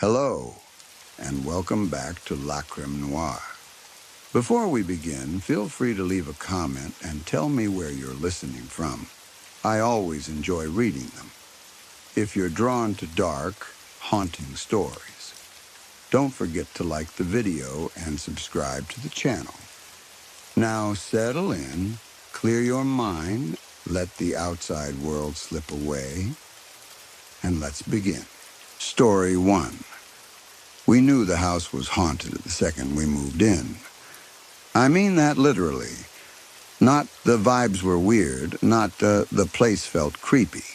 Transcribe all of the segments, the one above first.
Hello, and welcome back to La Creme Noire. Before we begin, feel free to leave a comment and tell me where you're listening from. I always enjoy reading them. If you're drawn to dark, haunting stories, don't forget to like the video and subscribe to the channel. Now settle in, clear your mind, let the outside world slip away, and let's begin. Story 1. We knew the house was haunted the second we moved in. I mean that literally. Not the vibes were weird, not the place felt creepy.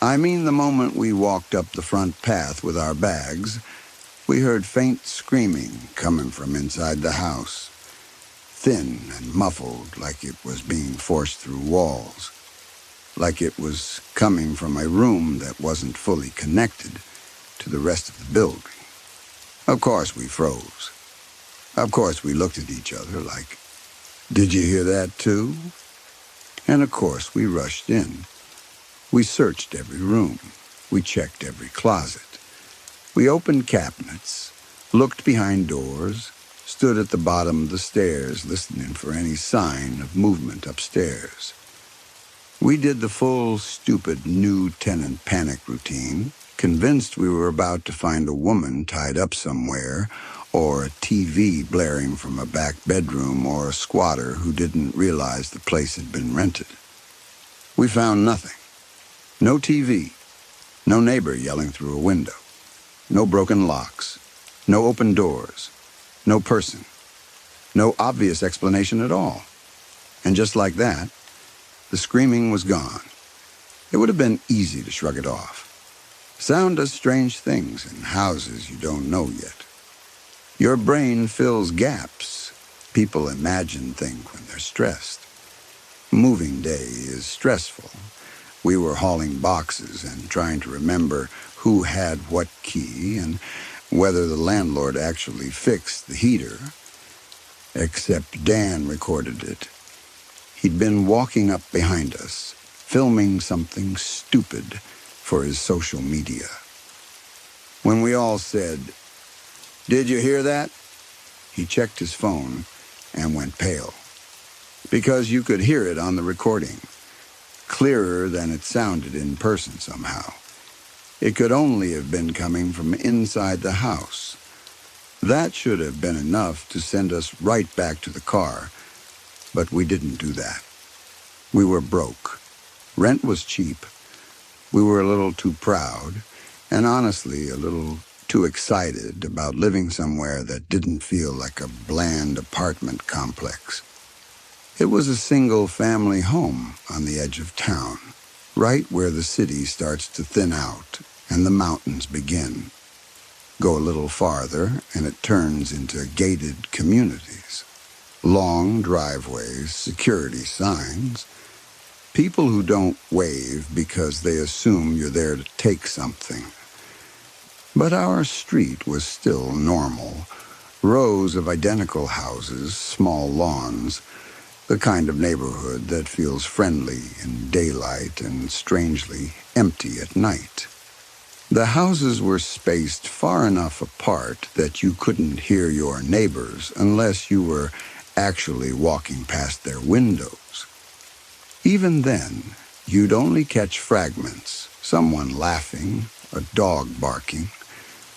I mean the moment we walked up the front path with our bags, we heard faint screaming coming from inside the house. Thin and muffled, like it was being forced through walls. Like it was coming from a room that wasn't fully connected to the rest of the building. Of course we froze. Of course we looked at each other like, "Did you hear that too?" And of course we rushed in. We searched every room. We checked every closet. We opened cabinets, looked behind doors, stood at the bottom of the stairs listening for any sign of movement upstairs. We did the full, stupid new tenant panic routine, convinced we were about to find a woman tied up somewhere, or a TV blaring from a back bedroom, or a squatter who didn't realize the place had been rented. We found nothing. No TV. No neighbor yelling through a window. No broken locks. No open doors. No person. No obvious explanation at all. And just like that, the screaming was gone. It would have been easy to shrug it off. Sound does strange things in houses you don't know yet. Your brain fills gaps. People imagine things when they're stressed. Moving day is stressful. We were hauling boxes and trying to remember who had what key and whether the landlord actually fixed the heater. Except Dan recorded it. He'd been walking up behind us, filming something stupid for his social media. When we all said, "Did you hear that?" he checked his phone and went pale. Because you could hear it on the recording, clearer than it sounded in person somehow. It could only have been coming from inside the house. That should have been enough to send us right back to the car, but we didn't do that. We were broke. Rent was cheap. We were a little too proud, and honestly a little too excited about living somewhere that didn't feel like a bland apartment complex. It was a single-family home on the edge of town, right where the city starts to thin out and the mountains begin. Go a little farther, and it turns into gated communities. Long driveways, security signs. People who don't wave because they assume you're there to take something. But our street was still normal. Rows of identical houses, small lawns, the kind of neighborhood that feels friendly in daylight and strangely empty at night. The houses were spaced far enough apart that you couldn't hear your neighbors unless you were actually walking past their windows. Even then, you'd only catch fragments, someone laughing, a dog barking,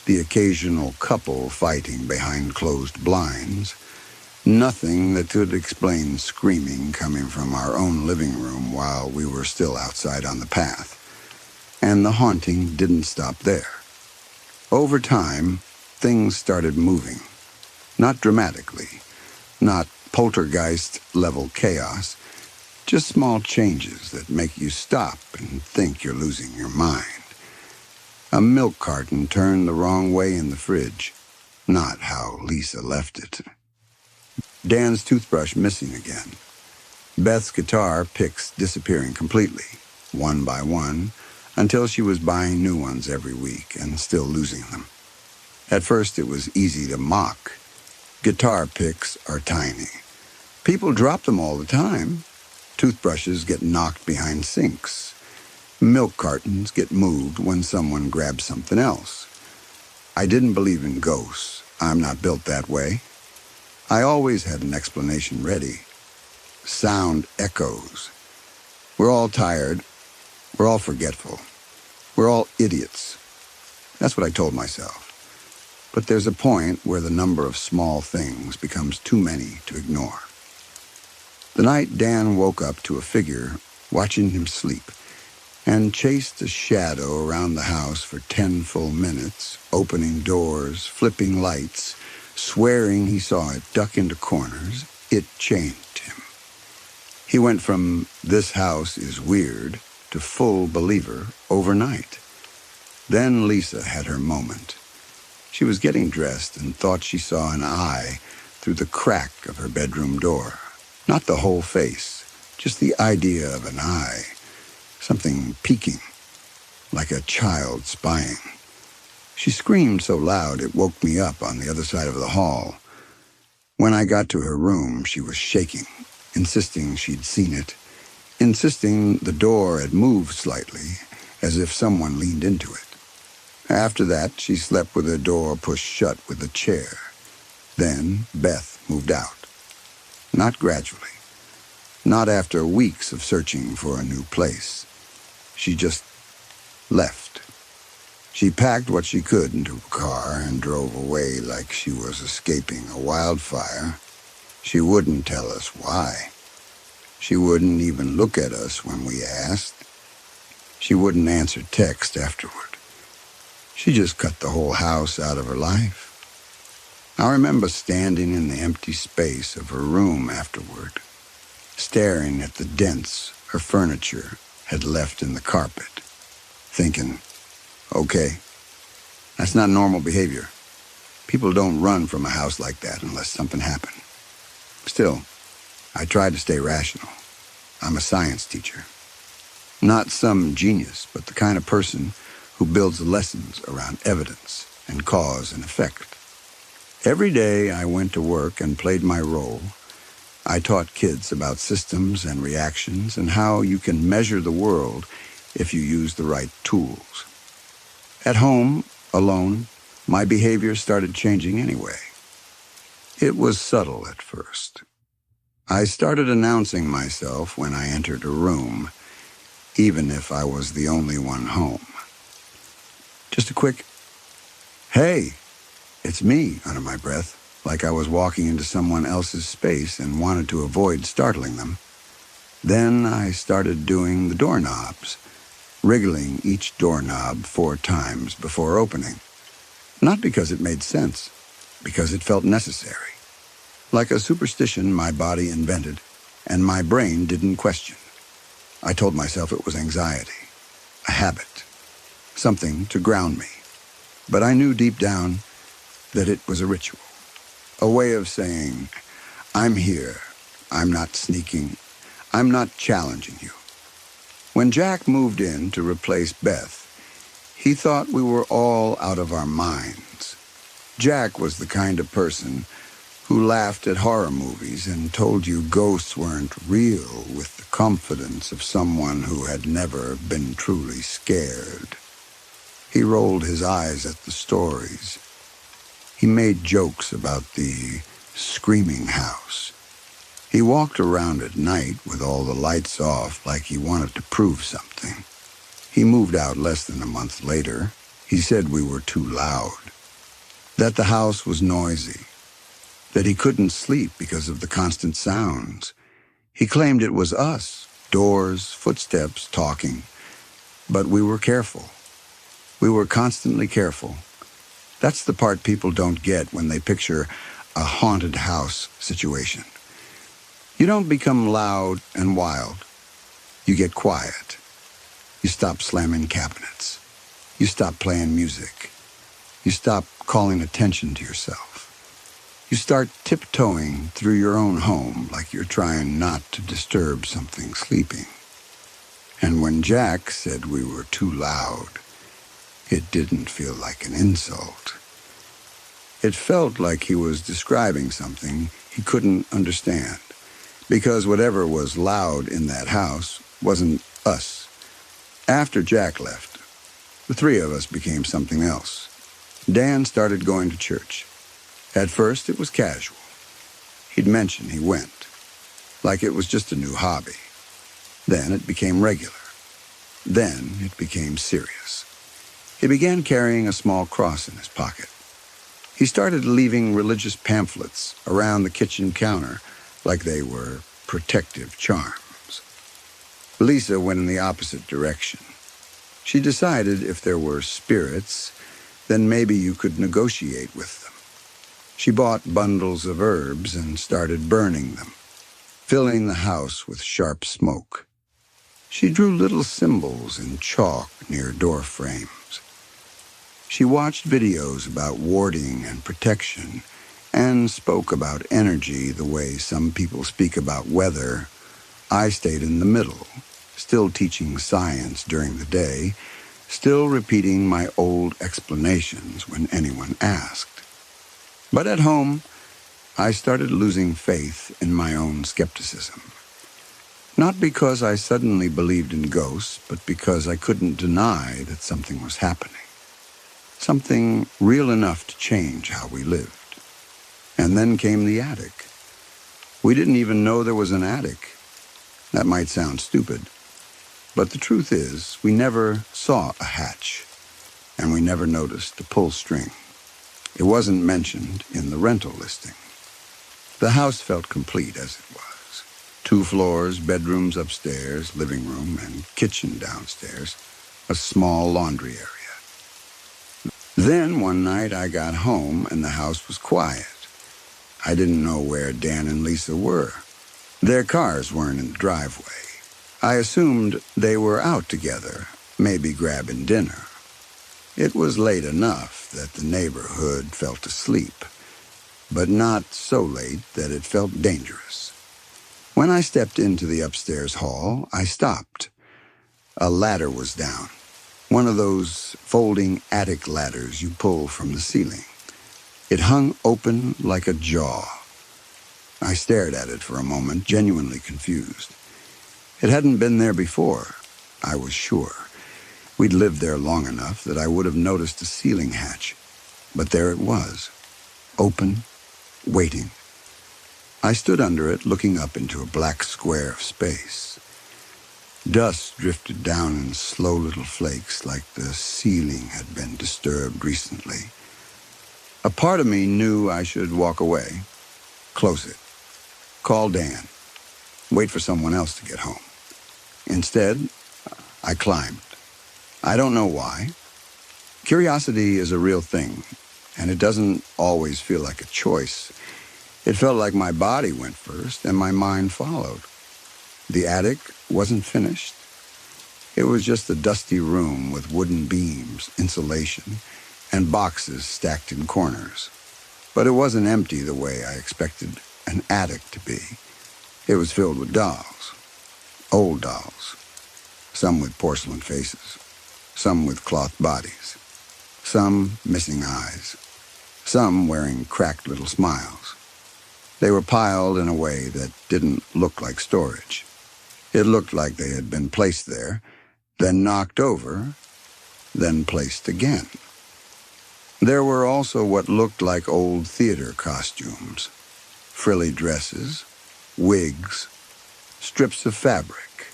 the occasional couple fighting behind closed blinds. Nothing that could explain screaming coming from our own living room while we were still outside on the path. And the haunting didn't stop there. Over time, things started moving. Not dramatically, not poltergeist-level chaos, just small changes that make you stop and think you're losing your mind. A milk carton turned the wrong way in the fridge, not how Lisa left it. Dan's toothbrush missing again. Beth's guitar picks disappearing completely, one by one, until she was buying new ones every week and still losing them. At first it was easy to mock. Guitar picks are tiny. People drop them all the time. Toothbrushes get knocked behind sinks. Milk cartons get moved when someone grabs something else. I didn't believe in ghosts. I'm not built that way. I always had an explanation ready. Sound echoes. We're all tired. We're all forgetful. We're all idiots. That's what I told myself. But there's a point where the number of small things becomes too many to ignore. The night Dan woke up to a figure watching him sleep and chased a shadow around the house for 10 full minutes, opening doors, flipping lights, swearing he saw it duck into corners, it changed him. He went from "this house is weird" to full believer overnight. Then Lisa had her moment. She was getting dressed and thought she saw an eye through the crack of her bedroom door. Not the whole face, just the idea of an eye. Something peeking, like a child spying. She screamed so loud it woke me up on the other side of the hall. When I got to her room, she was shaking, insisting she'd seen it, insisting the door had moved slightly, as if someone leaned into it. After that, she slept with her door pushed shut with a chair. Then Beth moved out. Not gradually. Not after weeks of searching for a new place. She just left. She packed what she could into a car and drove away like she was escaping a wildfire. She wouldn't tell us why. She wouldn't even look at us when we asked. She wouldn't answer text afterward. She just cut the whole house out of her life. I remember standing in the empty space of her room afterward, staring at the dents her furniture had left in the carpet, thinking, okay, that's not normal behavior. People don't run from a house like that unless something happened. Still, I tried to stay rational. I'm a science teacher. Not some genius, but the kind of person who builds lessons around evidence and cause and effect. Every day I went to work and played my role. I taught kids about systems and reactions and how you can measure the world if you use the right tools. At home, alone, my behavior started changing anyway. It was subtle at first. I started announcing myself when I entered a room, even if I was the only one home. Just a quick, "Hey, it's me," under my breath, like I was walking into someone else's space and wanted to avoid startling them. Then I started doing the doorknobs, wriggling each doorknob 4 times before opening. Not because it made sense, because it felt necessary. Like a superstition my body invented, and my brain didn't question. I told myself it was anxiety, a habit, something to ground me. But I knew deep down that it was a ritual, a way of saying, I'm here, I'm not sneaking, I'm not challenging you. When Jack moved in to replace Beth, he thought we were all out of our minds. Jack was the kind of person who laughed at horror movies and told you ghosts weren't real with the confidence of someone who had never been truly scared. He rolled his eyes at the stories. He made jokes about the screaming house. He walked around at night with all the lights off like he wanted to prove something. He moved out less than a month later. He said we were too loud, that the house was noisy, that he couldn't sleep because of the constant sounds. He claimed it was us, doors, footsteps, talking. But we were careful. We were constantly careful. That's the part people don't get when they picture a haunted house situation. You don't become loud and wild. You get quiet. You stop slamming cabinets. You stop playing music. You stop calling attention to yourself. You start tiptoeing through your own home like you're trying not to disturb something sleeping. And when Jack said we were too loud, it didn't feel like an insult. It felt like he was describing something he couldn't understand, because whatever was loud in that house wasn't us. After Jack left, the 3 of us became something else. Dan started going to church. At first, it was casual. He'd mention he went, like it was just a new hobby. Then it became regular. Then it became serious. He began carrying a small cross in his pocket. He started leaving religious pamphlets around the kitchen counter like they were protective charms. Lisa went in the opposite direction. She decided if there were spirits, then maybe you could negotiate with them. She bought bundles of herbs and started burning them, filling the house with sharp smoke. She drew little symbols in chalk near door frames. She watched videos about warding and protection and spoke about energy the way some people speak about weather. I stayed in the middle, still teaching science during the day, still repeating my old explanations when anyone asked. But at home, I started losing faith in my own skepticism. Not because I suddenly believed in ghosts, but because I couldn't deny that something was happening. Something real enough to change how we lived. And then came the attic. We didn't even know there was an attic. That might sound stupid, but the truth is we never saw a hatch, and we never noticed a pull string. It wasn't mentioned in the rental listing. The house felt complete as it was. 2 floors, bedrooms upstairs, living room, and kitchen downstairs, a small laundry area. Then one night I got home and the house was quiet. I didn't know where Dan and Lisa were. Their cars weren't in the driveway. I assumed they were out together, maybe grabbing dinner. It was late enough that the neighborhood felt asleep, but not so late that it felt dangerous. When I stepped into the upstairs hall, I stopped. A ladder was down. One of those folding attic ladders you pull from the ceiling. It hung open like a jaw. I stared at it for a moment, genuinely confused. It hadn't been there before, I was sure. We'd lived there long enough that I would have noticed a ceiling hatch. But there it was, open, waiting. I stood under it, looking up into a black square of space. Dust drifted down in slow little flakes like the ceiling had been disturbed recently. A part of me knew I should walk away, close it, call Dan, wait for someone else to get home. Instead, I climbed. I don't know why. Curiosity is a real thing, and it doesn't always feel like a choice. It felt like my body went first and my mind followed. The attic wasn't finished. It was just a dusty room with wooden beams, insulation, and boxes stacked in corners. But it wasn't empty the way I expected an attic to be. It was filled with dolls, old dolls, some with porcelain faces, some with cloth bodies, some missing eyes, some wearing cracked little smiles. They were piled in a way that didn't look like storage. It looked like they had been placed there, then knocked over, then placed again. There were also what looked like old theater costumes, frilly dresses, wigs, strips of fabric,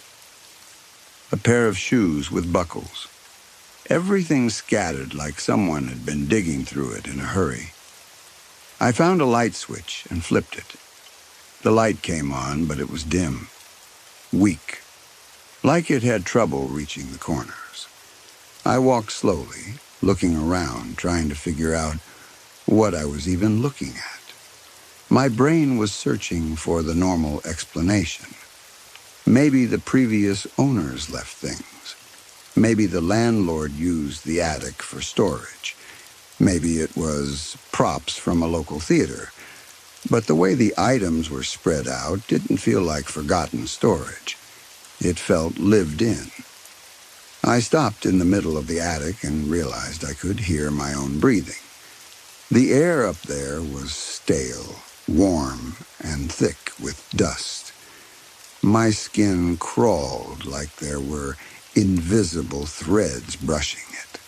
a pair of shoes with buckles. Everything scattered like someone had been digging through it in a hurry. I found a light switch and flipped it. The light came on, but it was dim, weak, like it had trouble reaching the corners. I walked slowly, looking around, trying to figure out what I was even looking at. My brain was searching for the normal explanation. Maybe the previous owners left things. Maybe the landlord used the attic for storage. Maybe it was props from a local theater. But the way the items were spread out didn't feel like forgotten storage. It felt lived in. I stopped in the middle of the attic and realized I could hear my own breathing. The air up there was stale, warm, and thick with dust. My skin crawled like there were invisible threads brushing it.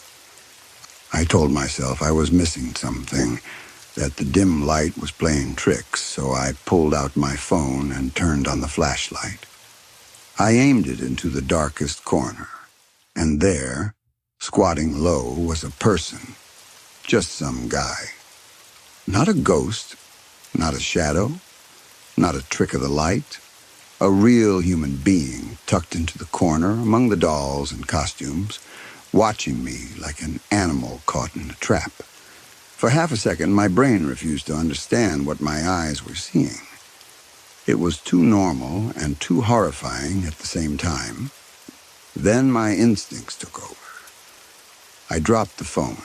I told myself I was missing something, that the dim light was playing tricks, so I pulled out my phone and turned on the flashlight. I aimed it into the darkest corner, and there, squatting low, was a person, just some guy. Not a ghost, not a shadow, not a trick of the light. A real human being tucked into the corner among the dolls and costumes, watching me like an animal caught in a trap. For half a second, my brain refused to understand what my eyes were seeing. It was too normal and too horrifying at the same time. Then my instincts took over. I dropped the phone.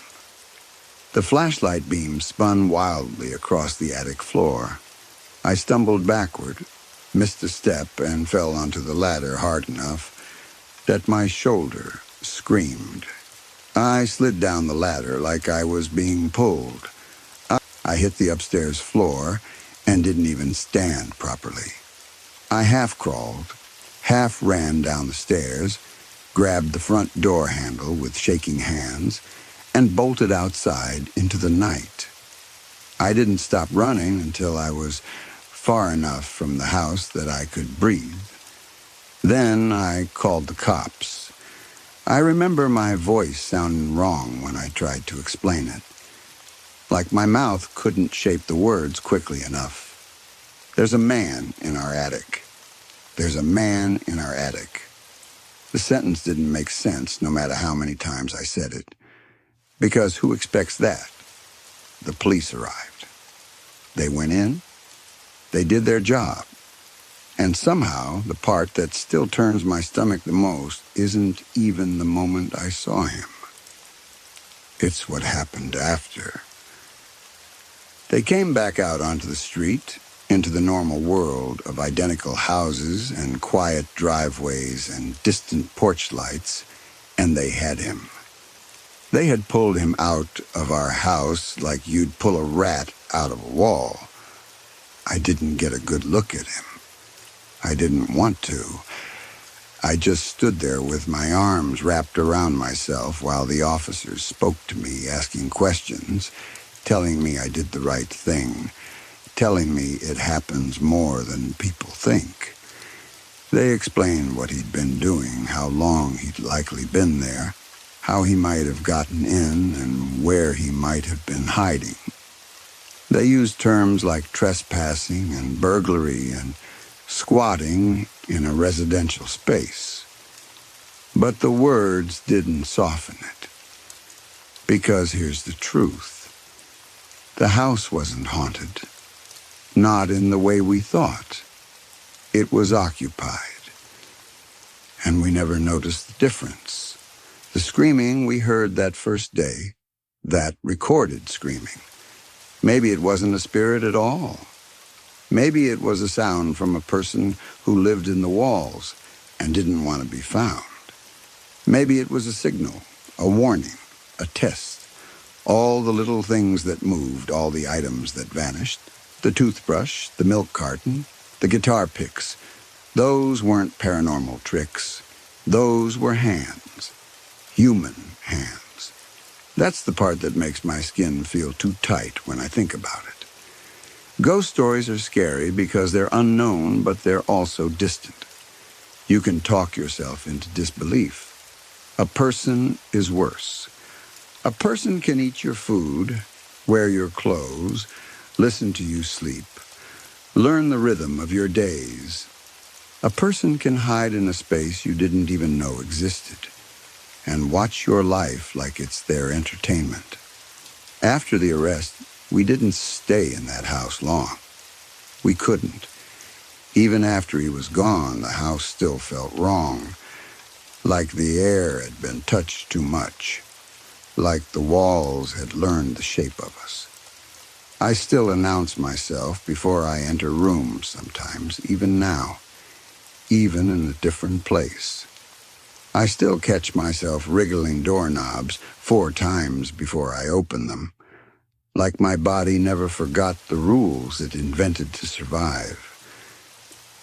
The flashlight beam spun wildly across the attic floor. I stumbled backward, missed a step, and fell onto the ladder hard enough that my shoulder screamed. I slid down the ladder like I was being pulled. I hit the upstairs floor and didn't even stand properly. I half crawled, half ran down the stairs, grabbed the front door handle with shaking hands, and bolted outside into the night. I didn't stop running until I was far enough from the house that I could breathe. Then I called the cops. I remember my voice sounding wrong when I tried to explain it. Like my mouth couldn't shape the words quickly enough. There's a man in our attic. There's a man in our attic. The sentence didn't make sense no matter how many times I said it. Because who expects that? The police arrived. They went in. They did their job. And somehow, the part that still turns my stomach the most isn't even the moment I saw him. It's what happened after. They came back out onto the street, into the normal world of identical houses and quiet driveways and distant porch lights, and they had him. They had pulled him out of our house like you'd pull a rat out of a wall. I didn't get a good look at him. I didn't want to. I just stood there with my arms wrapped around myself while the officers spoke to me, asking questions, telling me I did the right thing, telling me it happens more than people think. They explained what he'd been doing, how long he'd likely been there, how he might have gotten in, and where he might have been hiding. They used terms like trespassing and burglary and squatting in a residential space. But the words didn't soften it. Because here's the truth. The house wasn't haunted. Not in the way we thought. It was occupied. And we never noticed the difference. The screaming we heard that first day, that recorded screaming. Maybe it wasn't a spirit at all. Maybe it was a sound from a person who lived in the walls and didn't want to be found. Maybe it was a signal, a warning, a test. All the little things that moved, all the items that vanished, the toothbrush, the milk carton, the guitar picks, those weren't paranormal tricks. Those were hands. Human hands. That's the part that makes my skin feel too tight when I think about it. Ghost stories are scary because they're unknown, but they're also distant. You can talk yourself into disbelief. A person is worse. A person can eat your food, wear your clothes, listen to you sleep, learn the rhythm of your days. A person can hide in a space you didn't even know existed and watch your life like it's their entertainment. After the arrest, we didn't stay in that house long. We couldn't. Even after he was gone, the house still felt wrong, like the air had been touched too much, like the walls had learned the shape of us. I still announce myself before I enter rooms sometimes, even now, even in a different place. I still catch myself wriggling doorknobs 4 times before I open them, like my body never forgot the rules it invented to survive.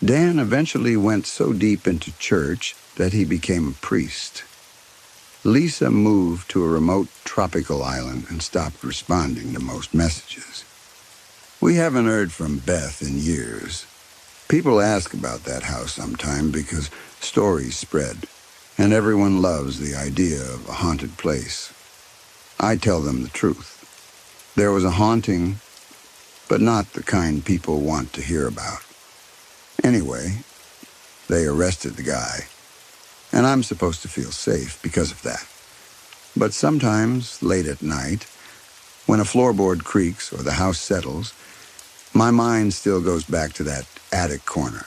Dan eventually went so deep into church that he became a priest. Lisa moved to a remote tropical island and stopped responding to most messages. We haven't heard from Beth in years. People ask about that house sometime because stories spread, and everyone loves the idea of a haunted place. I tell them the truth. There was a haunting, but not the kind people want to hear about. Anyway, they arrested the guy, and I'm supposed to feel safe because of that. But sometimes, late at night, when a floorboard creaks or the house settles, my mind still goes back to that attic corner,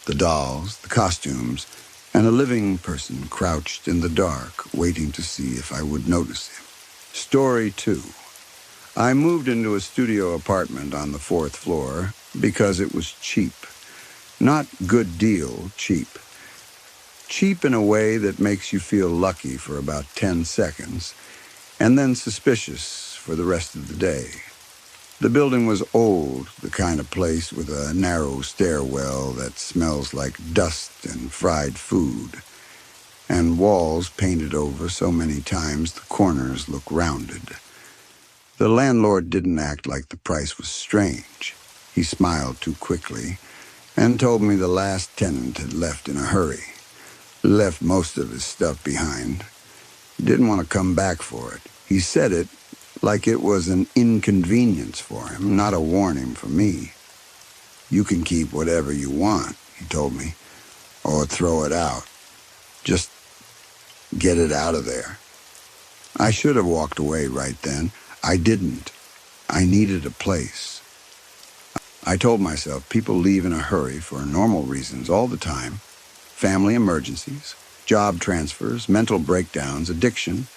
the dolls, the costumes, and a living person crouched in the dark, waiting to see if I would notice him. Story 2. I moved into a studio apartment on the 4th floor because it was cheap. Not good deal cheap. Cheap in a way that makes you feel lucky for about 10 seconds, and then suspicious for the rest of the day. The building was old, the kind of place with a narrow stairwell that smells like dust and fried food, and walls painted over so many times the corners look rounded. The landlord didn't act like the price was strange. He smiled too quickly and told me the last tenant had left in a hurry, left most of his stuff behind. Didn't want to come back for it. He said it like it was an inconvenience for him, not a warning for me. You can keep whatever you want, he told me, or throw it out. Just get it out of there. I should have walked away right then. I didn't. I needed a place. I told myself people leave in a hurry for normal reasons all the time. Family emergencies, job transfers, mental breakdowns, addiction.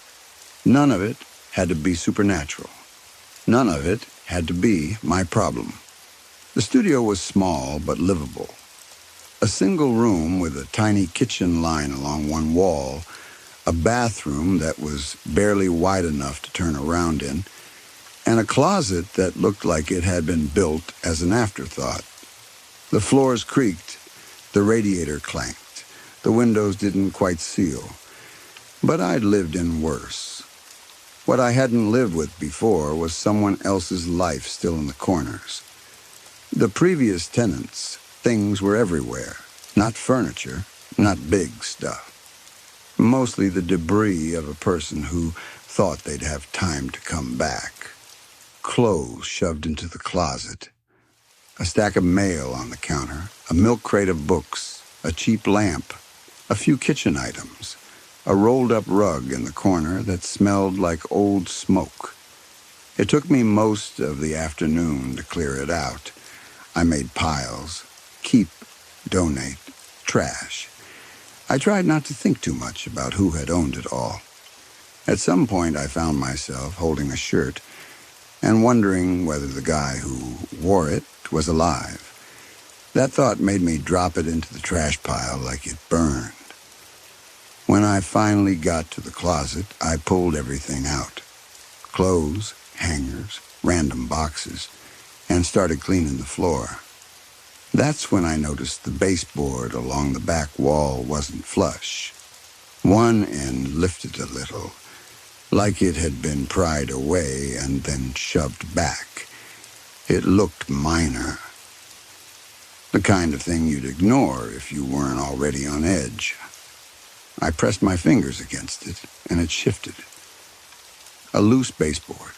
None of it had to be supernatural. None of it had to be my problem. The studio was small but livable. A single room with a tiny kitchen line along one wall, a bathroom that was barely wide enough to turn around in, and a closet that looked like it had been built as an afterthought. The floors creaked, the radiator clanked, the windows didn't quite seal. But I'd lived in worse. What I hadn't lived with before was someone else's life still in the corners. The previous tenants, things were everywhere. Not furniture, not big stuff. Mostly the debris of a person who thought they'd have time to come back. Clothes shoved into the closet. A stack of mail on the counter. A milk crate of books. A cheap lamp. A few kitchen items. A rolled-up rug in the corner that smelled like old smoke. It took me most of the afternoon to clear it out. I made piles. Keep, donate, trash. I tried not to think too much about who had owned it all. At some point, I found myself holding a shirt and wondering whether the guy who wore it was alive. That thought made me drop it into the trash pile like it burned. When I finally got to the closet, I pulled everything out. Clothes, hangers, random boxes, and started cleaning the floor. That's when I noticed the baseboard along the back wall wasn't flush. One end lifted a little, like it had been pried away and then shoved back. It looked minor. The kind of thing you'd ignore if you weren't already on edge. I pressed my fingers against it, and it shifted. A loose baseboard.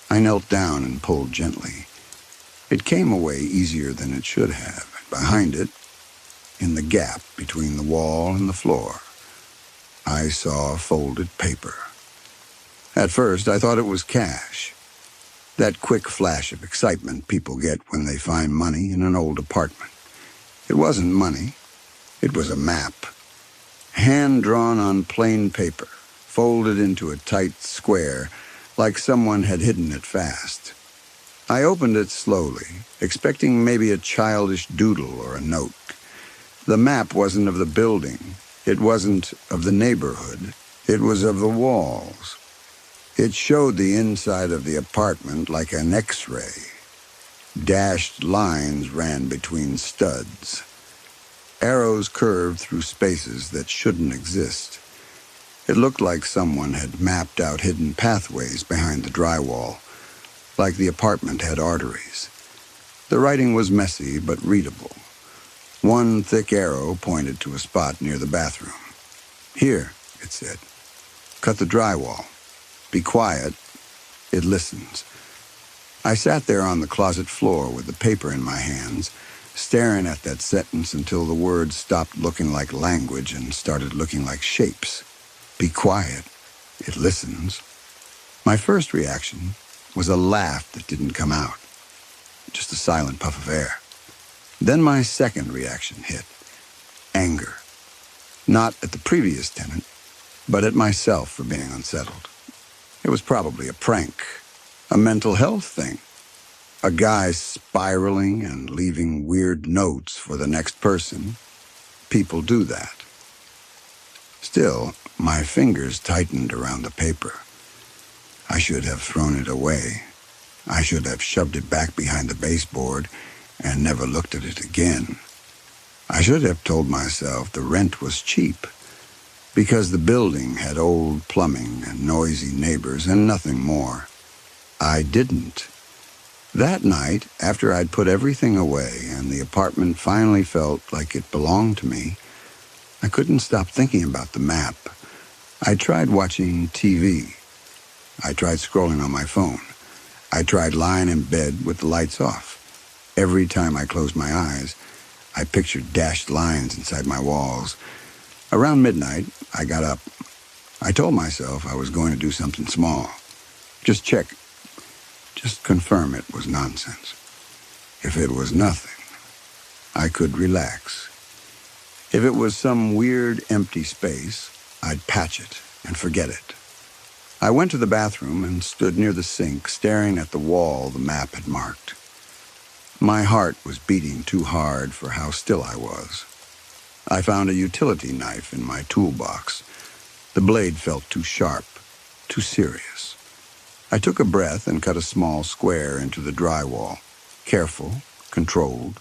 I knelt down and pulled gently. It came away easier than it should have, and behind it, in the gap between the wall and the floor, I saw folded paper. At first, I thought it was cash. That quick flash of excitement people get when they find money in an old apartment. It wasn't money. It was a map. Hand-drawn on plain paper, folded into a tight square, like someone had hidden it fast. I opened it slowly, expecting maybe a childish doodle or a note. The map wasn't of the building. It wasn't of the neighborhood. It was of the walls. It showed the inside of the apartment like an X-ray. Dashed lines ran between studs. Arrows curved through spaces that shouldn't exist. It looked like someone had mapped out hidden pathways behind the drywall, like the apartment had arteries. The writing was messy but readable. One thick arrow pointed to a spot near the bathroom. "Here," it said. "Cut the drywall. Be quiet. It listens." I sat there on the closet floor with the paper in my hands, staring at that sentence until the words stopped looking like language and started looking like shapes. Be quiet. It listens. My first reaction was a laugh that didn't come out, just a silent puff of air. Then my second reaction hit, anger. Not at the previous tenant, but at myself for being unsettled. It was probably a prank, a mental health thing. A guy spiraling and leaving weird notes for the next person. People do that. Still, my fingers tightened around the paper. I should have thrown it away. I should have shoved it back behind the baseboard and never looked at it again. I should have told myself the rent was cheap because the building had old plumbing and noisy neighbors and nothing more. I didn't. That night, after I'd put everything away and the apartment finally felt like it belonged to me, I couldn't stop thinking about the map. I tried watching TV. I tried scrolling on my phone. I tried lying in bed with the lights off. Every time I closed my eyes, I pictured dashed lines inside my walls. Around midnight, I got up. I told myself I was going to do something small. Just check. Just confirm it was nonsense. If it was nothing, I could relax. If it was some weird empty space, I'd patch it and forget it. I went to the bathroom and stood near the sink, staring at the wall the map had marked. My heart was beating too hard for how still I was. I found a utility knife in my toolbox. The blade felt too sharp, too serious. I took a breath and cut a small square into the drywall. Careful, controlled.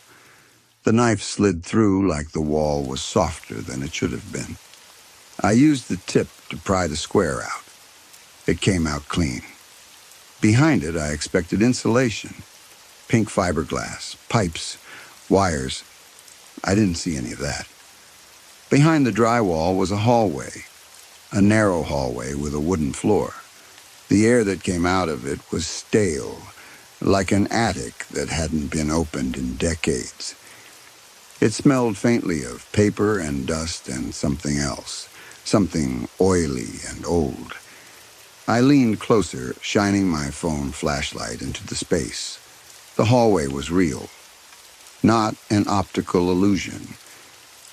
The knife slid through like the wall was softer than it should have been. I used the tip to pry the square out. It came out clean. Behind it, I expected insulation. Pink fiberglass, pipes, wires. I didn't see any of that. Behind the drywall was a hallway, a narrow hallway with a wooden floor. The air that came out of it was stale, like an attic that hadn't been opened in decades. It smelled faintly of paper and dust and something else, something oily and old. I leaned closer, shining my phone flashlight into the space. The hallway was real, not an optical illusion.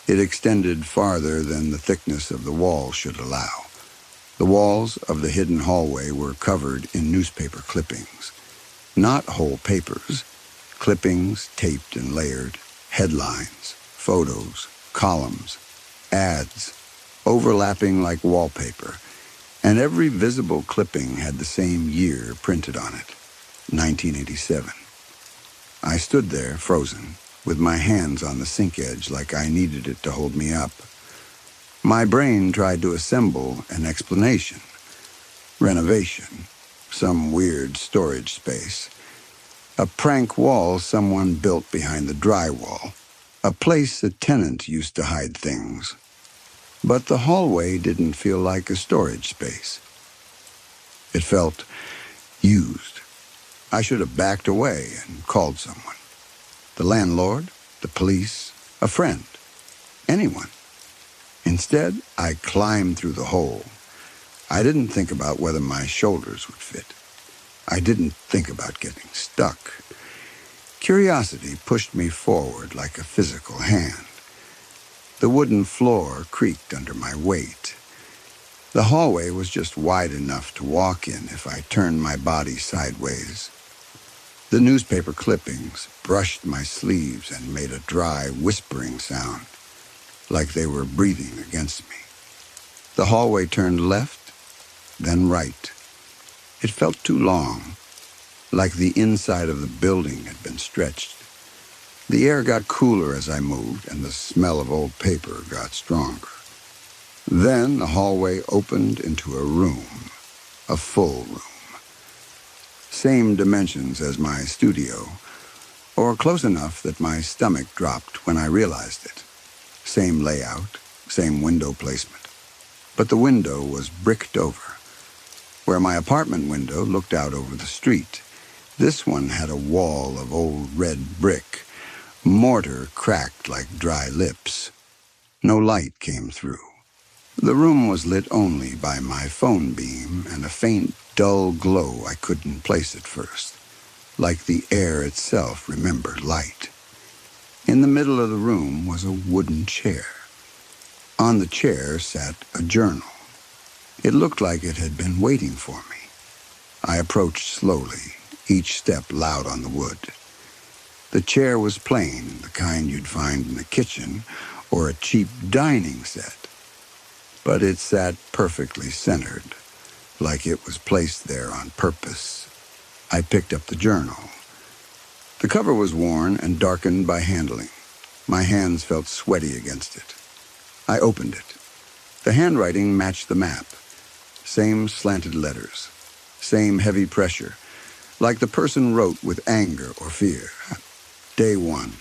It extended farther than the thickness of the wall should allow. The walls of the hidden hallway were covered in newspaper clippings. Not whole papers, clippings taped and layered, headlines, photos, columns, ads, overlapping like wallpaper, and every visible clipping had the same year printed on it, 1987. I stood there, frozen, with my hands on the sink edge like I needed it to hold me up. My brain tried to assemble an explanation. Renovation, some weird storage space. A prank wall someone built behind the drywall. A place a tenant used to hide things. But the hallway didn't feel like a storage space. It felt used. I should have backed away and called someone. The landlord, the police, a friend, anyone. Instead, I climbed through the hole. I didn't think about whether my shoulders would fit. I didn't think about getting stuck. Curiosity pushed me forward like a physical hand. The wooden floor creaked under my weight. The hallway was just wide enough to walk in if I turned my body sideways. The newspaper clippings brushed my sleeves and made a dry, whispering sound, like they were breathing against me. The hallway turned left, then right. It felt too long, like the inside of the building had been stretched. The air got cooler as I moved, and the smell of old paper got stronger. Then the hallway opened into a room, a full room. Same dimensions as my studio, or close enough that my stomach dropped when I realized it. Same layout, same window placement. But the window was bricked over. Where my apartment window looked out over the street, this one had a wall of old red brick, mortar cracked like dry lips. No light came through. The room was lit only by my phone beam and a faint, dull glow I couldn't place at first, like the air itself remembered light. In the middle of the room was a wooden chair. On the chair sat a journal. It looked like it had been waiting for me. I approached slowly, each step loud on the wood. The chair was plain, the kind you'd find in the kitchen or a cheap dining set. But it sat perfectly centered, like it was placed there on purpose. I picked up the journal. The cover was worn and darkened by handling. My hands felt sweaty against it. I opened it. The handwriting matched the map. Same slanted letters. Same heavy pressure, like the person wrote with anger or fear. Day 1.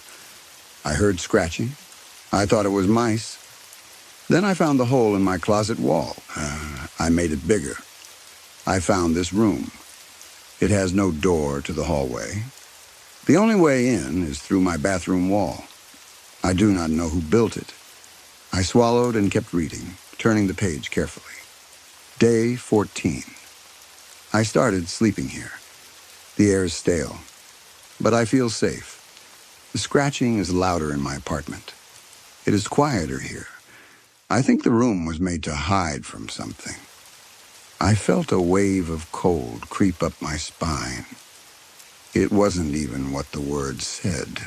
I heard scratching. I thought it was mice. Then I found the hole in my closet wall. I made it bigger. I found this room. It has no door to the hallway. The only way in is through my bathroom wall. I do not know who built it. I swallowed and kept reading, turning the page carefully. Day 14. I started sleeping here. The air is stale, but I feel safe. The scratching is louder in my apartment. It is quieter here. I think the room was made to hide from something. I felt a wave of cold creep up my spine. It wasn't even what the words said.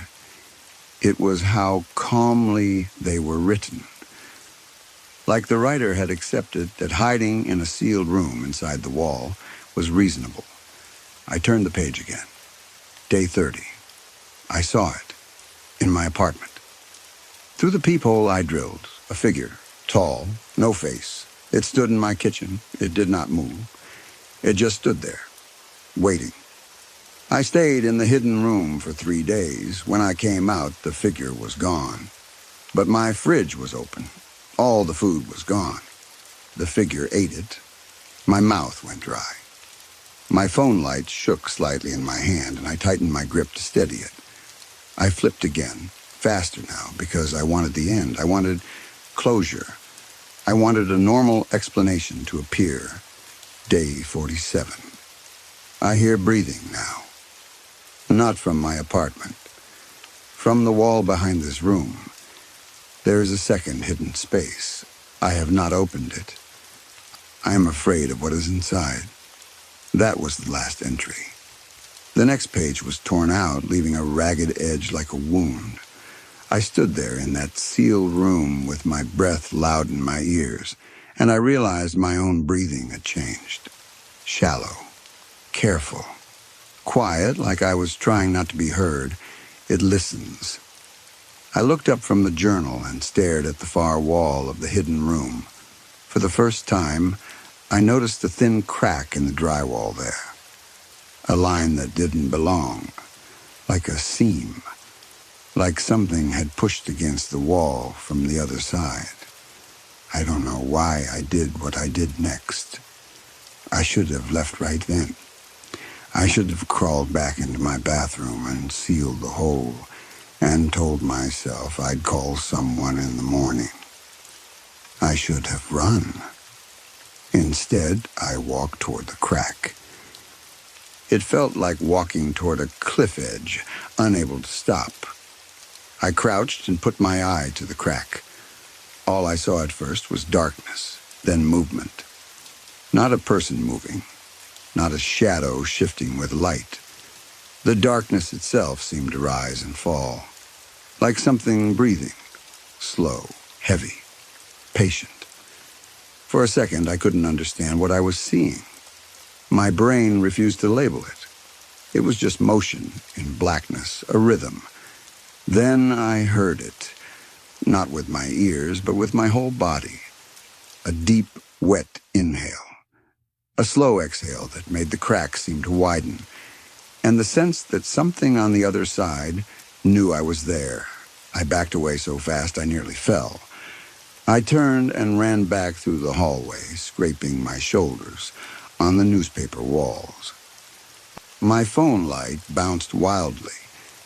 It was how calmly they were written. Like the writer had accepted that hiding in a sealed room inside the wall was reasonable. I turned the page again. Day 30. I saw it. In my apartment. Through the peephole I drilled, a figure, tall, no face. It stood in my kitchen. It did not move. It just stood there, waiting. I stayed in the hidden room for 3 days. When I came out, the figure was gone. But my fridge was open. All the food was gone. The figure ate it. My mouth went dry. My phone light shook slightly in my hand, and I tightened my grip to steady it. I flipped again, faster now, because I wanted the end. I wanted closure. I wanted a normal explanation to appear. Day 47. I hear breathing now. Not from my apartment. From the wall behind this room. There is a second hidden space. I have not opened it. I am afraid of what is inside. That was the last entry. The next page was torn out, leaving a ragged edge like a wound. I stood there in that sealed room with my breath loud in my ears, and I realized my own breathing had changed. Shallow, careful, quiet, like I was trying not to be heard. It listens. I looked up from the journal and stared at the far wall of the hidden room. For the first time, I noticed a thin crack in the drywall there. A line that didn't belong, like a seam, like something had pushed against the wall from the other side. I don't know why I did what I did next. I should have left right then. I should have crawled back into my bathroom and sealed the hole and told myself I'd call someone in the morning. I should have run. Instead, I walked toward the crack. It felt like walking toward a cliff edge, unable to stop. I crouched and put my eye to the crack. All I saw at first was darkness, then movement. Not a person moving, not a shadow shifting with light. The darkness itself seemed to rise and fall, like something breathing, slow, heavy, patient. For a second, I couldn't understand what I was seeing. My brain refused to label it. It was just motion in blackness, a rhythm. Then I heard it, not with my ears, but with my whole body. A deep, wet inhale. A slow exhale that made the cracks seem to widen. And the sense that something on the other side knew I was there. I backed away so fast I nearly fell. I turned and ran back through the hallway, scraping my shoulders on the newspaper walls. My phone light bounced wildly,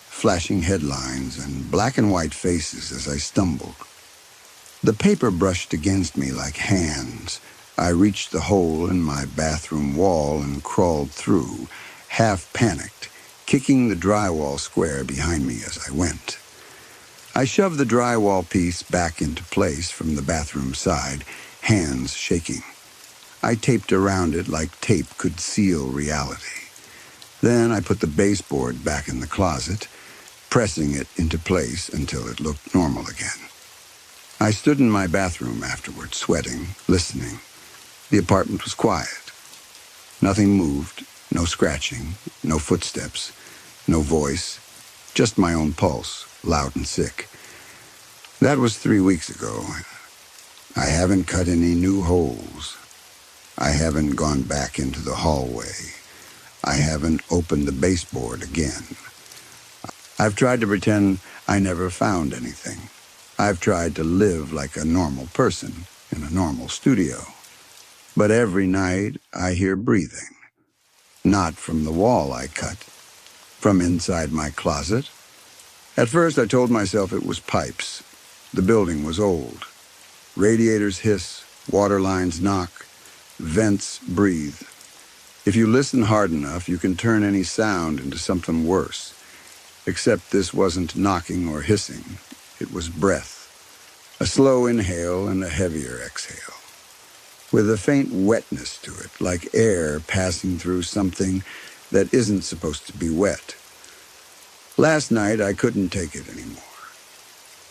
flashing headlines and black and white faces as I stumbled. The paper brushed against me like hands. I reached the hole in my bathroom wall and crawled through, half panicked, kicking the drywall square behind me as I went. I shoved the drywall piece back into place from the bathroom side, hands shaking. I taped around it like tape could seal reality. Then I put the baseboard back in the closet, pressing it into place until it looked normal again. I stood in my bathroom afterward, sweating, listening. The apartment was quiet. Nothing moved, no scratching, no footsteps, no voice, just my own pulse, loud and sick. That was 3 weeks ago. I haven't cut any new holes. I haven't gone back into the hallway. I haven't opened the baseboard again. I've tried to pretend I never found anything. I've tried to live like a normal person in a normal studio. But every night I hear breathing. Not from the wall I cut, from inside my closet. At first I told myself it was pipes. The building was old. Radiators hiss, water lines knock, vents breathe. If you listen hard enough, you can turn any sound into something worse. Except this wasn't knocking or hissing. It was breath. A slow inhale and a heavier exhale. With a faint wetness to it, like air passing through something that isn't supposed to be wet. Last night, I couldn't take it anymore.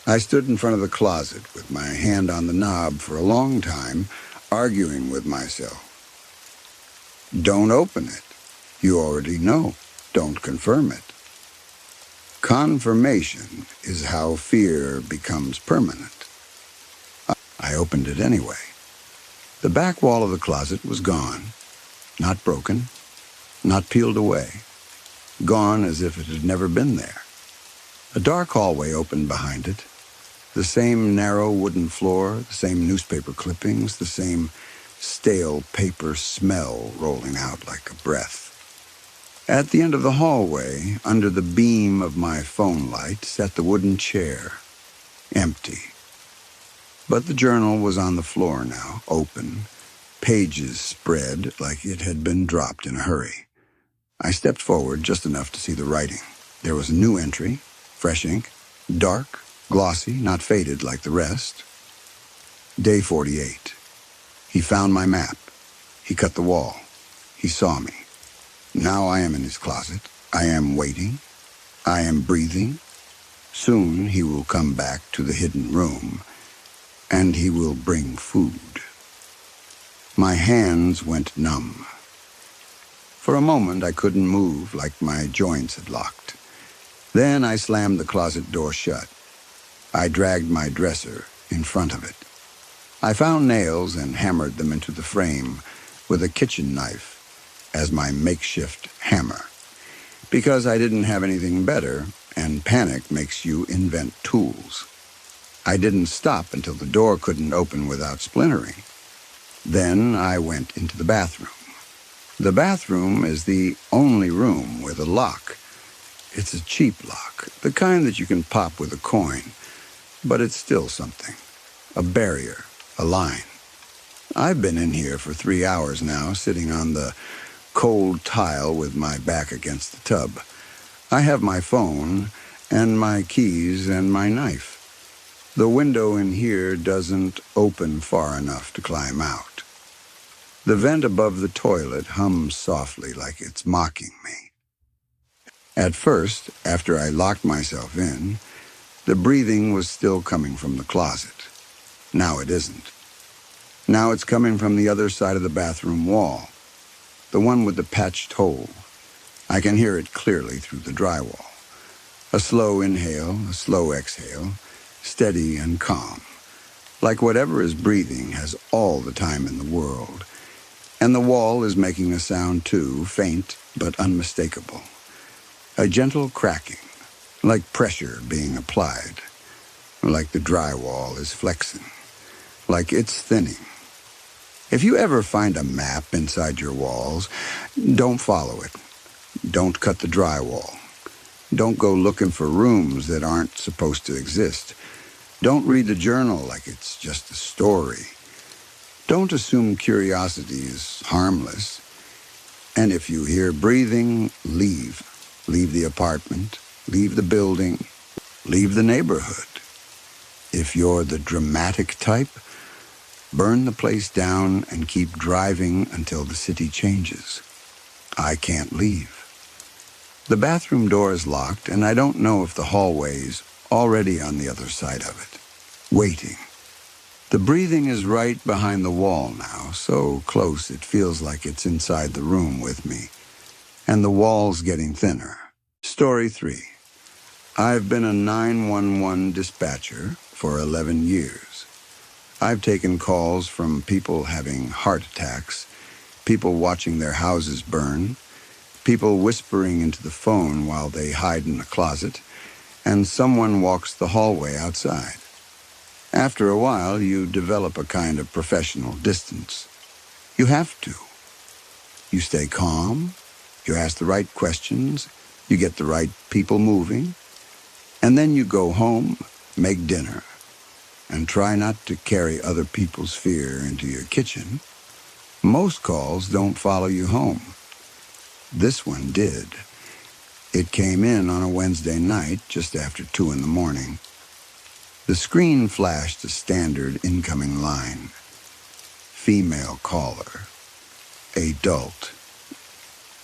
I stood in front of the closet with my hand on the knob for a long time, arguing with myself. Don't open it. You already know. Don't confirm it. Confirmation is how fear becomes permanent. I opened it anyway. The back wall of the closet was gone. Not broken. Not peeled away. Gone as if it had never been there. A dark hallway opened behind it. The same narrow wooden floor, the same newspaper clippings, the same stale paper smell rolling out like a breath. At the end of the hallway, under the beam of my phone light, sat the wooden chair, empty. But the journal was on the floor now, open, pages spread like it had been dropped in a hurry. I stepped forward just enough to see the writing. There was a new entry, fresh ink, dark, glossy, not faded like the rest. Day 48. He found my map. He cut the wall. He saw me. Now I am in his closet. I am waiting. I am breathing. Soon he will come back to the hidden room, and he will bring food. My hands went numb. For a moment I couldn't move, like my joints had locked. Then I slammed the closet door shut. I dragged my dresser in front of it. I found nails and hammered them into the frame with a kitchen knife as my makeshift hammer. Because I didn't have anything better, and panic makes you invent tools. I didn't stop until the door couldn't open without splintering. Then I went into the bathroom. The bathroom is the only room with a lock. It's a cheap lock, the kind that you can pop with a coin, but it's still something. A barrier, a line. I've been in here for 3 hours now, sitting on the cold tile with my back against the tub. I have my phone and my keys and my knife. The window in here doesn't open far enough to climb out. The vent above the toilet hums softly like it's mocking me. At first, after I locked myself in, the breathing was still coming from the closet. Now it isn't. Now it's coming from the other side of the bathroom wall, the one with the patched hole. I can hear it clearly through the drywall. A slow inhale, a slow exhale, steady and calm. Like whatever is breathing has all the time in the world. And the wall is making a sound too, faint but unmistakable. A gentle cracking, like pressure being applied. Like the drywall is flexing. Like it's thinning. If you ever find a map inside your walls, don't follow it. Don't cut the drywall. Don't go looking for rooms that aren't supposed to exist. Don't read the journal like it's just a story. Don't assume curiosity is harmless. And if you hear breathing, leave. Leave the apartment. Leave the building. Leave the neighborhood. If you're the dramatic type, burn the place down and keep driving until the city changes. I can't leave. The bathroom door is locked, and I don't know if the hallway's already on the other side of it, waiting. The breathing is right behind the wall now, so close it feels like it's inside the room with me, and the wall's getting thinner. Story 3. I've been a 911 dispatcher for 11 years. I've taken calls from people having heart attacks, people watching their houses burn, people whispering into the phone while they hide in a closet, and someone walks the hallway outside. After a while, you develop a kind of professional distance. You have to. You stay calm, you ask the right questions, you get the right people moving, and then you go home, make dinner, and try not to carry other people's fear into your kitchen. Most calls don't follow you home. This one did. It came in on a Wednesday night just after 2 in the morning. The screen flashed a standard incoming line. Female caller. Adult.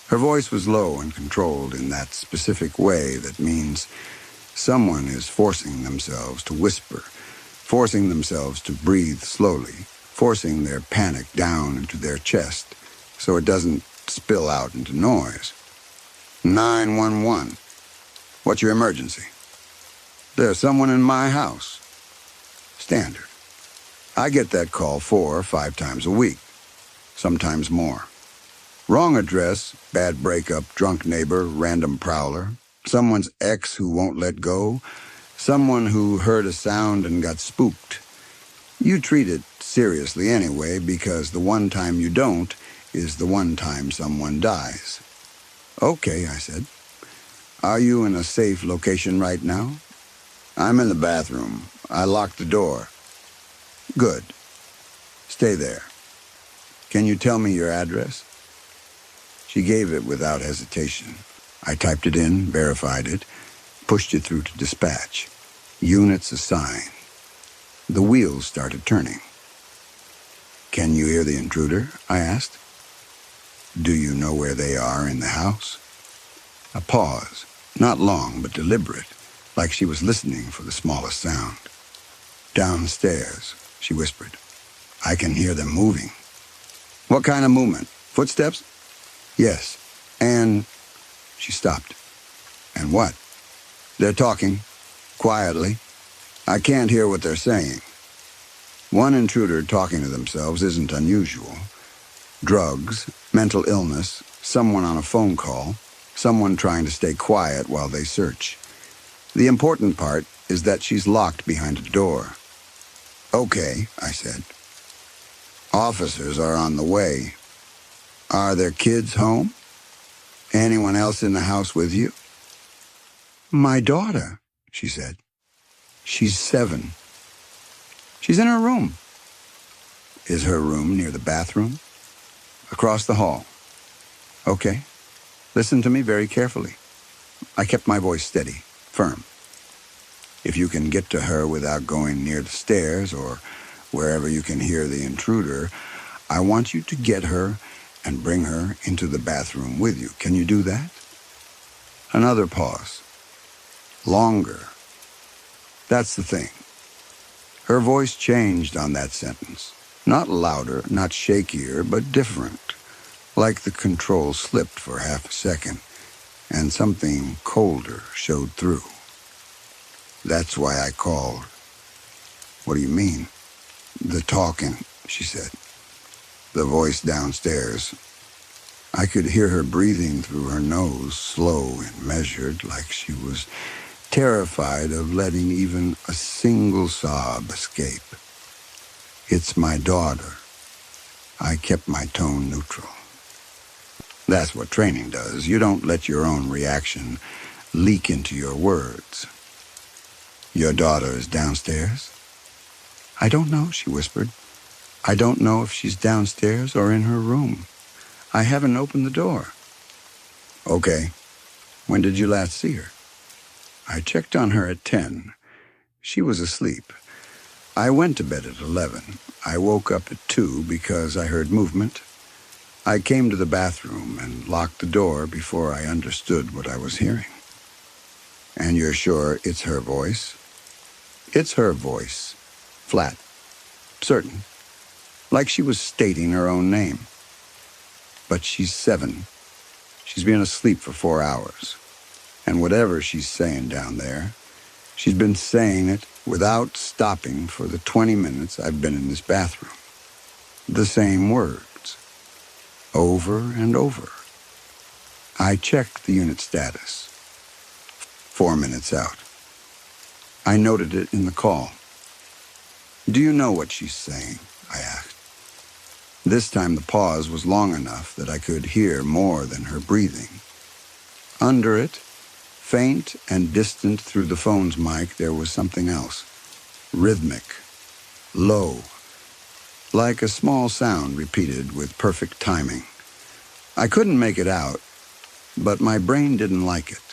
Her voice was low and controlled in that specific way that means someone is forcing themselves to whisper, forcing themselves to breathe slowly, forcing their panic down into their chest so it doesn't spill out into noise. 911. What's your emergency? There's someone in my house. Standard. I get that call 4 or 5 times a week, sometimes more. Wrong address, bad breakup, drunk neighbor, random prowler, someone's ex who won't let go, someone who heard a sound and got spooked. You treat it seriously anyway because the one time you don't is the one time someone dies. Okay, I said. Are you in a safe location right now? I'm in the bathroom. I locked the door. Good. Stay there. Can you tell me your address? She gave it without hesitation. I typed it in, verified it, pushed it through to dispatch. Units assigned. The wheels started turning. Can you hear the intruder? I asked. Do you know where they are in the house? A pause, not long but deliberate, like she was listening for the smallest sound. Downstairs, she whispered. I can hear them moving. What kind of movement? Footsteps? Yes. And... She stopped. And what? They're talking. Quietly. I can't hear what they're saying. One intruder talking to themselves isn't unusual. Drugs, mental illness, someone on a phone call, someone trying to stay quiet while they search. The important part is that she's locked behind a door. Okay, I said. Officers are on the way. Are their kids home? Anyone else in the house with you? My daughter, she said. She's 7. She's in her room. Is her room near the bathroom? Across the hall. Okay. Listen to me very carefully. I kept my voice steady, firm. If you can get to her without going near the stairs or wherever you can hear the intruder, I want you to get her and bring her into the bathroom with you. Can you do that? Another pause. Longer. That's the thing. Her voice changed on that sentence. Not louder, not shakier, but different. Like the control slipped for half a second, and something colder showed through. That's why I called. What do you mean? "The talking," she said. "The voice downstairs." I could hear her breathing through her nose, slow and measured, like she was terrified of letting even a single sob escape. "It's my daughter." I kept my tone neutral. That's what training does. You don't let your own reaction leak into your words. "Your daughter is downstairs?" "I don't know," she whispered. "I don't know if she's downstairs or in her room. I haven't opened the door." "Okay. When did you last see her?" I checked on her at 10. She was asleep. I went to bed at 11. I woke up at 2 because I heard movement. I came to the bathroom and locked the door before I understood what I was hearing. "And you're sure it's her voice?" "It's her voice. Flat. Certain. Like she was stating her own name. But she's 7. She's been asleep for 4 hours. And whatever she's saying down there, she's been saying it without stopping for the 20 minutes I've been in this bathroom. The same words. Over and over. I checked the unit status. 4 minutes out. I noted it in the call. "Do you know what she's saying?" I asked. This time the pause was long enough that I could hear more than her breathing. Under it, faint and distant through the phone's mic, there was something else. Rhythmic. Low. Like a small sound repeated with perfect timing. I couldn't make it out, but my brain didn't like it.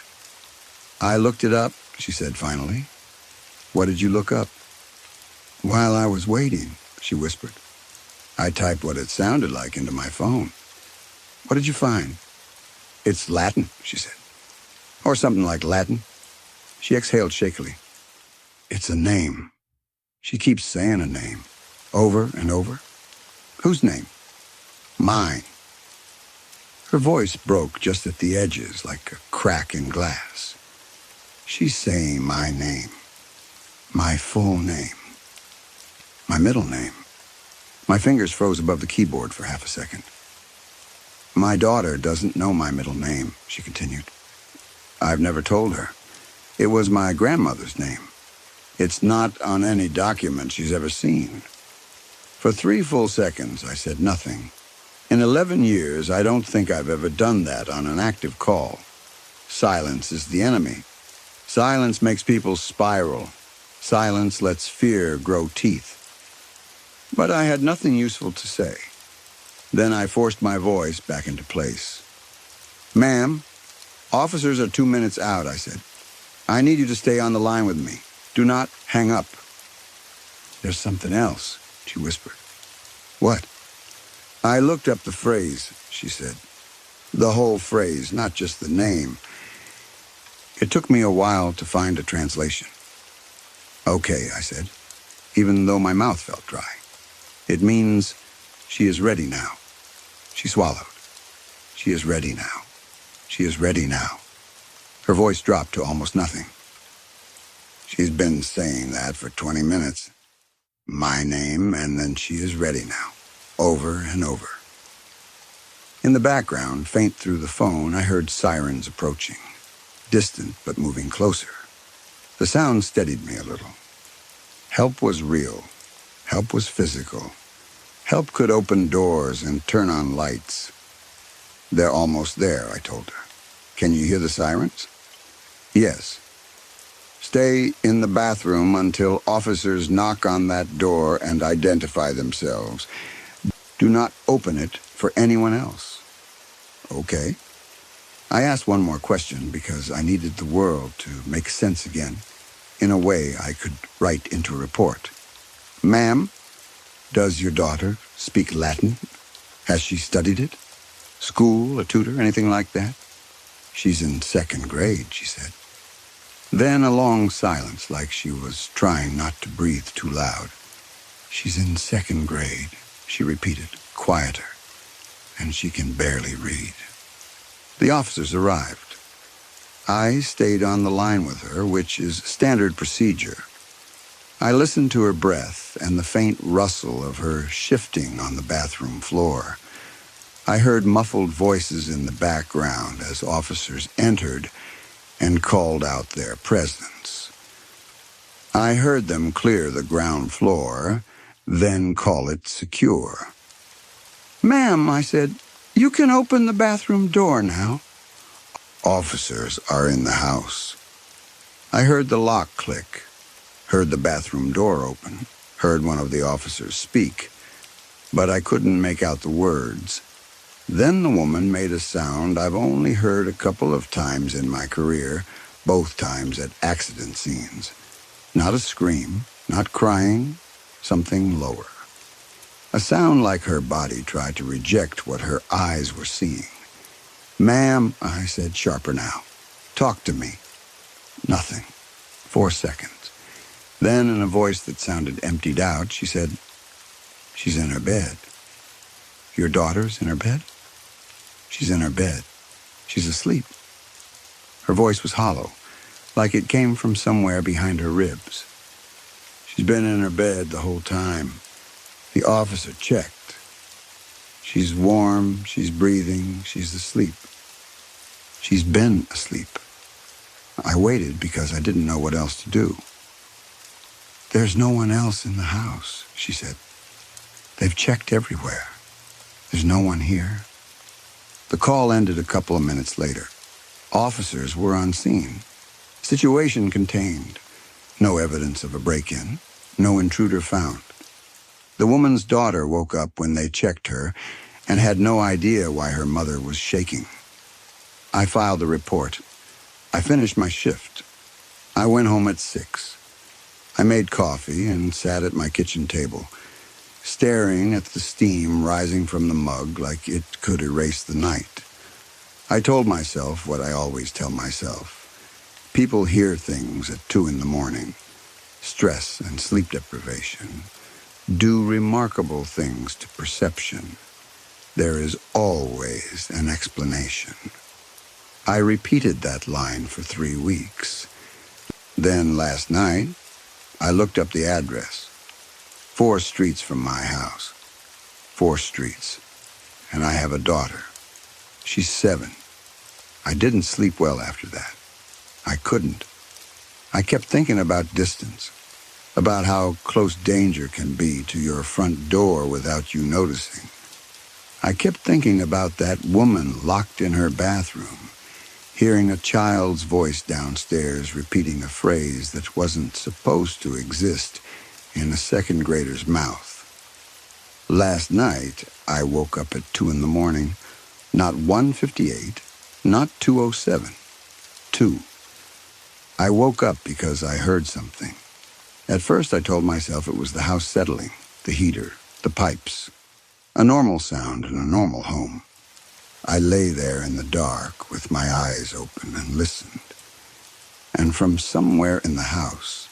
"I looked it up," she said finally. "What did you look up?" "While I was waiting," she whispered. I typed what it sounded like into my phone. "What did you find?" "It's Latin," she said. "Or something like Latin." She exhaled shakily. "It's a name. She keeps saying a name. Over and over." "Whose name?" "Mine." Her voice broke just at the edges like a crack in glass. "She's saying my name. My full name. My middle name." My fingers froze above the keyboard for half a second. "My daughter doesn't know my middle name," she continued. "I've never told her. It was my grandmother's name. It's not on any document she's ever seen." For 3 full seconds, I said nothing. In 11 years, I don't think I've ever done that on an active call. Silence is the enemy. Silence makes people spiral. Silence lets fear grow teeth. But I had nothing useful to say. Then I forced my voice back into place. "Ma'am, officers are 2 minutes out," I said. "I need you to stay on the line with me. Do not hang up." "There's something else," she whispered. "What?" "I looked up the phrase," she said. "The whole phrase, not just the name. It took me a while to find a translation." "Okay," I said, even though my mouth felt dry. "It means she is ready now." She swallowed. "She is ready now. She is ready now." Her voice dropped to almost nothing. "She's been saying that for 20 minutes. My name, and then she is ready now. Over and over." In the background, faint through the phone, I heard sirens approaching. Distant, but moving closer. The sound steadied me a little. Help was real. Help was physical. Help could open doors and turn on lights. "They're almost there," I told her. "Can you hear the sirens?" "Yes." "Stay in the bathroom until officers knock on that door and identify themselves. Do not open it for anyone else." "Okay." I asked one more question because I needed the world to make sense again, in a way I could write into a report. "Ma'am, does your daughter speak Latin? Has she studied it? School, a tutor, anything like that?" "She's in 2nd grade," she said. Then a long silence, like she was trying not to breathe too loud. "She's in 2nd grade," she repeated, quieter, "and she can barely read." The officers arrived. I stayed on the line with her, which is standard procedure. I listened to her breath and the faint rustle of her shifting on the bathroom floor. I heard muffled voices in the background as officers entered and called out their presence. I heard them clear the ground floor, then call it secure. "Ma'am," I said, "you can open the bathroom door now." "Officers are in the house." I heard the lock click, heard the bathroom door open, heard one of the officers speak, but I couldn't make out the words. Then the woman made a sound I've only heard a couple of times in my career, both times at accident scenes. Not a scream, not crying, something lower. A sound like her body tried to reject what her eyes were seeing. "Ma'am," I said, sharper now, "talk to me." Nothing. 4 seconds. Then, in a voice that sounded emptied out, she said, "She's in her bed." "Your daughter's in her bed?" "She's in her bed. She's asleep." Her voice was hollow, like it came from somewhere behind her ribs. "She's been in her bed the whole time." The officer checked. "She's warm, she's breathing, she's asleep." "She's been asleep." I waited because I didn't know what else to do. "There's no one else in the house," she said. "They've checked everywhere. There's no one here." The call ended a couple of minutes later. Officers were on scene. Situation contained. No evidence of a break-in. No intruder found. The woman's daughter woke up when they checked her and had no idea why her mother was shaking. I filed the report. I finished my shift. I went home at 6. I made coffee and sat at my kitchen table, staring at the steam rising from the mug like it could erase the night. I told myself what I always tell myself. People hear things at 2 in the morning. Stress and sleep deprivation do remarkable things to perception. There is always an explanation. I repeated that line for 3 weeks. Then last night, I looked up the address. 4 streets from my house. 4 streets. And I have a daughter. She's 7. I didn't sleep well after that. I couldn't. I kept thinking about distance, about how close danger can be to your front door without you noticing. I kept thinking about that woman locked in her bathroom, hearing a child's voice downstairs repeating a phrase that wasn't supposed to exist in a second grader's mouth. Last night, I woke up at 2 in the morning, not 1:58, not 2:07, 2. I woke up because I heard something. At first, I told myself it was the house settling, the heater, the pipes. A normal sound in a normal home. I lay there in the dark with my eyes open and listened. And from somewhere in the house,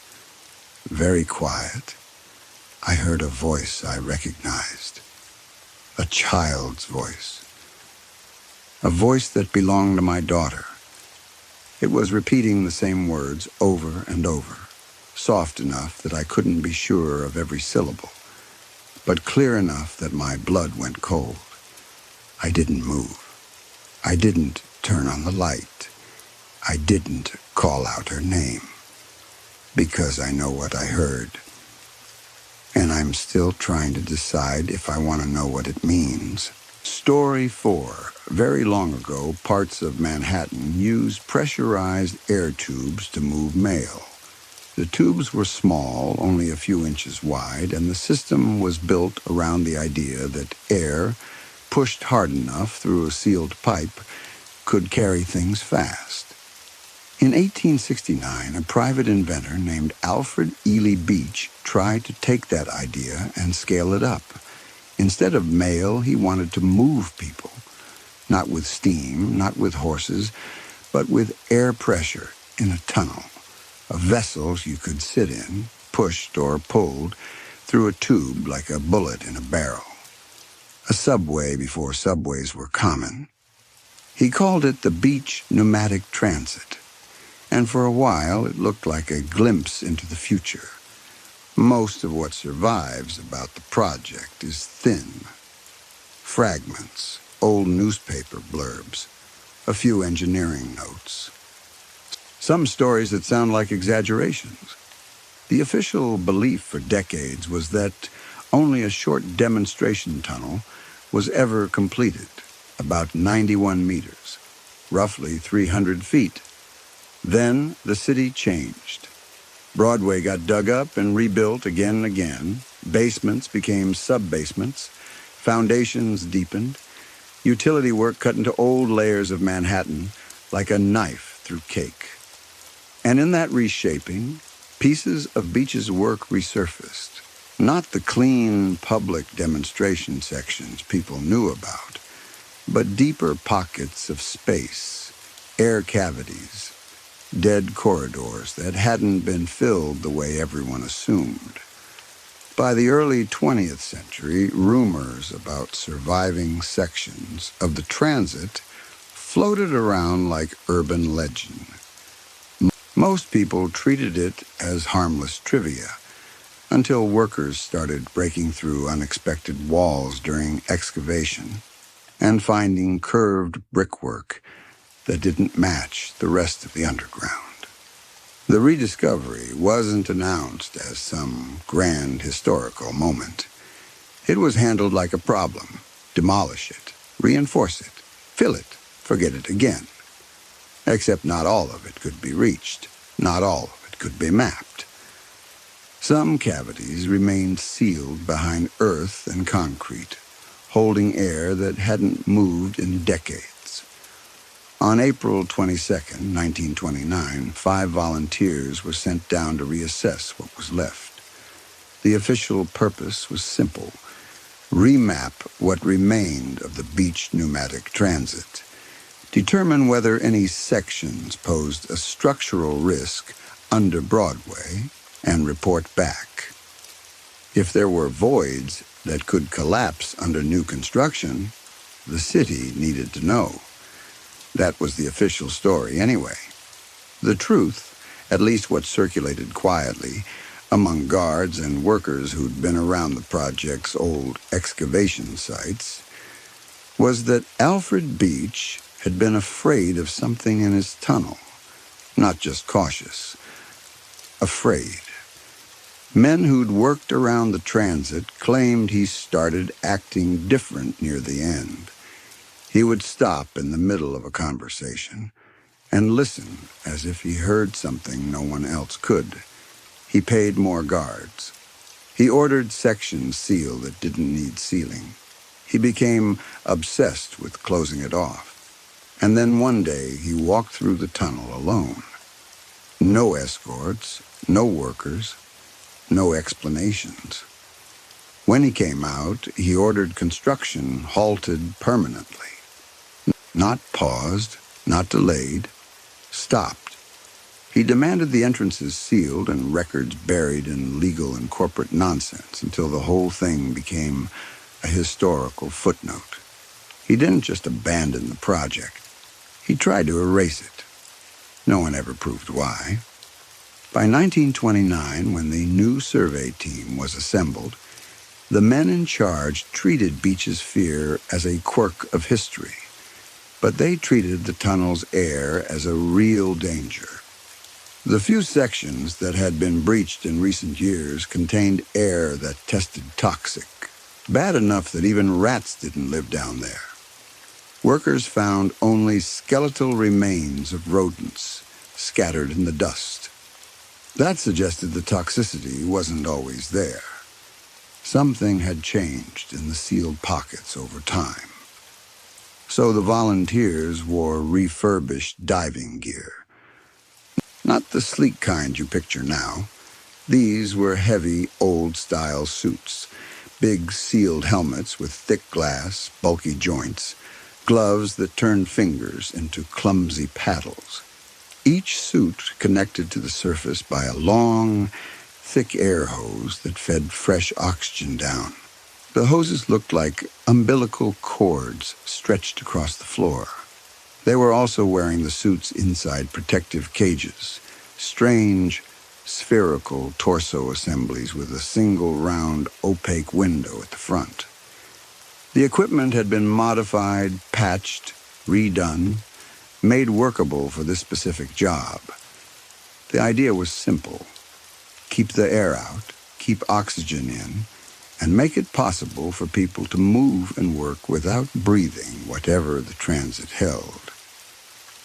very quiet, I heard a voice I recognized. A child's voice. A voice that belonged to my daughter. It was repeating the same words over and over, soft enough that I couldn't be sure of every syllable, but clear enough that my blood went cold. I didn't move. I didn't turn on the light. I didn't call out her name, because I know what I heard. And I'm still trying to decide if I want to know what it means. Story 4. Very long ago, parts of Manhattan used pressurized air tubes to move mail. The tubes were small, only a few inches wide, and the system was built around the idea that air, pushed hard enough through a sealed pipe, could carry things fast. In 1869, a private inventor named Alfred Ely Beach tried to take that idea and scale it up. Instead of mail, he wanted to move people, not with steam, not with horses, but with air pressure in a tunnel, of vessels you could sit in, pushed or pulled through a tube like a bullet in a barrel. A subway before subways were common. He called it the Beach Pneumatic Transit, and for a while it looked like a glimpse into the future. Most of what survives about the project is thin. Fragments, old newspaper blurbs, a few engineering notes. Some stories that sound like exaggerations. The official belief for decades was that only a short demonstration tunnel was ever completed, about 91 meters, roughly 300 feet. Then the city changed. Broadway got dug up and rebuilt again and again. Basements became sub-basements. Foundations deepened. Utility work cut into old layers of Manhattan like a knife through cake. And in that reshaping, pieces of Beach's work resurfaced. Not the clean public demonstration sections people knew about, but deeper pockets of space, air cavities, dead corridors that hadn't been filled the way everyone assumed. By the early 20th century, rumors about surviving sections of the transit floated around like urban legend. Most people treated it as harmless trivia, until workers started breaking through unexpected walls during excavation and finding curved brickwork that didn't match the rest of the underground. The rediscovery wasn't announced as some grand historical moment. It was handled like a problem. Demolish it, reinforce it, fill it, forget it again. Except not all of it could be reached. Not all of it could be mapped. Some cavities remained sealed behind earth and concrete, holding air that hadn't moved in decades. On April 22, 1929, 5 volunteers were sent down to reassess what was left. The official purpose was simple: remap what remained of the beach pneumatic transit, determine whether any sections posed a structural risk under Broadway, and report back. If there were voids that could collapse under new construction, the city needed to know. That was the official story anyway. The truth, at least what circulated quietly among guards and workers who'd been around the project's old excavation sites, was that Alfred Beach had been afraid of something in his tunnel. Not just cautious, afraid. Men who'd worked around the transit claimed he started acting different near the end. He would stop in the middle of a conversation and listen as if he heard something no one else could. He paid more guards. He ordered sections sealed that didn't need sealing. He became obsessed with closing it off. And then one day he walked through the tunnel alone. No escorts, no workers, no explanations. When he came out, he ordered construction halted permanently. Not paused, not delayed, stopped. He demanded the entrances sealed and records buried in legal and corporate nonsense until the whole thing became a historical footnote. He didn't just abandon the project. He tried to erase it. No one ever proved why. By 1929, when the new survey team was assembled, the men in charge treated Beach's fear as a quirk of history, but they treated the tunnel's air as a real danger. The few sections that had been breached in recent years contained air that tested toxic, bad enough that even rats didn't live down there. Workers found only skeletal remains of rodents scattered in the dust. That suggested the toxicity wasn't always there. Something had changed in the sealed pockets over time. So the volunteers wore refurbished diving gear. Not the sleek kind you picture now. These were heavy, old-style suits, big sealed helmets with thick glass, bulky joints, gloves that turned fingers into clumsy paddles. Each suit connected to the surface by a long, thick air hose that fed fresh oxygen down. The hoses looked like umbilical cords stretched across the floor. They were also wearing the suits inside protective cages, strange, spherical torso assemblies with a single round opaque window at the front. The equipment had been modified, patched, redone, made workable for this specific job. The idea was simple: keep the air out, keep oxygen in, and make it possible for people to move and work without breathing whatever the transit held.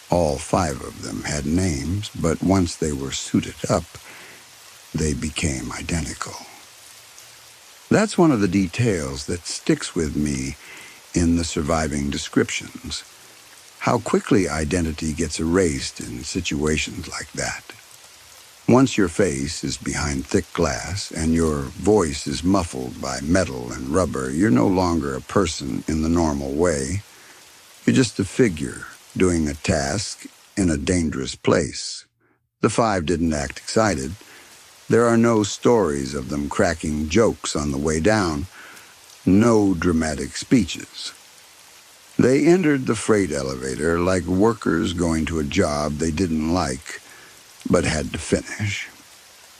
All 5 of them had names, but once they were suited up, they became identical. That's one of the details that sticks with me in the surviving descriptions. How quickly identity gets erased in situations like that. Once your face is behind thick glass and your voice is muffled by metal and rubber, you're no longer a person in the normal way. You're just a figure doing a task in a dangerous place. The 5 didn't act excited. There are no stories of them cracking jokes on the way down. No dramatic speeches. They entered the freight elevator like workers going to a job they didn't like, but had to finish.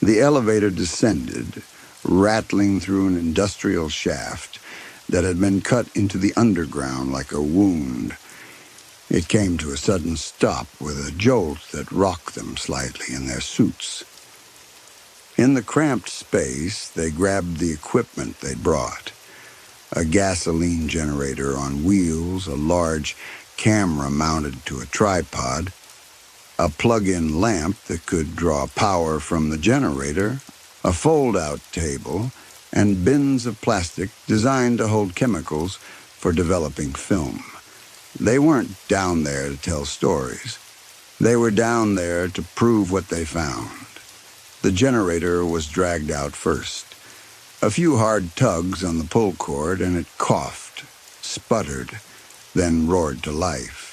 The elevator descended, rattling through an industrial shaft that had been cut into the underground like a wound. It came to a sudden stop with a jolt that rocked them slightly in their suits. In the cramped space, they grabbed the equipment they'd brought. A gasoline generator on wheels, a large camera mounted to a tripod, a plug-in lamp that could draw power from the generator, a fold-out table, and bins of plastic designed to hold chemicals for developing film. They weren't down there to tell stories. They were down there to prove what they found. The generator was dragged out first. A few hard tugs on the pull cord, and it coughed, sputtered, then roared to life.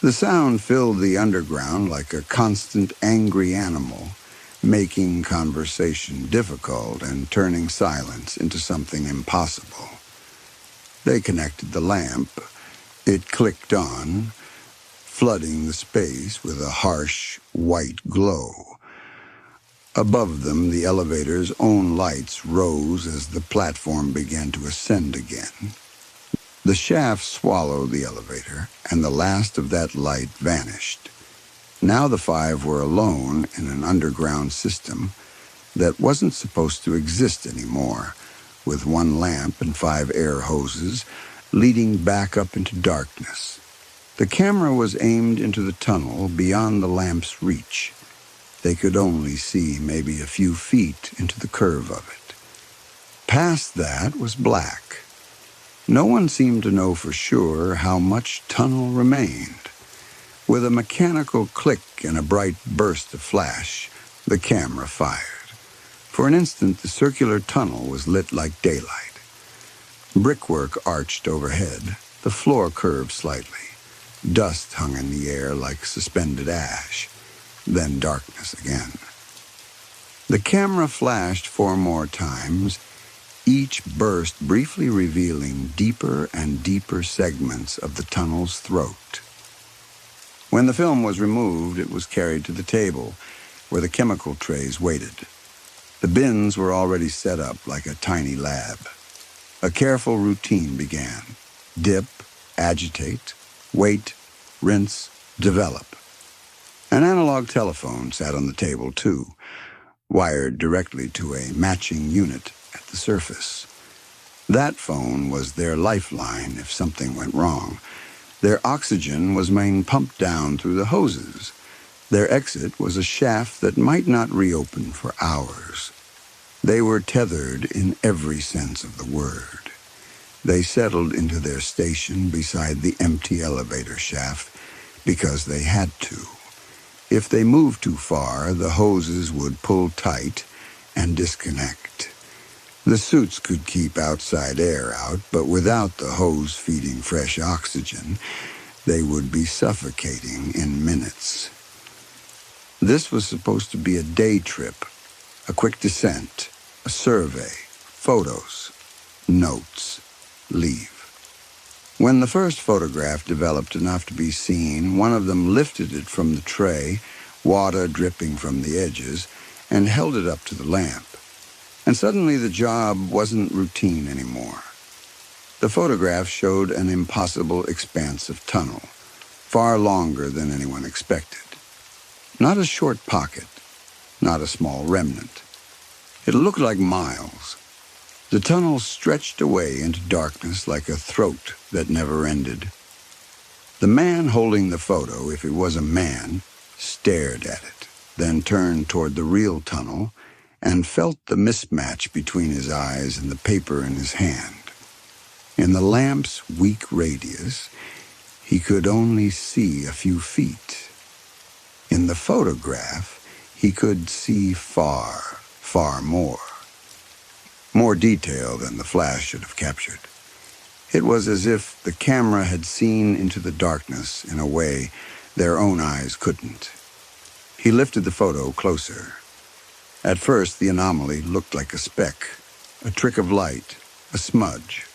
The sound filled the underground like a constant angry animal, making conversation difficult and turning silence into something impossible. They connected the lamp. It clicked on, flooding the space with a harsh, white glow. Above them, the elevator's own lights rose as the platform began to ascend again. The shaft swallowed the elevator, and the last of that light vanished. Now the 5 were alone in an underground system that wasn't supposed to exist anymore, with 1 lamp and 5 air hoses leading back up into darkness. The camera was aimed into the tunnel beyond the lamp's reach. They could only see maybe a few feet into the curve of it. Past that was black. No one seemed to know for sure how much tunnel remained. With a mechanical click and a bright burst of flash, the camera fired. For an instant, the circular tunnel was lit like daylight. Brickwork arched overhead. The floor curved slightly. Dust hung in the air like suspended ash. Then darkness again. The camera flashed 4 more times, each burst briefly revealing deeper and deeper segments of the tunnel's throat. When the film was removed, it was carried to the table, where the chemical trays waited. The bins were already set up like a tiny lab. A careful routine began. Dip, agitate, wait, rinse, develop. An analog telephone sat on the table, too, wired directly to a matching unit at the surface. That phone was their lifeline if something went wrong. Their oxygen was being pumped down through the hoses. Their exit was a shaft that might not reopen for hours. They were tethered in every sense of the word. They settled into their station beside the empty elevator shaft because they had to. If they moved too far, the hoses would pull tight and disconnect. The suits could keep outside air out, but without the hose feeding fresh oxygen, they would be suffocating in minutes. This was supposed to be a day trip, a quick descent, a survey, photos, notes, leave. When the first photograph developed enough to be seen, one of them lifted it from the tray, water dripping from the edges, and held it up to the lamp. And suddenly the job wasn't routine anymore. The photograph showed an impossible expanse of tunnel, far longer than anyone expected. Not a short pocket, not a small remnant. It looked like miles. The tunnel stretched away into darkness like a throat that never ended. The man holding the photo, if it was a man, stared at it, then turned toward the real tunnel and felt the mismatch between his eyes and the paper in his hand. In the lamp's weak radius, he could only see a few feet. In the photograph, he could see far, far more. More detail than the flash should have captured. It was as if the camera had seen into the darkness in a way their own eyes couldn't. He lifted the photo closer. At first, the anomaly looked like a speck, a trick of light, a smudge,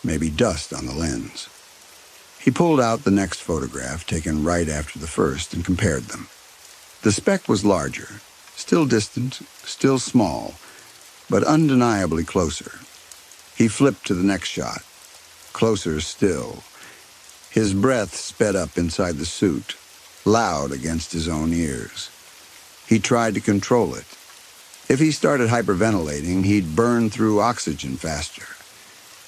maybe dust on the lens. He pulled out the next photograph, taken right after the first, and compared them. The speck was larger, still distant, still small, but undeniably closer. He flipped to the next shot. Closer still. His breath sped up inside the suit, loud against his own ears. He tried to control it. If he started hyperventilating, he'd burn through oxygen faster.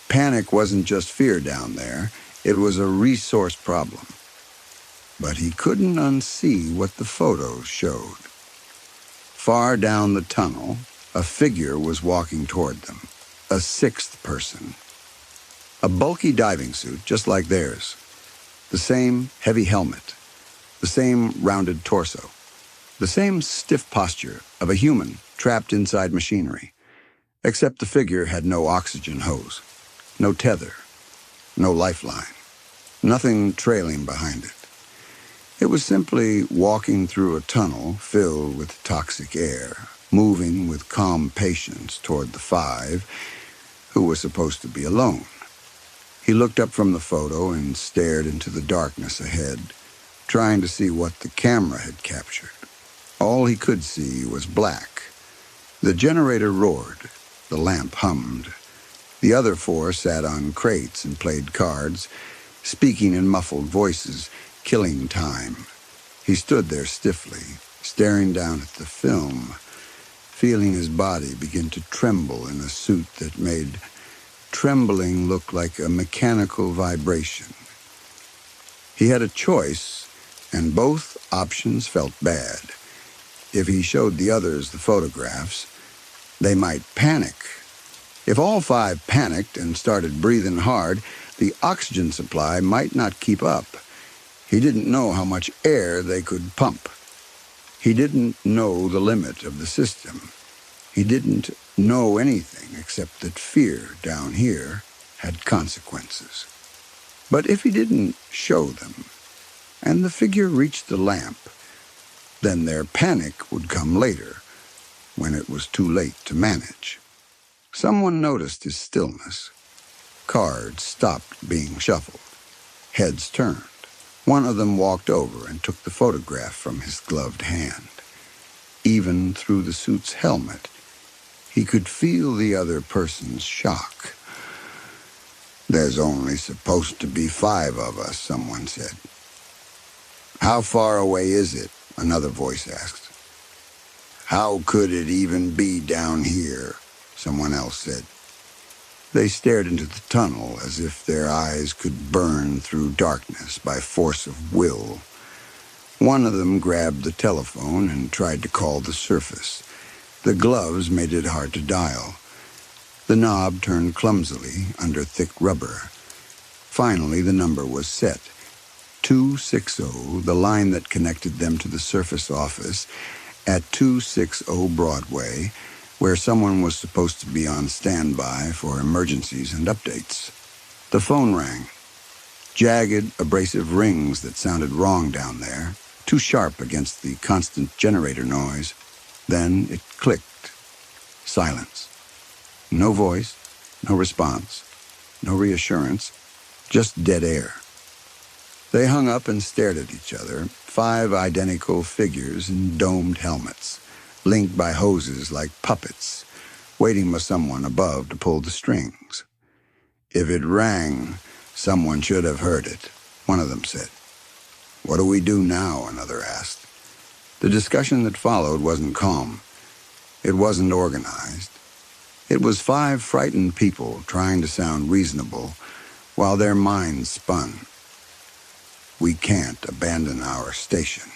Panic wasn't just fear down there, it was a resource problem. But he couldn't unsee what the photos showed. Far down the tunnel, a figure was walking toward them, a sixth person. A bulky diving suit, just like theirs. The same heavy helmet, the same rounded torso, the same stiff posture of a human trapped inside machinery, except the figure had no oxygen hose, no tether, no lifeline, nothing trailing behind it. It was simply walking through a tunnel filled with toxic air, moving with calm patience toward the five, who were supposed to be alone. He looked up from the photo and stared into the darkness ahead, trying to see what the camera had captured. All he could see was black. The generator roared. The lamp hummed. The other four sat on crates and played cards, speaking in muffled voices, killing time. He stood there stiffly, staring down at the film, feeling his body begin to tremble in a suit that made trembling look like a mechanical vibration. He had a choice, and both options felt bad. If he showed the others the photographs, they might panic. If all five panicked and started breathing hard, the oxygen supply might not keep up. He didn't know how much air they could pump. He didn't know the limit of the system. He didn't know anything except that fear down here had consequences. But if he didn't show them, and the figure reached the lamp, then their panic would come later, when it was too late to manage. Someone noticed his stillness. Cards stopped being shuffled. Heads turned. One of them walked over and took the photograph from his gloved hand. Even through the suit's helmet, he could feel the other person's shock. "There's only supposed to be 5 of us," someone said. "How far away is it?" another voice asked. "How could it even be down here?" someone else said. They stared into the tunnel as if their eyes could burn through darkness by force of will. One of them grabbed the telephone and tried to call the surface. The gloves made it hard to dial. The knob turned clumsily under thick rubber. Finally, the number was set. 260, the line that connected them to the surface office, at 260 Broadway, where someone was supposed to be on standby for emergencies and updates. The phone rang. Jagged, abrasive rings that sounded wrong down there, too sharp against the constant generator noise. Then it clicked. Silence. No voice, no response, no reassurance, just dead air. They hung up and stared at each other, 5 identical figures in domed helmets, linked by hoses like puppets, waiting for someone above to pull the strings. If it rang, someone should have heard it, one of them said. What do we do now? Another asked. The discussion that followed wasn't calm. It wasn't organized. It was 5 frightened people trying to sound reasonable while their minds spun. We can't abandon our station.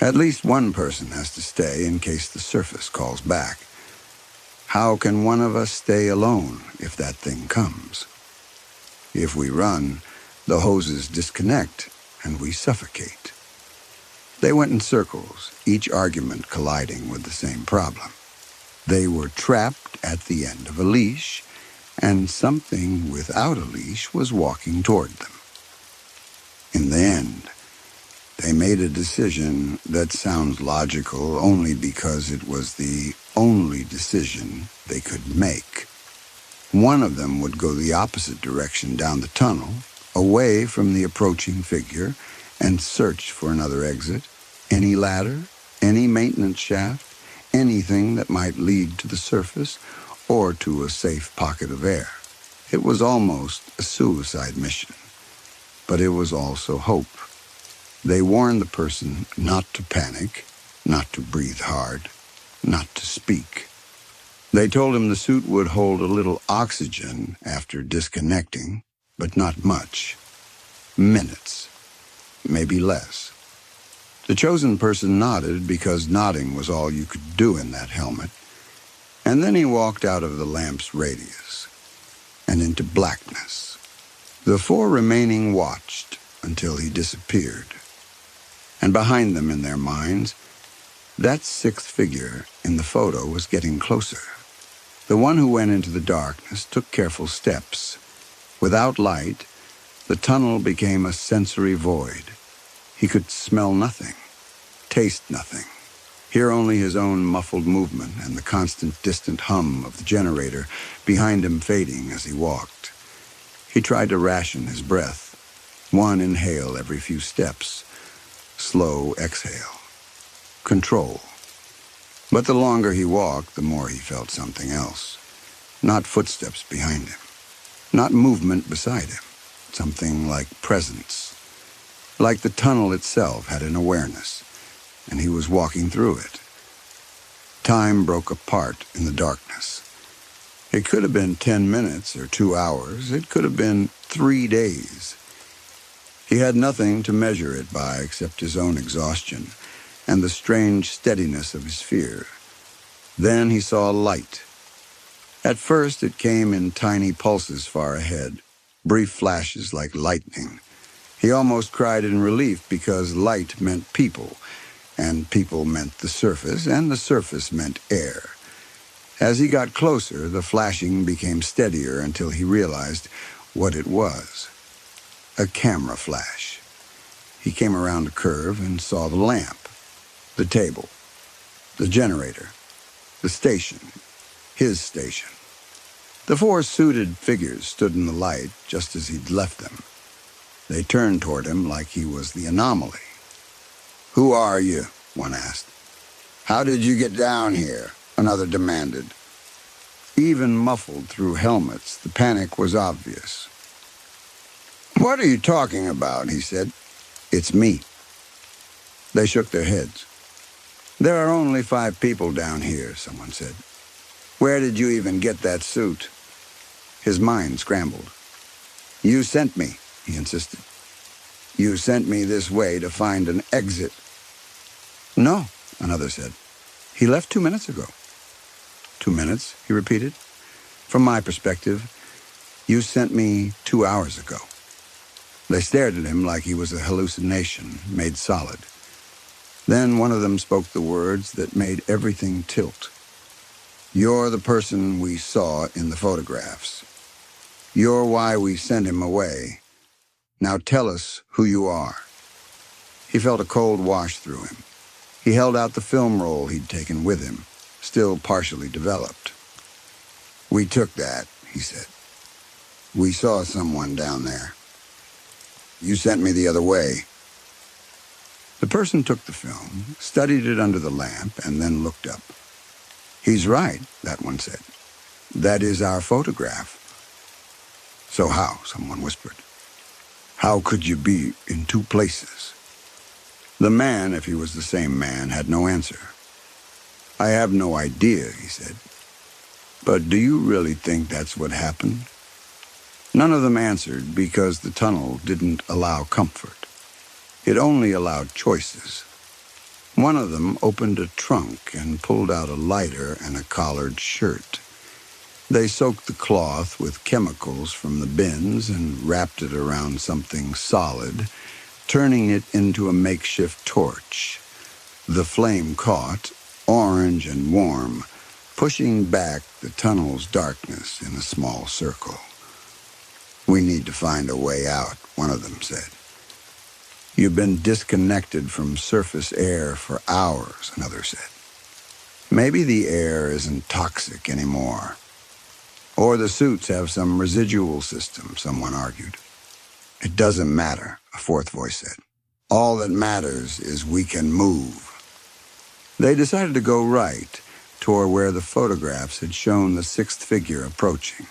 At least one person has to stay in case the surface calls back. How can one of us stay alone if that thing comes? If we run, the hoses disconnect and we suffocate. They went in circles, each argument colliding with the same problem. They were trapped at the end of a leash, and something without a leash was walking toward them. In the end, they made a decision that sounds logical only because it was the only decision they could make. One of them would go the opposite direction down the tunnel, away from the approaching figure, and search for another exit, any ladder, any maintenance shaft, anything that might lead to the surface or to a safe pocket of air. It was almost a suicide mission, but it was also hope. They warned the person not to panic, not to breathe hard, not to speak. They told him the suit would hold a little oxygen after disconnecting, but not much. Minutes, maybe less. The chosen person nodded because nodding was all you could do in that helmet, and then he walked out of the lamp's radius and into blackness. The 4 remaining watched until he disappeared. And behind them in their minds, that 6th figure in the photo was getting closer. The one who went into the darkness took careful steps. Without light, the tunnel became a sensory void. He could smell nothing, taste nothing, hear only his own muffled movement and the constant distant hum of the generator behind him fading as he walked. He tried to ration his breath, 1 inhale every few steps, slow exhale. Control. But the longer he walked, the more he felt something else. Not footsteps behind him. Not movement beside him. Something like presence. Like the tunnel itself had an awareness, and he was walking through it. Time broke apart in the darkness. It could have been 10 minutes or 2 hours. It could have been 3 days. He had nothing to measure it by except his own exhaustion and the strange steadiness of his fear. Then he saw light. At first it came in tiny pulses far ahead, brief flashes like lightning. He almost cried in relief because light meant people, and people meant the surface, and the surface meant air. As he got closer, the flashing became steadier until he realized what it was. A camera flash. He came around a curve and saw the lamp, the table, the generator, the station, his station. The 4 suited figures stood in the light just as he'd left them. They turned toward him like he was the anomaly. "Who are you?" one asked. "How did you get down here?" another demanded. Even muffled through helmets, the panic was obvious. "What are you talking about?" he said. "It's me." They shook their heads. "There are only 5 people down here," someone said. "Where did you even get that suit?" His mind scrambled. "You sent me," he insisted. "You sent me this way to find an exit." "No," another said. "He left 2 minutes ago." 2 minutes, he repeated. "From my perspective, you sent me 2 hours ago." They stared at him like he was a hallucination made solid. Then one of them spoke the words that made everything tilt. "You're the person we saw in the photographs. You're why we sent him away. Now tell us who you are." He felt a cold wash through him. He held out the film roll he'd taken with him, still partially developed. "We took that," he said. "We saw someone down there. You sent me the other way." The person took the film, studied it under the lamp, and then looked up. "He's right," that one said. "That is our photograph." "So how?" someone whispered. "How could you be in two places?" The man, if he was the same man, had no answer. "I have no idea," he said. "But do you really think that's what happened?" None of them answered because the tunnel didn't allow comfort. It only allowed choices. One of them opened a trunk and pulled out a lighter and a collared shirt. They soaked the cloth with chemicals from the bins and wrapped it around something solid, turning it into a makeshift torch. The flame caught, orange and warm, pushing back the tunnel's darkness in a small circle. "We need to find a way out," one of them said. "You've been disconnected from surface air for hours," another said. "Maybe the air isn't toxic anymore. Or the suits have some residual system," someone argued. "It doesn't matter," a fourth voice said. "All that matters is we can move." They decided to go right, toward where the photographs had shown the sixth figure approaching.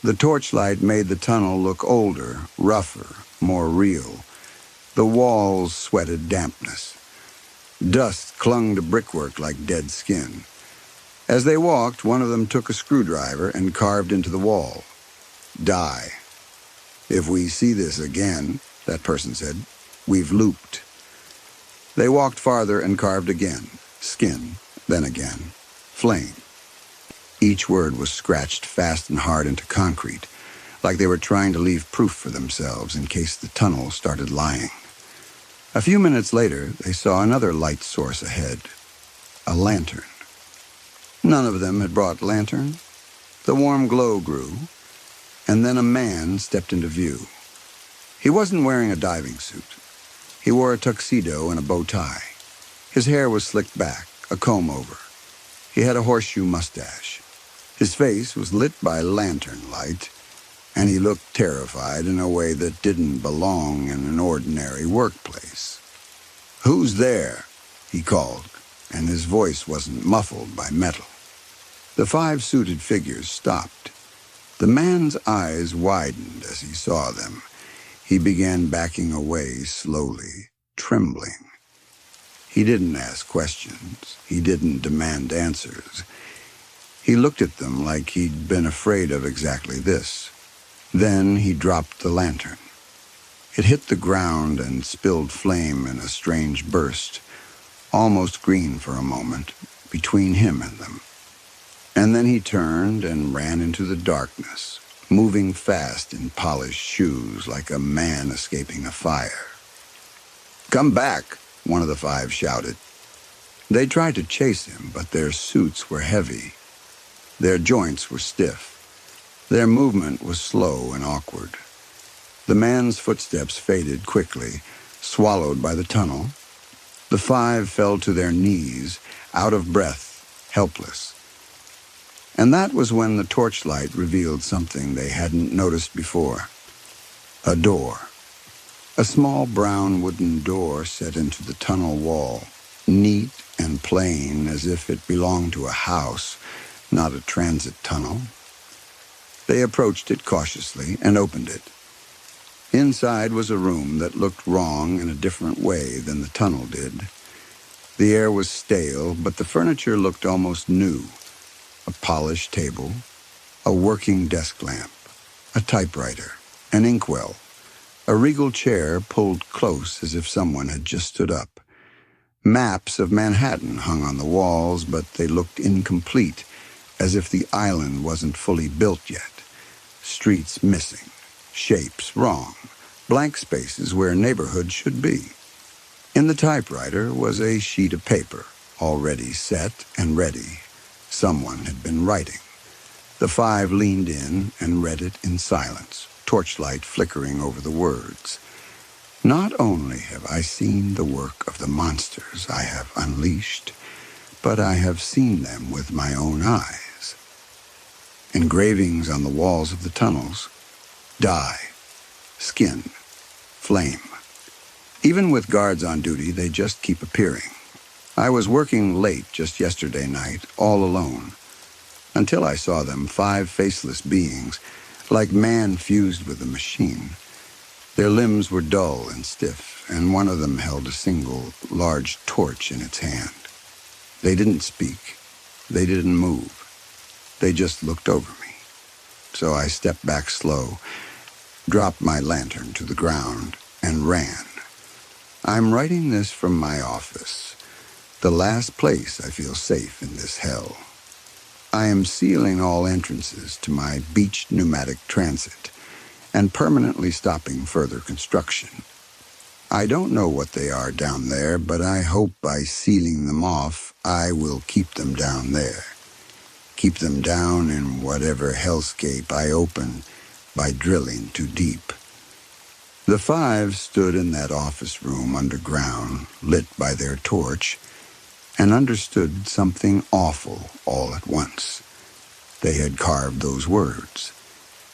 The torchlight made the tunnel look older, rougher, more real. The walls sweated dampness. Dust clung to brickwork like dead skin. As they walked, one of them took a screwdriver and carved into the wall. "Die. If we see this again," that person said, "we've looped." They walked farther and carved again. Skin, then again. Flame. Each word was scratched fast and hard into concrete, like they were trying to leave proof for themselves in case the tunnel started lying. A few minutes later, they saw another light source ahead. A lantern. None of them had brought lantern. The warm glow grew, and then a man stepped into view. He wasn't wearing a diving suit. He wore a tuxedo and a bow tie. His hair was slicked back, a comb-over. He had a horseshoe mustache. His face was lit by lantern light, and he looked terrified in a way that didn't belong in an ordinary workplace. "Who's there?" he called, and his voice wasn't muffled by metal. The five suited figures stopped. The man's eyes widened as he saw them. He began backing away slowly, trembling. He didn't ask questions. He didn't demand answers. He looked at them like he'd been afraid of exactly this. Then he dropped the lantern. It hit the ground and spilled flame in a strange burst, almost green for a moment, between him and them. And then he turned and ran into the darkness, moving fast in polished shoes like a man escaping a fire. "Come back," one of the five shouted. They tried to chase him, but their suits were heavy. Their joints were stiff. Their movement was slow and awkward. The man's footsteps faded quickly, swallowed by the tunnel. The five fell to their knees, out of breath, helpless. And that was when the torchlight revealed something they hadn't noticed before. A door. A small brown wooden door set into the tunnel wall, neat and plain as if it belonged to a house, not a transit tunnel. They approached it cautiously and opened it. Inside was a room that looked wrong in a different way than the tunnel did. The air was stale, but the furniture looked almost new. A polished table, a working desk lamp, a typewriter, an inkwell, a regal chair pulled close as if someone had just stood up. Maps of Manhattan hung on the walls, but they looked incomplete, as if the island wasn't fully built yet. Streets missing, shapes wrong, blank spaces where neighborhoods should be. In the typewriter was a sheet of paper, already set and ready. Someone had been writing. The five leaned in and read it in silence, torchlight flickering over the words. "Not only have I seen the work of the monsters I have unleashed, but I have seen them with my own eyes." Engravings on the walls of the tunnels. Die. Skin. Flame. Even with guards on duty, they just keep appearing. I was working late just yesterday night, all alone, until I saw them, 5 faceless beings, like man fused with a machine. Their limbs were dull and stiff, and one of them held a single, large torch in its hand. They didn't speak. They didn't move. They just looked over me. So I stepped back slow, dropped my lantern to the ground, and ran. I'm writing this from my office, the last place I feel safe in this hell. I am sealing all entrances to my beached pneumatic transit and permanently stopping further construction. I don't know what they are down there, but I hope by sealing them off, I will keep them down there. Keep them down in whatever hellscape I open by drilling too deep. The 5 stood in that office room underground, lit by their torch, and understood something awful all at once. They had carved those words.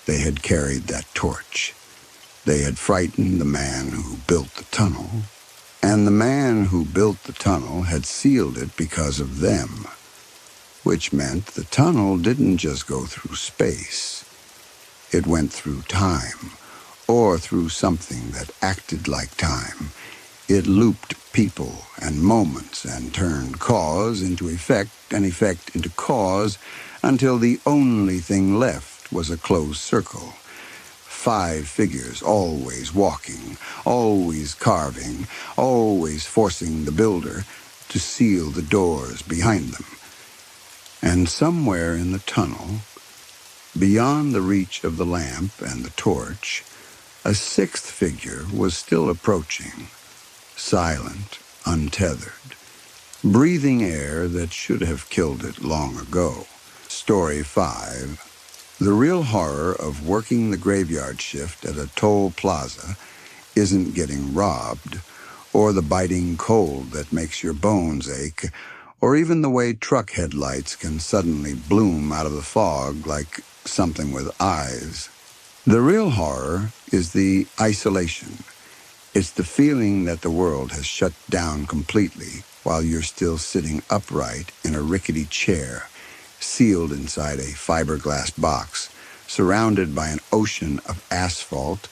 They had carried that torch. They had frightened the man who built the tunnel, and the man who built the tunnel had sealed it because of them, which meant the tunnel didn't just go through space. It went through time, or through something that acted like time. It looped people and moments and turned cause into effect and effect into cause until the only thing left was a closed circle. 5 figures always walking, always carving, always forcing the builder to seal the doors behind them. And somewhere in the tunnel, beyond the reach of the lamp and the torch, a 6th figure was still approaching, silent, untethered, breathing air that should have killed it long ago. Story 5. The real horror of working the graveyard shift at a toll plaza isn't getting robbed, or the biting cold that makes your bones ache, or even the way truck headlights can suddenly bloom out of the fog like something with eyes. The real horror is the isolation. It's the feeling that the world has shut down completely while you're still sitting upright in a rickety chair, sealed inside a fiberglass box, surrounded by an ocean of asphalt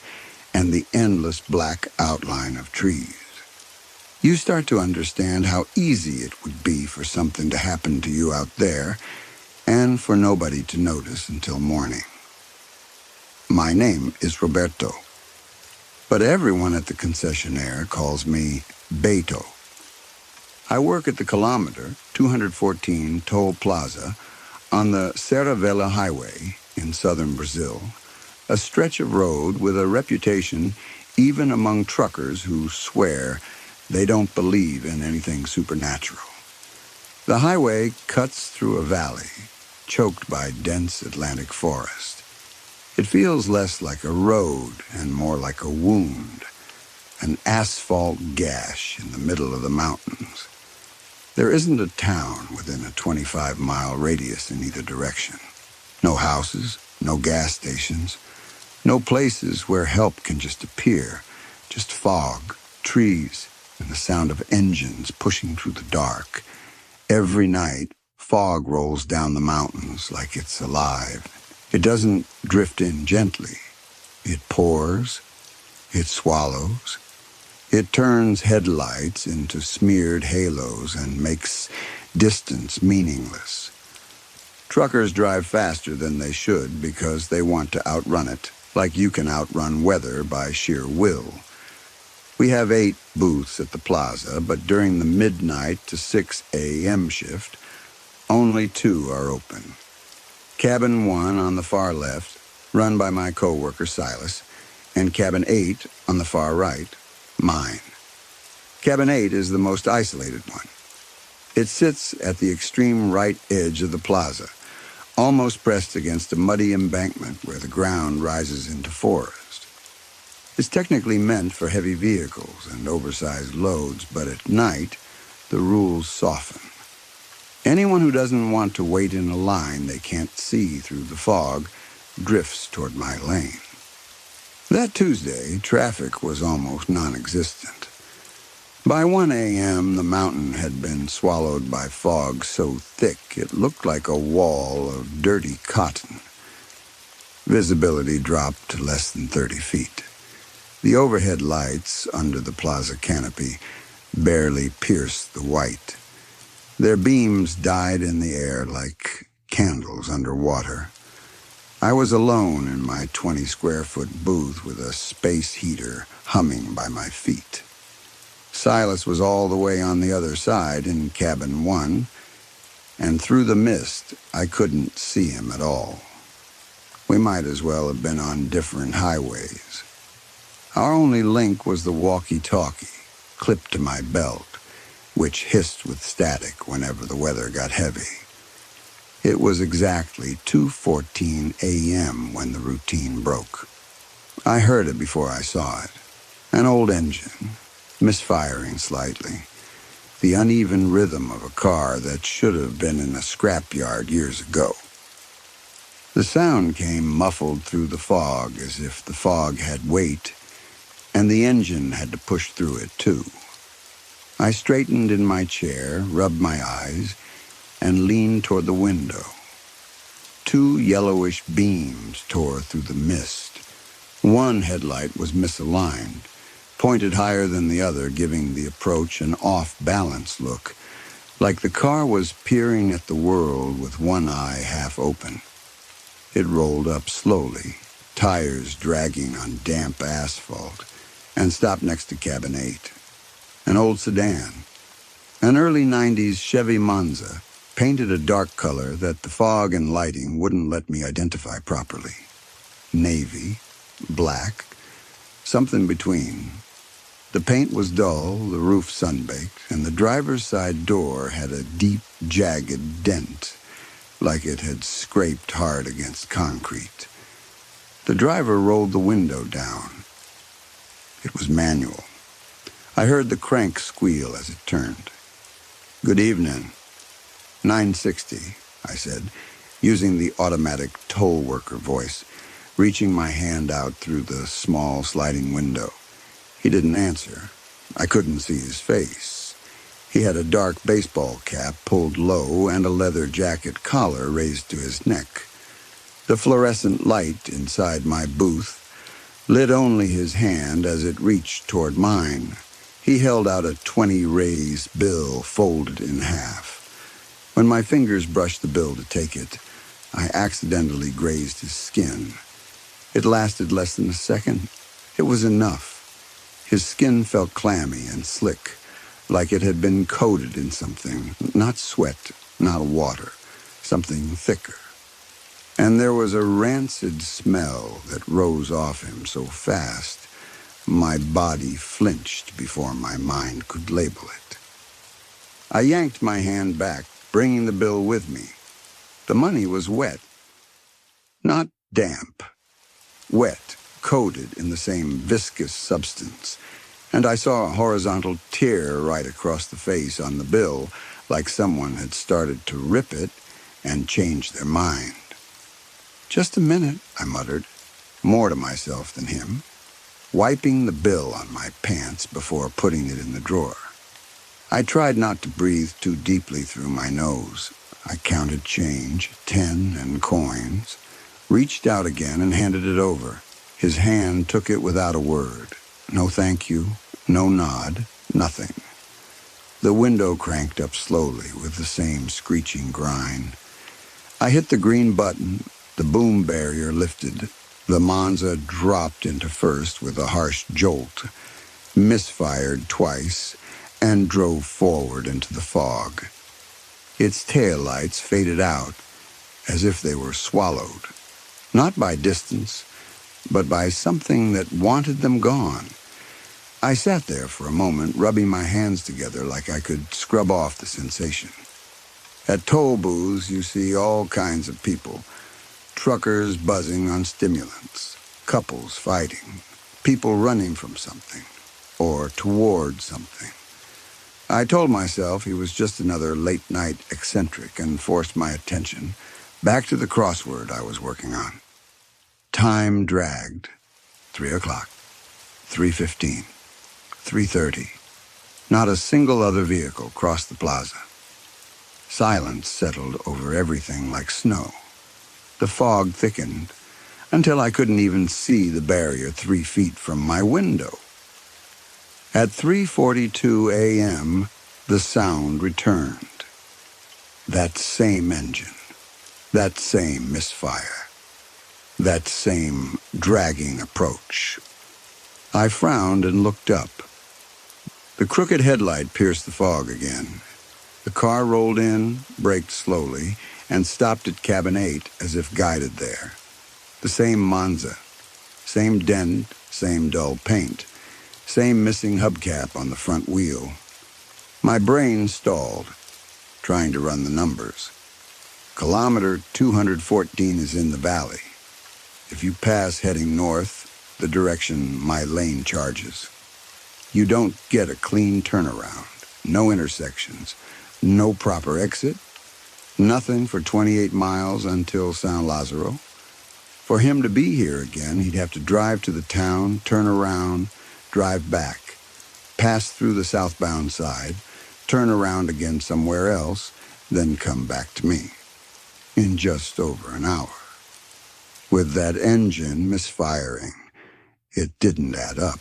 and the endless black outline of trees. You start to understand how easy it would be for something to happen to you out there and for nobody to notice until morning. My name is Roberto, but everyone at the concessionaire calls me Beto. I work at the kilometer 214 Toll Plaza on the Serra Highway in southern Brazil, a stretch of road with a reputation even among truckers who swear they don't believe in anything supernatural. The highway cuts through a valley, choked by dense Atlantic forest. It feels less like a road and more like a wound, an asphalt gash in the middle of the mountains. There isn't a town within a 25-mile radius in either direction. No houses, no gas stations, no places where help can just appear, just fog, trees, and the sound of engines pushing through the dark. Every night, fog rolls down the mountains like it's alive. It doesn't drift in gently. It pours, it swallows, it turns headlights into smeared halos and makes distance meaningless. Truckers drive faster than they should because they want to outrun it, like you can outrun weather by sheer will. We have 8 booths at the plaza, but during the midnight to 6 a.m. shift, only 2 are open. Cabin 1 on the far left, run by my coworker Silas, and Cabin 8 on the far right, mine. Cabin 8 is the most isolated one. It sits at the extreme right edge of the plaza, almost pressed against a muddy embankment where the ground rises into forest. It's technically meant for heavy vehicles and oversized loads, but at night, the rules soften. Anyone who doesn't want to wait in a line they can't see through the fog drifts toward my lane. That Tuesday, traffic was almost non-existent. By 1 a.m., the mountain had been swallowed by fog so thick it looked like a wall of dirty cotton. Visibility dropped to less than 30 feet. The overhead lights under the plaza canopy barely pierced the white. Their beams died in the air like candles under water. I was alone in my 20-square-foot booth with a space heater humming by my feet. Silas was all the way on the other side in cabin 1, and through the mist, I couldn't see him at all. We might as well have been on different highways. Our only link was the walkie-talkie, clipped to my belt, which hissed with static whenever the weather got heavy. It was exactly 2:14 a.m. when the routine broke. I heard it before I saw it. An old engine, misfiring slightly. The uneven rhythm of a car that should have been in a scrapyard years ago. The sound came muffled through the fog as if the fog had weight, and the engine had to push through it too. I straightened in my chair, rubbed my eyes, and leaned toward the window. 2 yellowish beams tore through the mist. One headlight was misaligned, pointed higher than the other, giving the approach an off-balance look, like the car was peering at the world with one eye half open. It rolled up slowly, tires dragging on damp asphalt, and stopped next to cabin 8. An old sedan, an early 90s Chevy Monza, painted a dark color that the fog and lighting wouldn't let me identify properly. Navy, black, something between. The paint was dull, the roof sunbaked, and the driver's side door had a deep, jagged dent, like it had scraped hard against concrete. The driver rolled the window down. It was manual. I heard the crank squeal as it turned. "Good evening." 960, I said, using the automatic toll worker voice, reaching my hand out through the small sliding window. He didn't answer. I couldn't see his face. He had a dark baseball cap pulled low and a leather jacket collar raised to his neck. The fluorescent light inside my booth lit only his hand as it reached toward mine. He held out a 20 raise bill folded in half. When my fingers brushed the bill to take it, I accidentally grazed his skin. It lasted less than a second. It was enough. His skin felt clammy and slick, like it had been coated in something, not sweat, not water, something thicker. And there was a rancid smell that rose off him so fast, my body flinched before my mind could label it. I yanked my hand back, bringing the bill with me. The money was wet. Not damp. Wet, coated in the same viscous substance. And I saw a horizontal tear right across the face on the bill, like someone had started to rip it and change their mind. "Just a minute," I muttered, more to myself than him, wiping the bill on my pants before putting it in the drawer. I tried not to breathe too deeply through my nose. I counted change, 10 and coins, reached out again and handed it over. His hand took it without a word. No thank you, no nod, nothing. The window cranked up slowly with the same screeching grind. I hit the green button, the boom barrier lifted. The Monza dropped into first with a harsh jolt, misfired twice, and drove forward into the fog. Its taillights faded out as if they were swallowed, not by distance, but by something that wanted them gone. I sat there for a moment, rubbing my hands together like I could scrub off the sensation. At toll booths, you see all kinds of people. Truckers buzzing on stimulants, couples fighting, people running from something, or toward something. I told myself he was just another late-night eccentric and forced my attention back to the crossword I was working on. Time dragged. 3 o'clock, 3:15, 3:30. Not a single other vehicle crossed the plaza. Silence settled over everything like snow. The fog thickened until I couldn't even see the barrier 3 feet from my window. At 3:42 a.m., the sound returned. That same engine, that same misfire, that same dragging approach. I frowned and looked up. The crooked headlight pierced the fog again. The car rolled in, braked slowly, and stopped at cabin 8 as if guided there. The same Monza, same dent, same dull paint, same missing hubcap on the front wheel. My brain stalled, trying to run the numbers. Kilometer 214 is in the valley. If you pass heading north, the direction my lane charges. You don't get a clean turnaround, no intersections, no proper exit, nothing for 28 miles until San Lazaro. For him to be here again, he'd have to drive to the town, turn around, drive back, pass through the southbound side, turn around again somewhere else, then come back to me in just over an hour. With that engine misfiring, it didn't add up.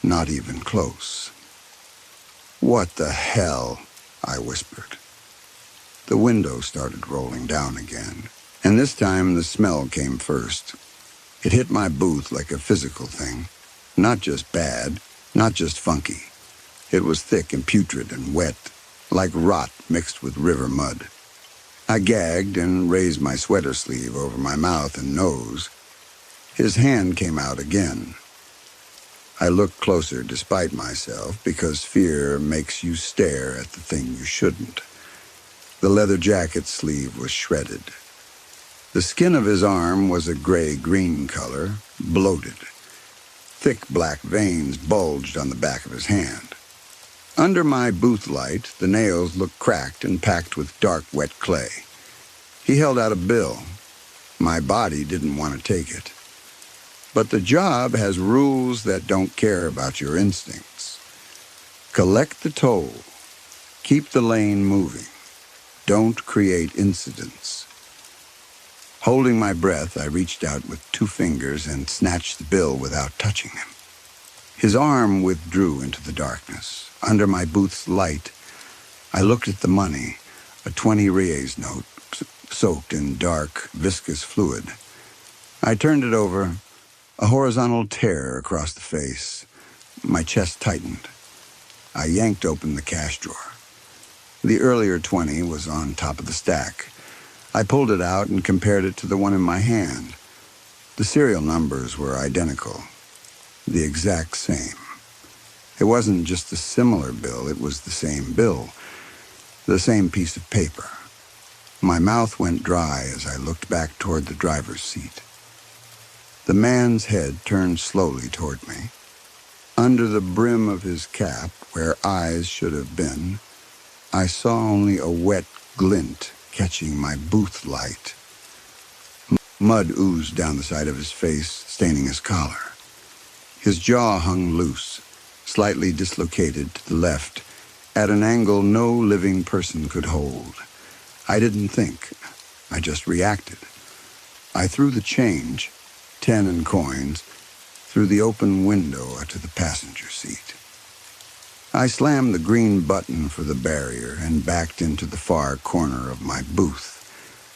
Not even close. "What the hell?" I whispered. The window started rolling down again, and this time the smell came first. It hit my booth like a physical thing. Not just bad, not just funky. It was thick and putrid and wet, like rot mixed with river mud. I gagged and raised my sweater sleeve over my mouth and nose. His hand came out again. I looked closer despite myself because fear makes you stare at the thing you shouldn't. The leather jacket sleeve was shredded. The skin of his arm was a gray-green color, bloated. Thick black veins bulged on the back of his hand. Under my booth light, the nails looked cracked and packed with dark, wet clay. He held out a bill. My body didn't want to take it. But the job has rules that don't care about your instincts. Collect the toll. Keep the lane moving. Don't create incidents. Holding my breath, I reached out with 2 fingers and snatched the bill without touching him. His arm withdrew into the darkness. Under my booth's light, I looked at the money, a 20 reais note, soaked in dark, viscous fluid. I turned it over, a horizontal tear across the face. My chest tightened. I yanked open the cash drawer. The earlier 20 was on top of the stack. I pulled it out and compared it to the one in my hand. The serial numbers were identical, the exact same. It wasn't just a similar bill, it was the same bill, the same piece of paper. My mouth went dry as I looked back toward the driver's seat. The man's head turned slowly toward me. Under the brim of his cap, where eyes should have been, I saw only a wet glint catching my booth light. Mud oozed down the side of his face, staining his collar. His jaw hung loose, slightly dislocated to the left, at an angle no living person could hold. I didn't think. I just reacted. I threw the change, 10 and coins, through the open window to the passenger seat. I slammed the green button for the barrier and backed into the far corner of my booth,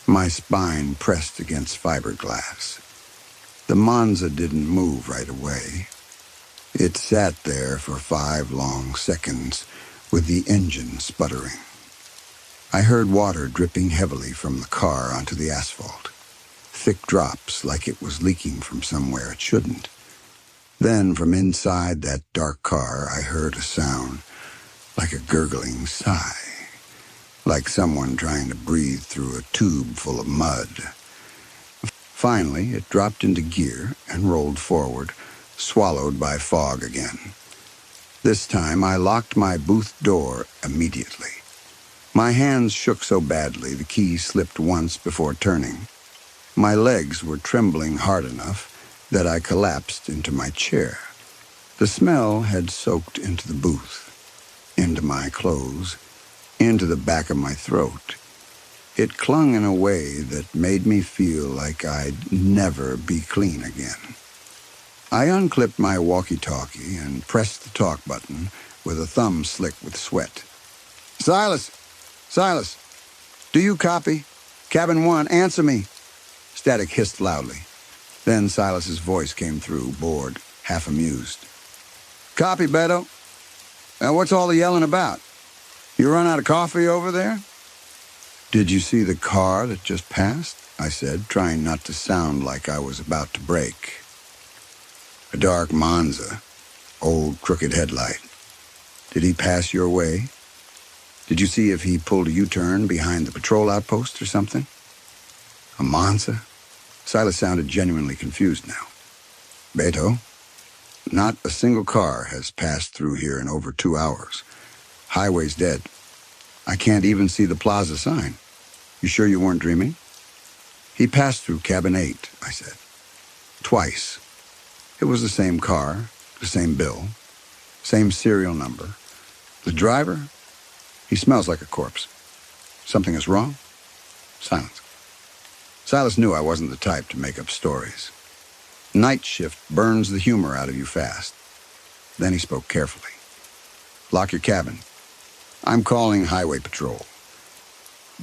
my spine pressed against fiberglass. The Monza didn't move right away. It sat there for 5 long seconds, with the engine sputtering. I heard water dripping heavily from the car onto the asphalt, thick drops like it was leaking from somewhere it shouldn't. Then, from inside that dark car, I heard a sound, like a gurgling sigh, like someone trying to breathe through a tube full of mud. Finally, it dropped into gear and rolled forward, swallowed by fog again. This time, I locked my booth door immediately. My hands shook so badly the key slipped once before turning. My legs were trembling hard enough that I collapsed into my chair. The smell had soaked into the booth. into my clothes, into the back of my throat. It clung in a way that made me feel like I'd never be clean again. I unclipped my walkie-talkie and pressed the talk button with a thumb slick with sweat. Silas! Silas! Do you copy? Cabin 1, answer me! Static hissed loudly. Then Silas's voice came through, bored, half amused. Copy, Beto. What's all the yelling about? You run out of coffee over there? Did you see the car that just passed? I said, trying not to sound like I was about to break. A dark Monza, old crooked headlight. Did he pass your way? Did you see if he pulled a U-turn behind the patrol outpost or something? A Monza? Silas sounded genuinely confused now. Beto, not a single car has passed through here in over 2 hours. Highway's dead. I can't even see the plaza sign. You sure you weren't dreaming? He passed through cabin 8, I said. Twice. It was the same car, the same bill, same serial number. The driver? He smells like a corpse. Something is wrong? Silence. Silas knew I wasn't the type to make up stories. Night shift burns the humor out of you fast. Then he spoke carefully. Lock your cabin. I'm calling Highway Patrol.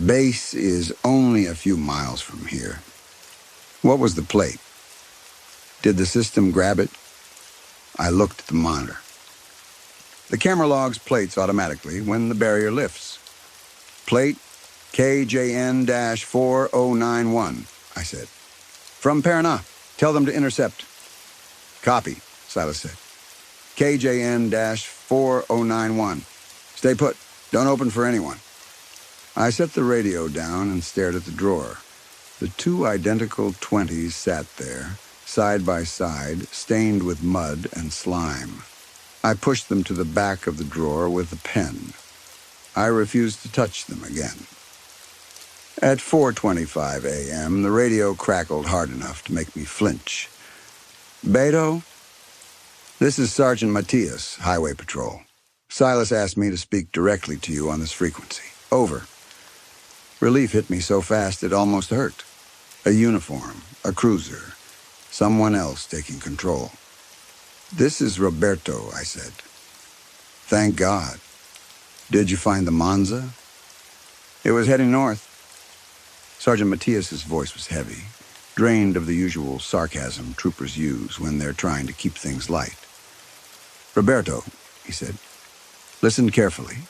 Base is only a few miles from here. What was the plate? Did the system grab it? I looked at the monitor. The camera logs plates automatically when the barrier lifts. Plate KJN-4091, I said. From Paraná. Tell them to intercept. Copy, Silas said. KJN-4091. Stay put. Don't open for anyone. I set the radio down and stared at the drawer. The 2 identical 20s sat there, side by side, stained with mud and slime. I pushed them to the back of the drawer with a pen. I refused to touch them again. At 4:25 a.m., the radio crackled hard enough to make me flinch. Beto, this is Sergeant Matias, Highway Patrol. Silas asked me to speak directly to you on this frequency. Over. Relief hit me so fast it almost hurt. A uniform, a cruiser, someone else taking control. This is Roberto, I said. Thank God. Did you find the Monza? It was heading north. Sergeant Matias's voice was heavy, drained of the usual sarcasm troopers use when they're trying to keep things light. Roberto, he said, listen carefully.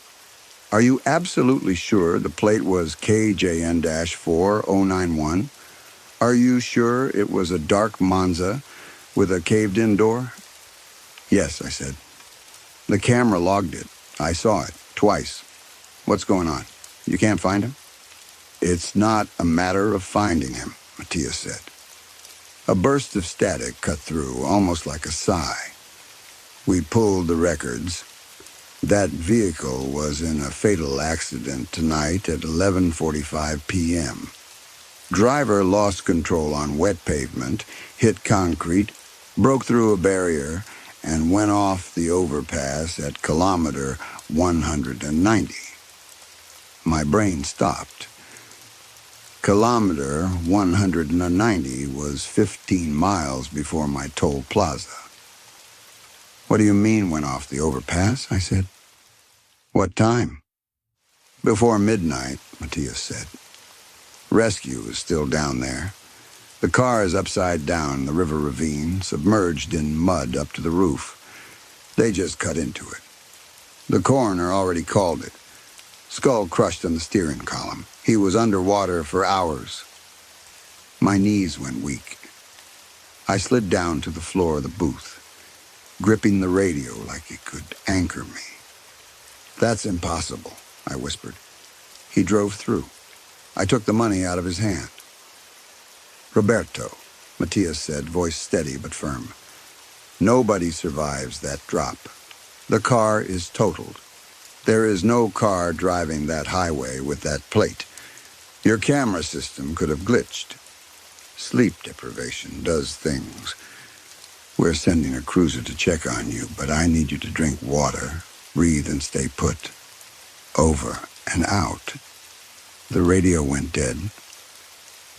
Are you absolutely sure the plate was KJN-4091? Are you sure it was a dark Monza with a caved-in door? Yes, I said. The camera logged it. I saw it, twice. What's going on? You can't find him? It's not a matter of finding him, Matias said. A burst of static cut through, almost like a sigh. We pulled the records. That vehicle was in a fatal accident tonight at 11:45 p.m. Driver lost control on wet pavement, hit concrete, broke through a barrier, and went off the overpass at kilometer 190. My brain stopped. Kilometer 190 was 15 miles before my toll plaza. What do you mean went off the overpass? I said. What time? Before midnight, Matias said. Rescue is still down there. The car is upside down in the river ravine, submerged in mud up to the roof. They just cut into it. The coroner already called it. Skull crushed on the steering column. He was underwater for hours. My knees went weak. I slid down to the floor of the booth, gripping the radio like it could anchor me. That's impossible, I whispered. He drove through. I took the money out of his hand. Roberto, Matias said, voice steady but firm. Nobody survives that drop. The car is totaled. There is no car driving that highway with that plate. Your camera system could have glitched. Sleep deprivation does things. We're sending a cruiser to check on you, but I need you to drink water breathe and stay put. Over and out. The radio went dead.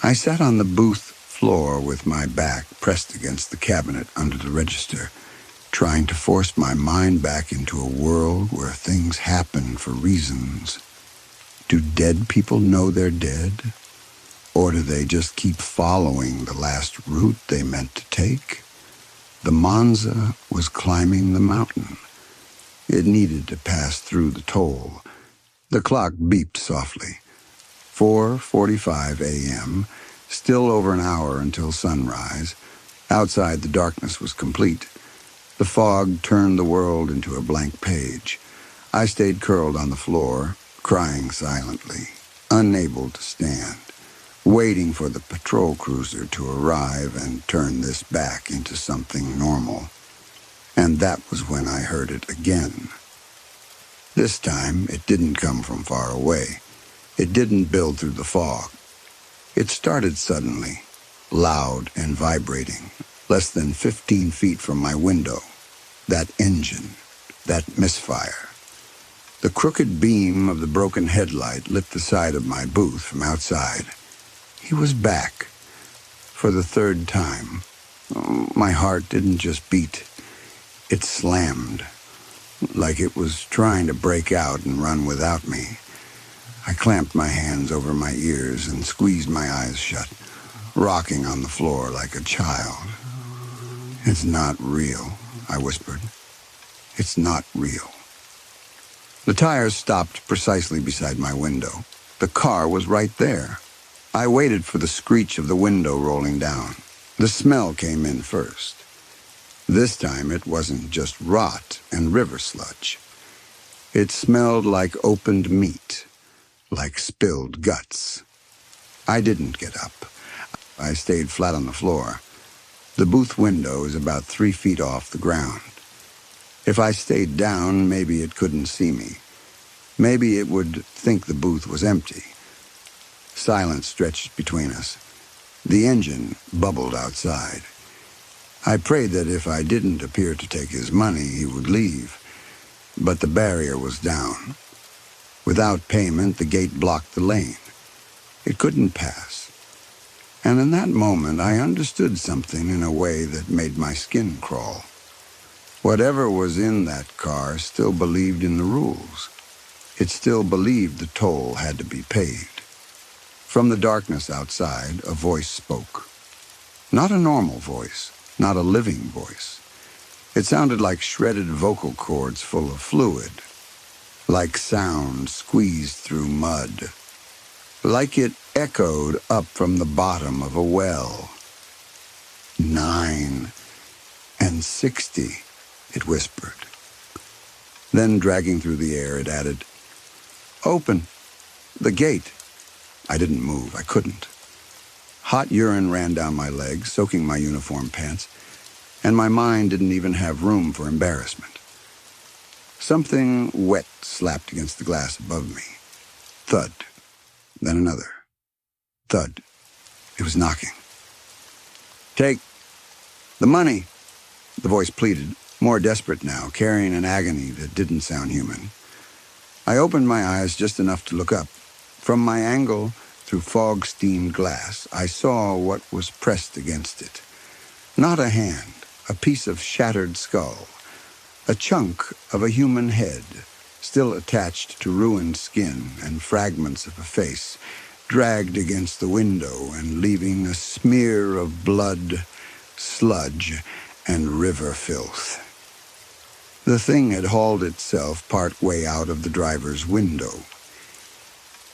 I sat on the booth floor with my back pressed against the cabinet under the register, trying to force my mind back into a world where things happen for reasons. Do dead people know they're dead? Or do they just keep following the last route they meant to take? The Monza was climbing the mountain. It needed to pass through the toll. The clock beeped softly. 4:45 a.m., still over an hour until sunrise. Outside, the darkness was complete. The fog turned the world into a blank page. I stayed curled on the floor, crying silently, unable to stand, waiting for the patrol cruiser to arrive and turn this back into something normal. And that was when I heard it again. This time, it didn't come from far away. It didn't build through the fog. It started suddenly, loud and vibrating, less than 15 feet from my window. That engine, that misfire. The crooked beam of the broken headlight lit the side of my booth from outside. He was back. For the third time. My heart didn't just beat. It slammed, like it was trying to break out and run without me. I clamped my hands over my ears and squeezed my eyes shut, rocking on the floor like a child. "It's not real," I whispered. "It's not real." The tires stopped precisely beside my window. The car was right there. I waited for the screech of the window rolling down. The smell came in first. This time it wasn't just rot and river sludge. It smelled like opened meat, like spilled guts. I didn't get up. I stayed flat on the floor. The booth window is about 3 feet off the ground. If I stayed down, maybe it couldn't see me. Maybe it would think the booth was empty. Silence stretched between us. The engine bubbled outside. I prayed that if I didn't appear to take his money, he would leave. But the barrier was down. Without payment, the gate blocked the lane. It couldn't pass. And in that moment, I understood something in a way that made my skin crawl. Whatever was in that car still believed in the rules. It still believed the toll had to be paid. From the darkness outside, a voice spoke. Not a normal voice, not a living voice. It sounded like shredded vocal cords full of fluid, like sound squeezed through mud, like it echoed up from the bottom of a well. 9 and 60, it whispered. Then, dragging through the air, it added, "Open the gate." I didn't move. I couldn't. Hot urine ran down my legs, soaking my uniform pants, and my mind didn't even have room for embarrassment. Something wet slapped against the glass above me. Thud. Then another. Thud. It was knocking. "Take the money," the voice pleaded, more desperate now, carrying an agony that didn't sound human. I opened my eyes just enough to look up. From my angle, through fog-steamed glass, I saw what was pressed against it. Not a hand, a piece of shattered skull, a chunk of a human head, still attached to ruined skin and fragments of a face, dragged against the window and leaving a smear of blood, sludge, and river filth. The thing had hauled itself part way out of the driver's window.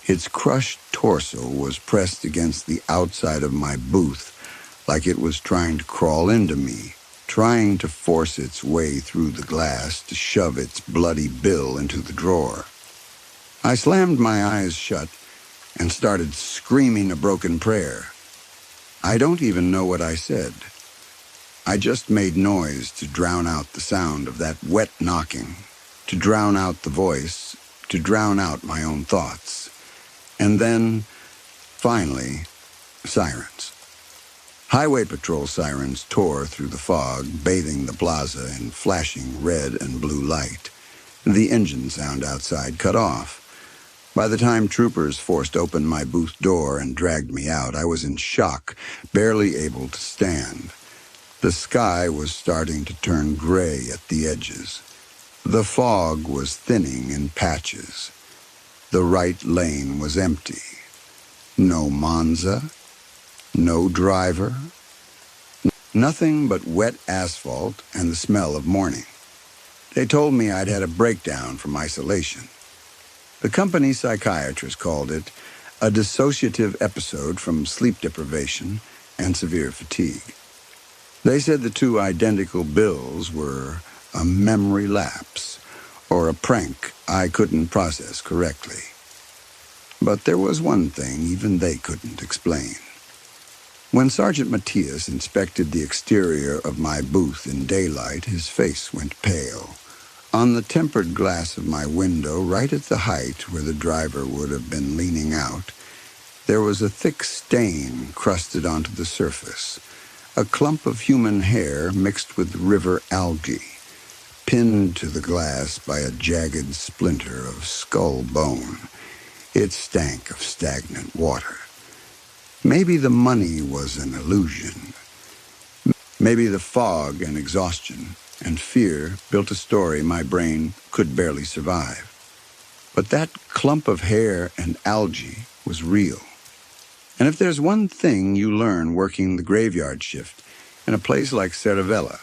Its crushed torso was pressed against the outside of my booth, like it was trying to crawl into me, trying to force its way through the glass to shove its bloody bill into the drawer. I slammed my eyes shut and started screaming a broken prayer. I don't even know what I said. I just made noise to drown out the sound of that wet knocking, to drown out the voice, to drown out my own thoughts. And then, finally, sirens. Highway patrol sirens tore through the fog, bathing the plaza in flashing red and blue light. The engine sound outside cut off. By the time troopers forced open my booth door and dragged me out, I was in shock, barely able to stand. The sky was starting to turn gray at the edges. The fog was thinning in patches. The right lane was empty. No Monza, no driver, nothing but wet asphalt and the smell of morning. They told me I'd had a breakdown from isolation. The company psychiatrist called it a dissociative episode from sleep deprivation and severe fatigue. They said the two identical bills were a memory lapse or a prank I couldn't process correctly. But there was one thing even they couldn't explain. When Sergeant Matthias inspected the exterior of my booth in daylight, his face went pale. On the tempered glass of my window, right at the height where the driver would have been leaning out, there was a thick stain crusted onto the surface, a clump of human hair mixed with river algae, pinned to the glass by a jagged splinter of skull bone. It stank of stagnant water. Maybe the money was an illusion. Maybe the fog and exhaustion and fear built a story my brain could barely survive. But that clump of hair and algae was real. And if there's one thing you learn working the graveyard shift in a place like Cervella,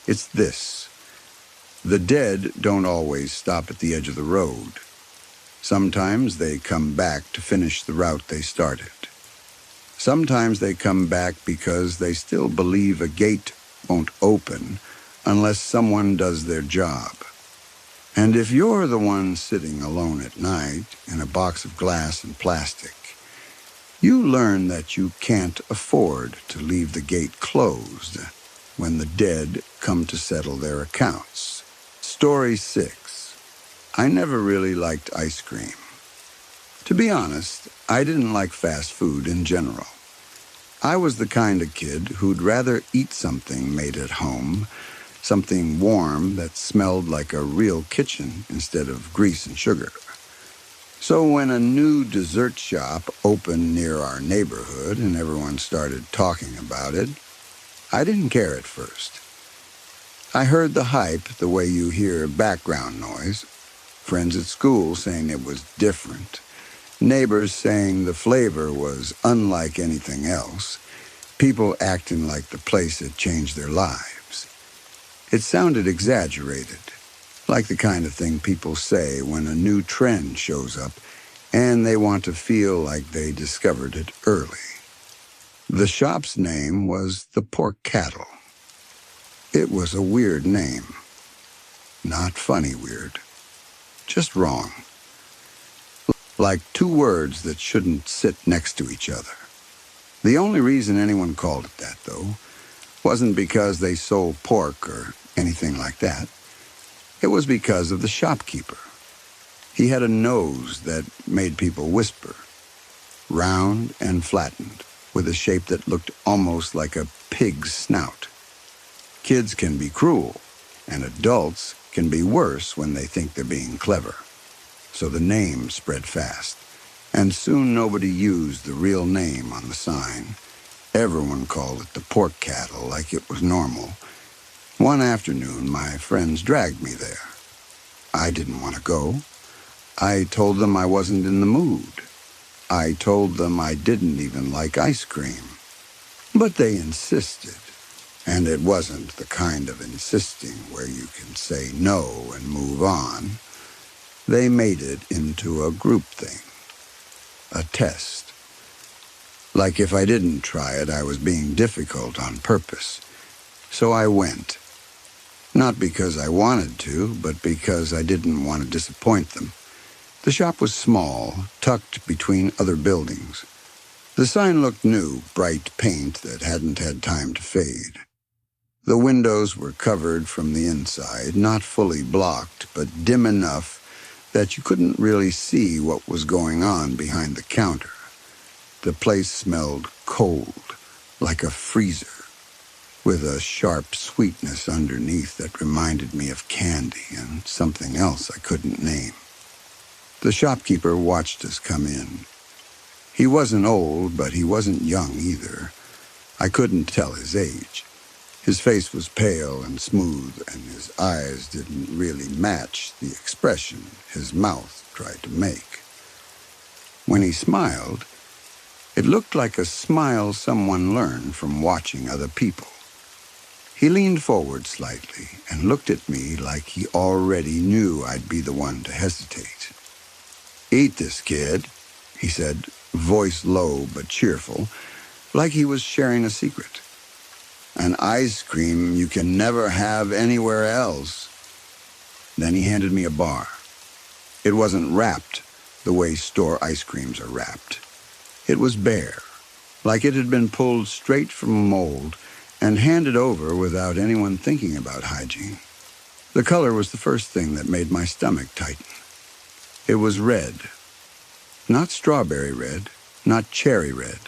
it's this. The dead don't always stop at the edge of the road. Sometimes they come back to finish the route they started. Sometimes they come back because they still believe a gate won't open unless someone does their job. And if you're the one sitting alone at night in a box of glass and plastic, you learn that you can't afford to leave the gate closed when the dead come to settle their accounts. Story 6. I never really liked ice cream. To be honest, I didn't like fast food in general. I was the kind of kid who'd rather eat something made at home, something warm that smelled like a real kitchen instead of grease and sugar. So when a new dessert shop opened near our neighborhood and everyone started talking about it, I didn't care at first. I heard the hype the way you hear background noise, friends at school saying it was different, neighbors saying the flavor was unlike anything else, people acting like the place had changed their lives. It sounded exaggerated, like the kind of thing people say when a new trend shows up and they want to feel like they discovered it early. The shop's name was the Pork Cattle. It was a weird name. Not funny weird. Just wrong. Like two words that shouldn't sit next to each other. The only reason anyone called it that, though, wasn't because they sold pork or anything like that. It was because of the shopkeeper. He had a nose that made people whisper, round and flattened, with a shape that looked almost like a pig's snout. Kids can be cruel, and adults can be worse when they think they're being clever. So the name spread fast, and soon nobody used the real name on the sign. Everyone called it the Pork Cattle like it was normal. One afternoon, my friends dragged me there. I didn't want to go. I told them I wasn't in the mood. I told them I didn't even like ice cream. But they insisted, and it wasn't the kind of insisting where you can say no and move on. They made it into a group thing, a test. Like if I didn't try it, I was being difficult on purpose. So I went. Not because I wanted to, but because I didn't want to disappoint them. The shop was small, tucked between other buildings. The sign looked new, bright paint that hadn't had time to fade. The windows were covered from the inside, not fully blocked, but dim enough that you couldn't really see what was going on behind the counter. The place smelled cold, like a freezer. with a sharp sweetness underneath that reminded me of candy and something else I couldn't name. The shopkeeper watched us come in. He wasn't old, but he wasn't young either. I couldn't tell his age. His face was pale and smooth, and his eyes didn't really match the expression his mouth tried to make. When he smiled, it looked like a smile someone learned from watching other people. He leaned forward slightly and looked at me like he already knew I'd be the one to hesitate. "Eat this, kid," he said, voice low but cheerful, like he was sharing a secret. "An ice cream you can never have anywhere else." Then he handed me a bar. It wasn't wrapped the way store ice creams are wrapped. It was bare, like it had been pulled straight from a mold and handed over without anyone thinking about hygiene. The color was the first thing that made my stomach tighten. It was red. Not strawberry red, not cherry red.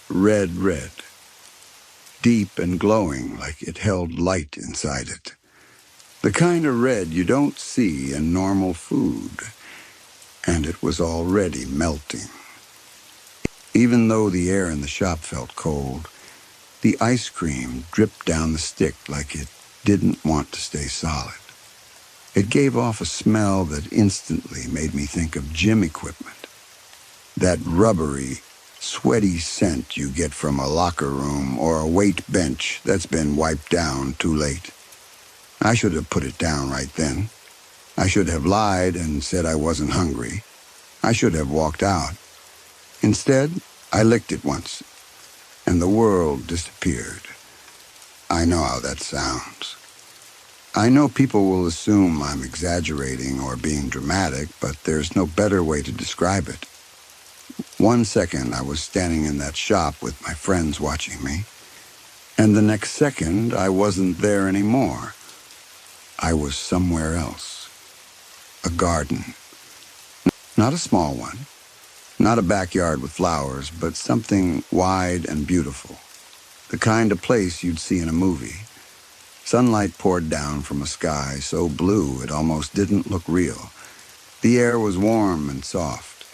Red, red. Deep and glowing like it held light inside it. The kind of red you don't see in normal food. And it was already melting. Even though the air in the shop felt cold, the ice cream dripped down the stick like it didn't want to stay solid. It gave off a smell that instantly made me think of gym equipment. That rubbery, sweaty scent you get from a locker room or a weight bench that's been wiped down too late. I should have put it down right then. I should have lied and said I wasn't hungry. I should have walked out. Instead, I licked it once, and the world disappeared. I know how that sounds. I know people will assume I'm exaggerating or being dramatic, but there's no better way to describe it. One second I was standing in that shop with my friends watching me, and the next second I wasn't there anymore. I was somewhere else. A garden. Not a small one. Not a backyard with flowers, but something wide and beautiful. The kind of place you'd see in a movie. Sunlight poured down from a sky so blue it almost didn't look real. The air was warm and soft.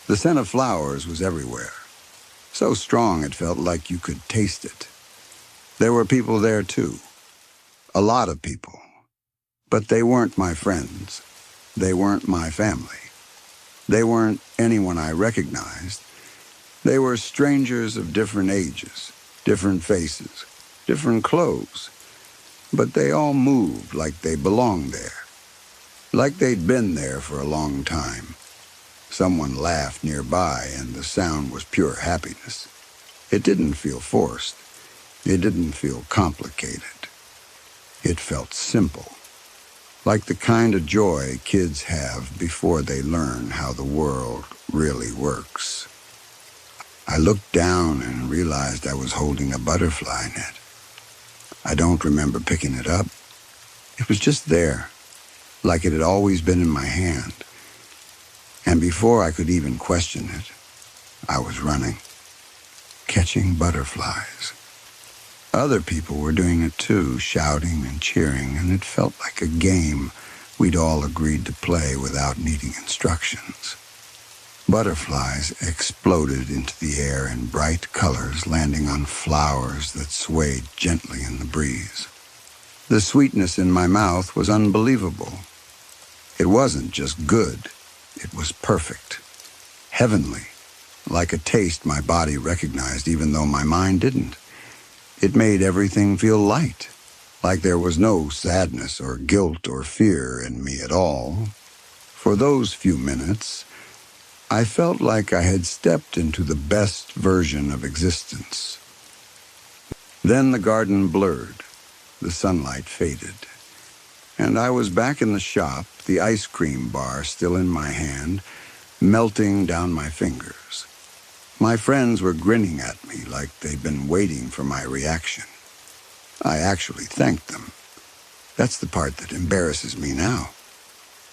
The scent of flowers was everywhere. So strong it felt like you could taste it. There were people there too. A lot of people. But they weren't my friends. They weren't my family. They weren't anyone I recognized. They were strangers of different ages, different faces, different clothes. But they all moved like they belonged there. Like they'd been there for a long time. Someone laughed nearby and the sound was pure happiness. It didn't feel forced. It didn't feel complicated. It felt simple. Like the kind of joy kids have before they learn how the world really works. I looked down and realized I was holding a butterfly net. I don't remember picking it up. It was just there, like it had always been in my hand. And before I could even question it, I was running, catching butterflies. Other people were doing it too, shouting and cheering, and it felt like a game we'd all agreed to play without needing instructions. Butterflies exploded into the air in bright colors, landing on flowers that swayed gently in the breeze. The sweetness in my mouth was unbelievable. It wasn't just good, it was perfect, heavenly, like a taste my body recognized even though my mind didn't. It made everything feel light, like there was no sadness or guilt or fear in me at all. For those few minutes, I felt like I had stepped into the best version of existence. Then the garden blurred, the sunlight faded, and I was back in the shop, the ice cream bar still in my hand, melting down my fingers. My friends were grinning at me like they'd been waiting for my reaction. I actually thanked them. That's the part that embarrasses me now.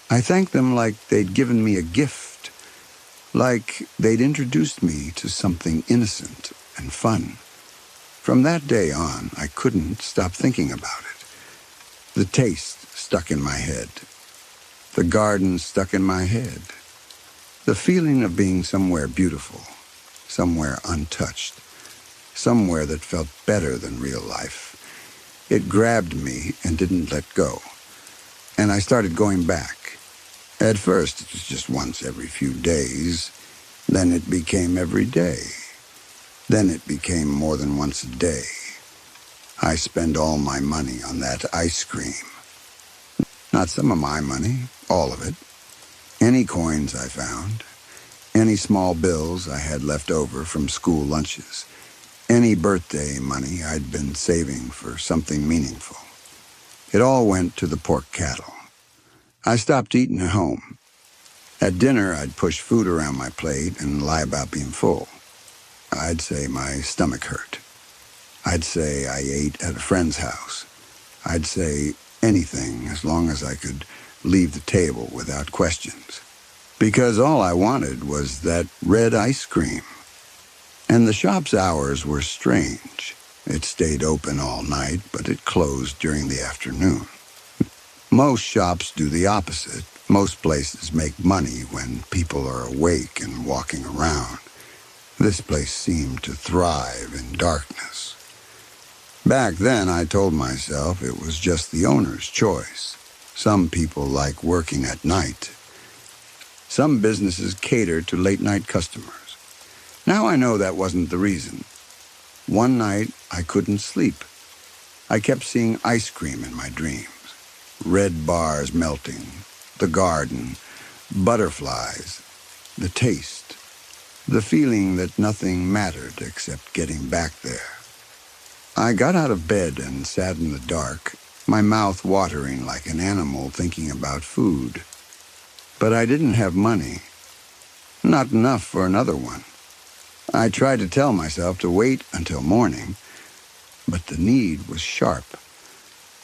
I thanked them like they'd given me a gift, like they'd introduced me to something innocent and fun. From that day on, I couldn't stop thinking about it. The taste stuck in my head. The garden stuck in my head. The feeling of being somewhere beautiful, somewhere untouched, somewhere that felt better than real life. It grabbed me and didn't let go. And I started going back. At first, it was just once every few days. Then it became every day. Then it became more than once a day. I spend all my money on that ice cream. Not some of my money, all of it. Any coins I found, any small bills I had left over from school lunches, any birthday money I'd been saving for something meaningful. It all went to the pork cattle. I stopped eating at home. At dinner, I'd push food around my plate and lie about being full. I'd say my stomach hurt. I'd say I ate at a friend's house. I'd say anything as long as I could leave the table without questions. Because all I wanted was that red ice cream. And the shop's hours were strange. It stayed open all night, but it closed during the afternoon. Most shops do the opposite. Most places make money when people are awake and walking around. This place seemed to thrive in darkness. Back then, I told myself it was just the owner's choice. Some people like working at night. Some businesses cater to late-night customers. Now I know that wasn't the reason. One night, I couldn't sleep. I kept seeing ice cream in my dreams. Red bars melting, the garden, butterflies, the taste, the feeling that nothing mattered except getting back there. I got out of bed and sat in the dark, my mouth watering like an animal thinking about food. But I didn't have money. Not enough for another one. I tried to tell myself to wait until morning, but the need was sharp,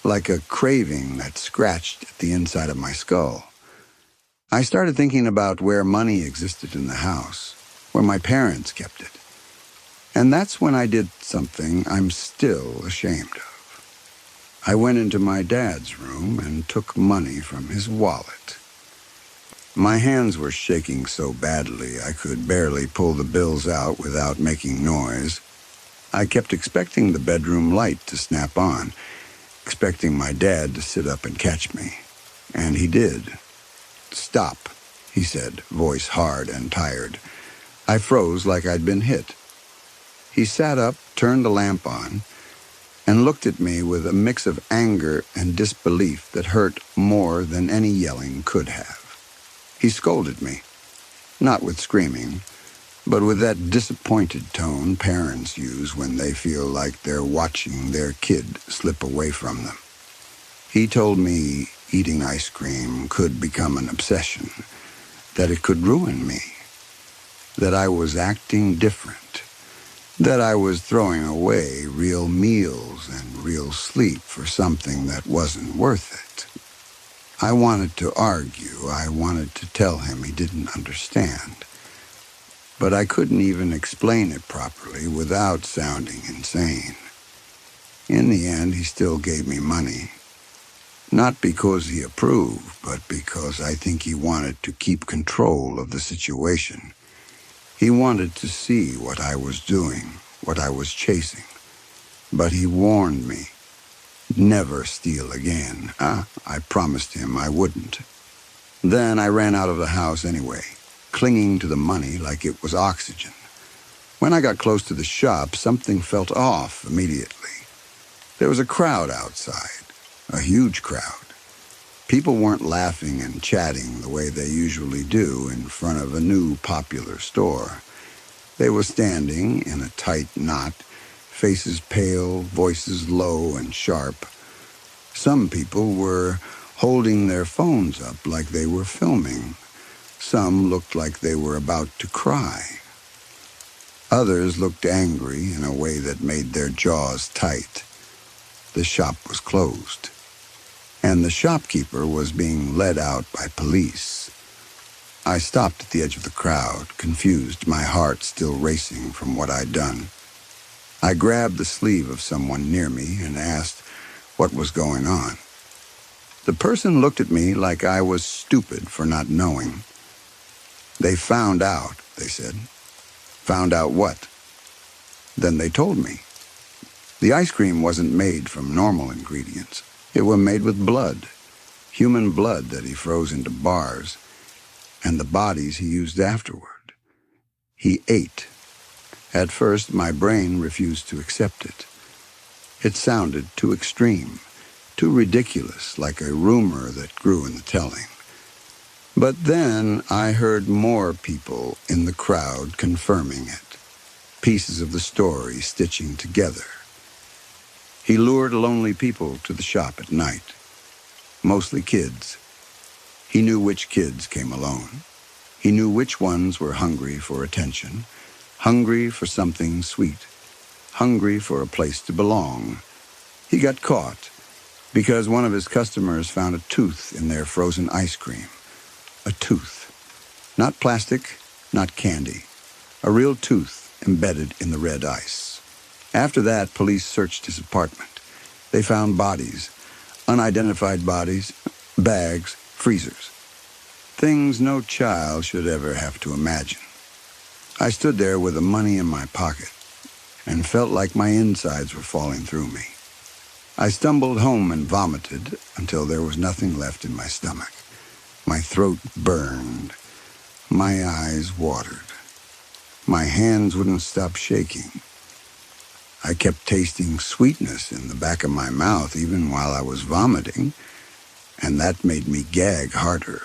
like a craving that scratched at the inside of my skull. I started thinking about where money existed in the house, where my parents kept it. And that's when I did something I'm still ashamed of. I went into my dad's room and took money from his wallet. My hands were shaking so badly I could barely pull the bills out without making noise. I kept expecting the bedroom light to snap on, expecting my dad to sit up and catch me. And he did. "Stop," he said, voice hard and tired. I froze like I'd been hit. He sat up, turned the lamp on, and looked at me with a mix of anger and disbelief that hurt more than any yelling could have. He scolded me, not with screaming, but with that disappointed tone parents use when they feel like they're watching their kid slip away from them. He told me eating ice cream could become an obsession, that it could ruin me, that I was acting different, that I was throwing away real meals and real sleep for something that wasn't worth it. I wanted to argue. I wanted to tell him he didn't understand. But I couldn't even explain it properly without sounding insane. In the end, he still gave me money. Not because he approved, but because I think he wanted to keep control of the situation. He wanted to see what I was doing, what I was chasing. But he warned me, never steal again. I promised him I wouldn't. Then I ran out of the house anyway, clinging to the money like it was oxygen. When I got close to the shop, something felt off immediately. There was a crowd outside, a huge crowd. People weren't laughing and chatting the way they usually do in front of a new popular store. They were standing in a tight knot, faces pale, voices low and sharp. Some people were holding their phones up like they were filming. Some looked like they were about to cry. Others looked angry in a way that made their jaws tight. The shop was closed, and the shopkeeper was being led out by police. I stopped at the edge of the crowd, confused, my heart still racing from what I'd done. I grabbed the sleeve of someone near me and asked what was going on. The person looked at me like I was stupid for not knowing. They found out, they said. Found out what? Then they told me. The ice cream wasn't made from normal ingredients. It was made with blood, human blood that he froze into bars, and the bodies he used afterward. He ate. At first, my brain refused to accept it. It sounded too extreme, too ridiculous, like a rumor that grew in the telling. But then I heard more people in the crowd confirming it, pieces of the story stitching together. He lured lonely people to the shop at night, mostly kids. He knew which kids came alone. He knew which ones were hungry for attention, hungry for something sweet, hungry for a place to belong. He got caught because one of his customers found a tooth in their frozen ice cream. A tooth. Not plastic, not candy. A real tooth embedded in the red ice. After that, police searched his apartment. They found bodies, unidentified bodies, bags, freezers. Things no child should ever have to imagine. I stood there with the money in my pocket and felt like my insides were falling through me. I stumbled home and vomited until there was nothing left in my stomach. My throat burned. My eyes watered. My hands wouldn't stop shaking. I kept tasting sweetness in the back of my mouth even while I was vomiting, and that made me gag harder.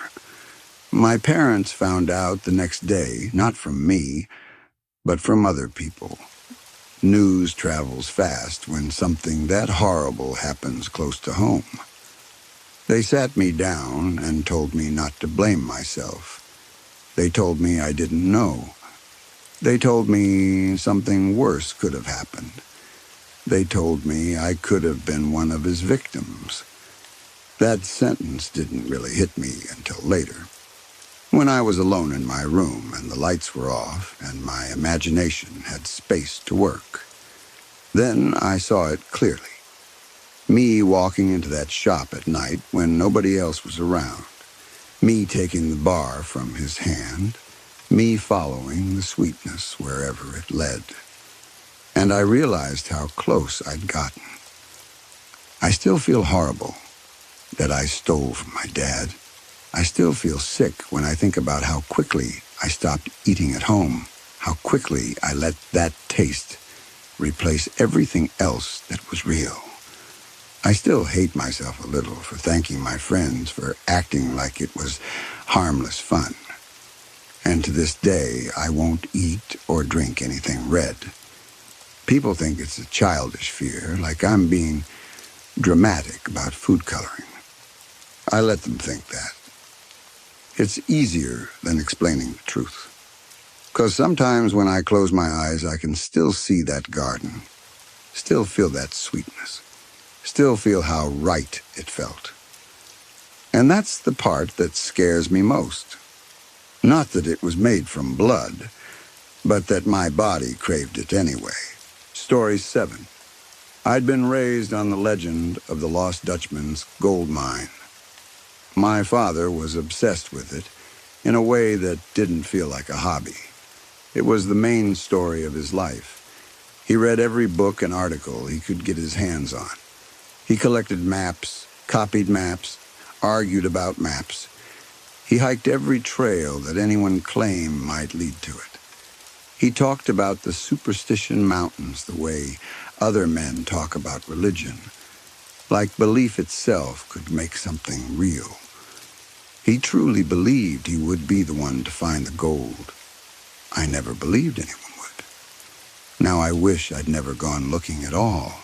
My parents found out the next day, not from me, but from other people. News travels fast when something that horrible happens close to home. They sat me down and told me not to blame myself. They told me I didn't know. They told me something worse could have happened. They told me I could have been one of his victims. That sentence didn't really hit me until later, when I was alone in my room and the lights were off and my imagination had space to work. Then I saw it clearly. Me walking into that shop at night when nobody else was around. Me taking the bar from his hand. Me following the sweetness wherever it led. And I realized how close I'd gotten. I still feel horrible that I stole from my dad. I still feel sick when I think about how quickly I stopped eating at home, how quickly I let that taste replace everything else that was real. I still hate myself a little for thanking my friends for acting like it was harmless fun. And to this day, I won't eat or drink anything red. People think it's a childish fear, like I'm being dramatic about food coloring. I let them think that. It's easier than explaining the truth. Because sometimes when I close my eyes, I can still see that garden, still feel that sweetness, still feel how right it felt. And that's the part that scares me most. Not that it was made from blood, but that my body craved it anyway. Story 7. I'd been raised on the legend of the Lost Dutchman's gold mine. My father was obsessed with it in a way that didn't feel like a hobby. It was the main story of his life. He read every book and article he could get his hands on. He collected maps, copied maps, argued about maps. He hiked every trail that anyone claimed might lead to it. He talked about the superstition mountains the way other men talk about religion, like belief itself could make something real. He truly believed he would be the one to find the gold. I never believed anyone would. Now I wish I'd never gone looking at all.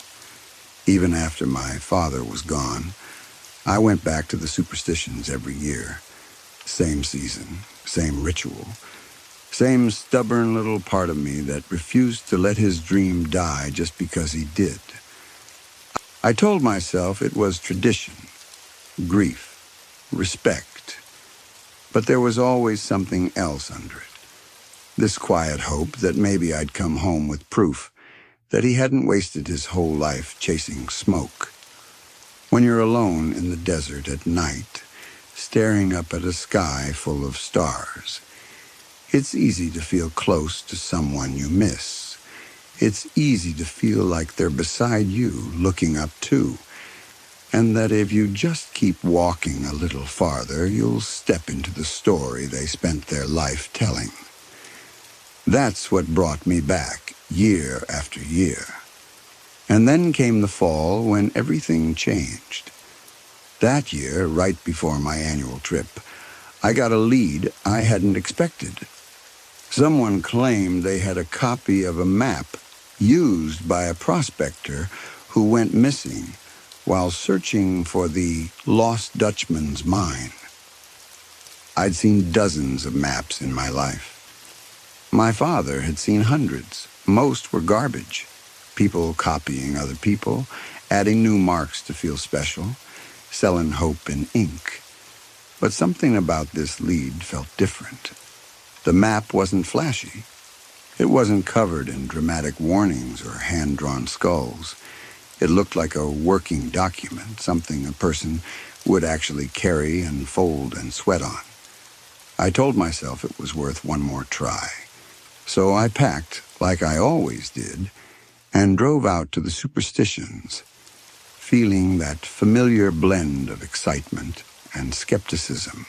Even after my father was gone, I went back to the superstitions every year. Same season, same ritual, same stubborn little part of me that refused to let his dream die just because he did. I told myself it was tradition, grief, respect. But there was always something else under it. This quiet hope that maybe I'd come home with proof that he hadn't wasted his whole life chasing smoke. When you're alone in the desert at night, staring up at a sky full of stars, it's easy to feel close to someone you miss. It's easy to feel like they're beside you, looking up too, and that if you just keep walking a little farther, you'll step into the story they spent their life telling. That's what brought me back, year after year. And then came the fall when everything changed. That year, right before my annual trip, I got a lead I hadn't expected. Someone claimed they had a copy of a map used by a prospector who went missing while searching for the Lost Dutchman's mine. I'd seen dozens of maps in my life. My father had seen hundreds. Most were garbage. People copying other people, adding new marks to feel special, selling hope in ink. But something about this lead felt different. The map wasn't flashy. It wasn't covered in dramatic warnings or hand-drawn skulls. It looked like a working document, something a person would actually carry and fold and sweat on. I told myself it was worth one more try. So I packed, like I always did, and drove out to the superstitions, feeling that familiar blend of excitement and skepticism.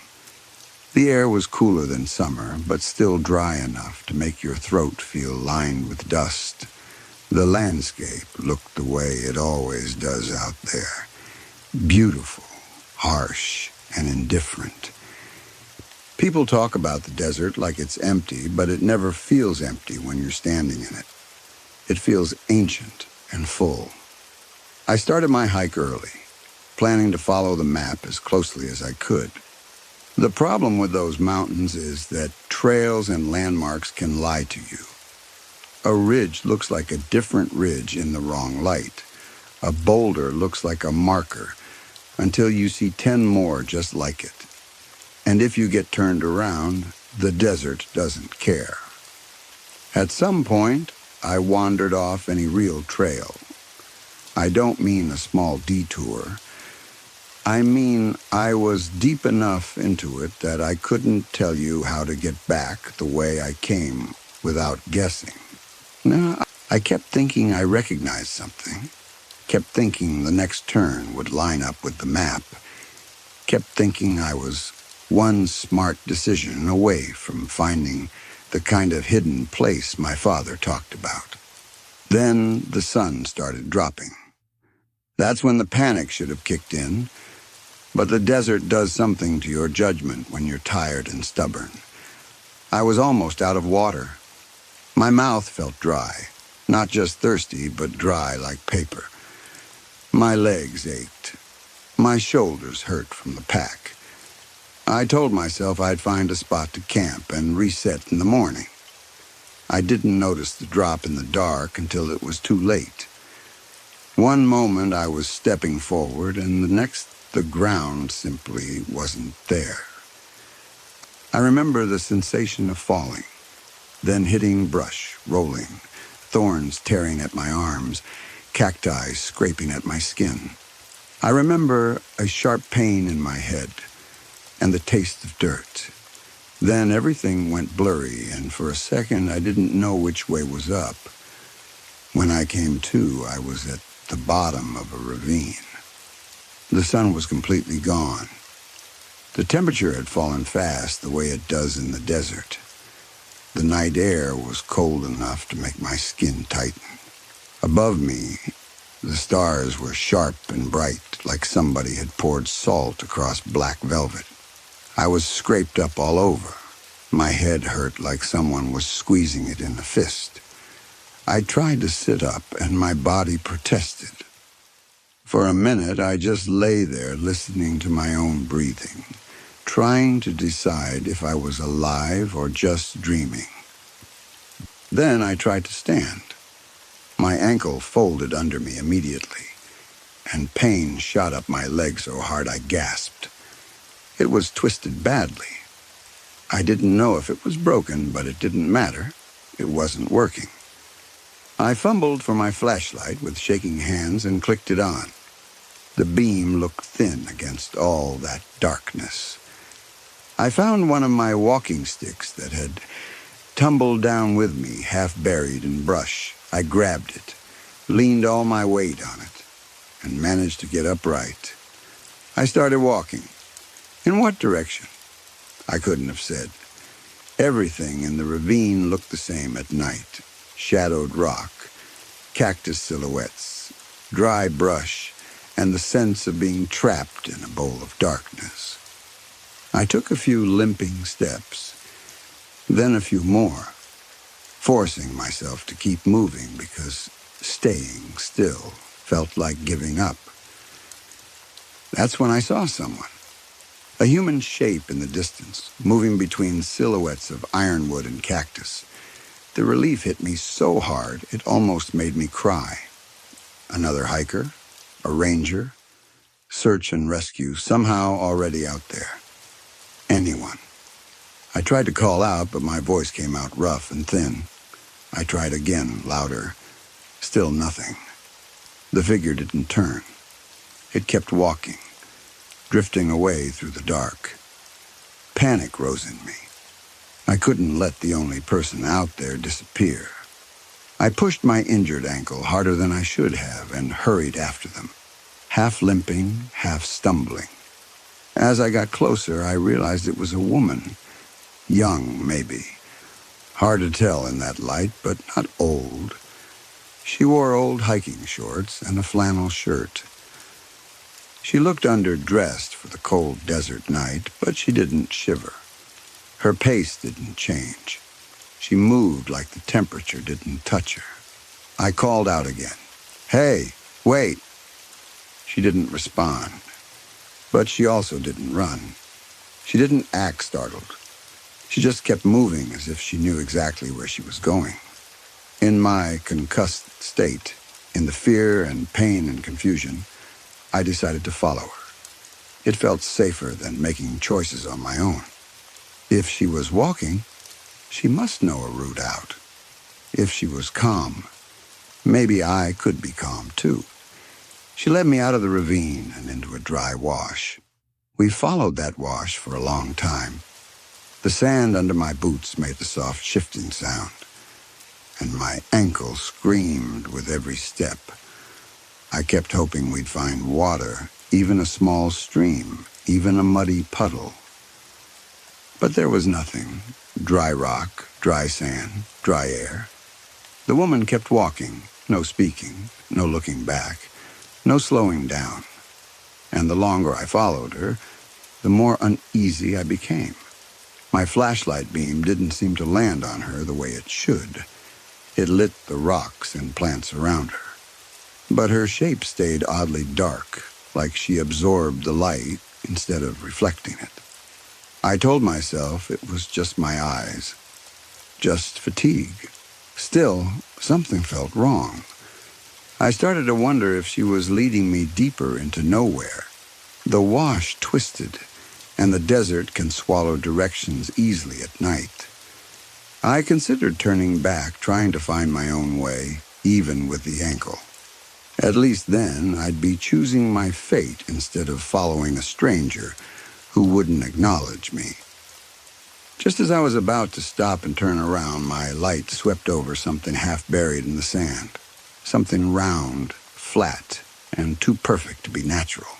The air was cooler than summer, but still dry enough to make your throat feel lined with dust. The landscape looked the way it always does out there. Beautiful, harsh, and indifferent. People talk about the desert like it's empty, but it never feels empty when you're standing in it. It feels ancient and full. I started my hike early, planning to follow the map as closely as I could. The problem with those mountains is that trails and landmarks can lie to you. A ridge looks like a different ridge in the wrong light. A boulder looks like a marker until you see 10 more just like it. And if you get turned around, the desert doesn't care. At some point, I wandered off any real trail. I don't mean a small detour. I mean, I was deep enough into it that I couldn't tell you how to get back the way I came without guessing. No, I kept thinking I recognized something. Kept thinking the next turn would line up with the map. Kept thinking I was one smart decision away from finding the kind of hidden place my father talked about. Then the sun started dropping. That's when the panic should have kicked in. But the desert does something to your judgment when you're tired and stubborn. I was almost out of water. My mouth felt dry, not just thirsty, but dry like paper. My legs ached. My shoulders hurt from the pack. I told myself I'd find a spot to camp and reset in the morning. I didn't notice the drop in the dark until it was too late. One moment I was stepping forward, and the next the ground simply wasn't there. I remember the sensation of falling, then hitting brush, rolling, thorns tearing at my arms, cacti scraping at my skin. I remember a sharp pain in my head and the taste of dirt. Then everything went blurry, and for a second I didn't know which way was up. When I came to, I was at the bottom of a ravine. The sun was completely gone. The temperature had fallen fast the way it does in the desert. The night air was cold enough to make my skin tighten. Above me, the stars were sharp and bright, like somebody had poured salt across black velvet. I was scraped up all over. My head hurt like someone was squeezing it in a fist. I tried to sit up, and my body protested. For a minute, I just lay there listening to my own breathing, trying to decide if I was alive or just dreaming. Then I tried to stand. My ankle folded under me immediately, and pain shot up my leg so hard I gasped. It was twisted badly. I didn't know if it was broken, but it didn't matter. It wasn't working. I fumbled for my flashlight with shaking hands and clicked it on. The beam looked thin against all that darkness. I found one of my walking sticks that had tumbled down with me, half buried in brush. I grabbed it, leaned all my weight on it, and managed to get upright. I started walking. In what direction? I couldn't have said. Everything in the ravine looked the same at night. Shadowed rock, cactus silhouettes, dry brush, and the sense of being trapped in a bowl of darkness. I took a few limping steps, then a few more, forcing myself to keep moving because staying still felt like giving up. That's when I saw someone. A human shape in the distance, moving between silhouettes of ironwood and cactus. The relief hit me so hard it almost made me cry. Another hiker, a ranger, search and rescue, somehow already out there. Anyone. I tried to call out, but my voice came out rough and thin. I tried again, louder. Still nothing. The figure didn't turn. It kept walking, drifting away through the dark. Panic rose in me. I couldn't let the only person out there disappear. I pushed my injured ankle harder than I should have and hurried after them, half limping, half stumbling. As I got closer, I realized it was a woman. Young, maybe. Hard to tell in that light, but not old. She wore old hiking shorts and a flannel shirt. She looked underdressed for the cold desert night, but she didn't shiver. Her pace didn't change. She moved like the temperature didn't touch her. I called out again. "Hey, wait!" She didn't respond, but she also didn't run. She didn't act startled. She just kept moving as if she knew exactly where she was going. In my concussed state, in the fear and pain and confusion, I decided to follow her. It felt safer than making choices on my own. If she was walking, she must know a route out. If she was calm, maybe I could be calm too. She led me out of the ravine and into a dry wash. We followed that wash for a long time. The sand under my boots made the soft shifting sound, and my ankle screamed with every step. I kept hoping we'd find water, even a small stream, even a muddy puddle. But there was nothing. Dry rock, dry sand, dry air. The woman kept walking, no speaking, no looking back, no slowing down. And the longer I followed her, the more uneasy I became. My flashlight beam didn't seem to land on her the way it should. It lit the rocks and plants around her. But her shape stayed oddly dark, like she absorbed the light instead of reflecting it. I told myself it was just my eyes, just fatigue. Still, something felt wrong. I started to wonder if she was leading me deeper into nowhere. The wash twisted, and the desert can swallow directions easily at night. I considered turning back, trying to find my own way, even with the ankle. At least then, I'd be choosing my fate instead of following a stranger who wouldn't acknowledge me. Just as I was about to stop and turn around, my light swept over something half buried in the sand. Something round, flat, and too perfect to be natural.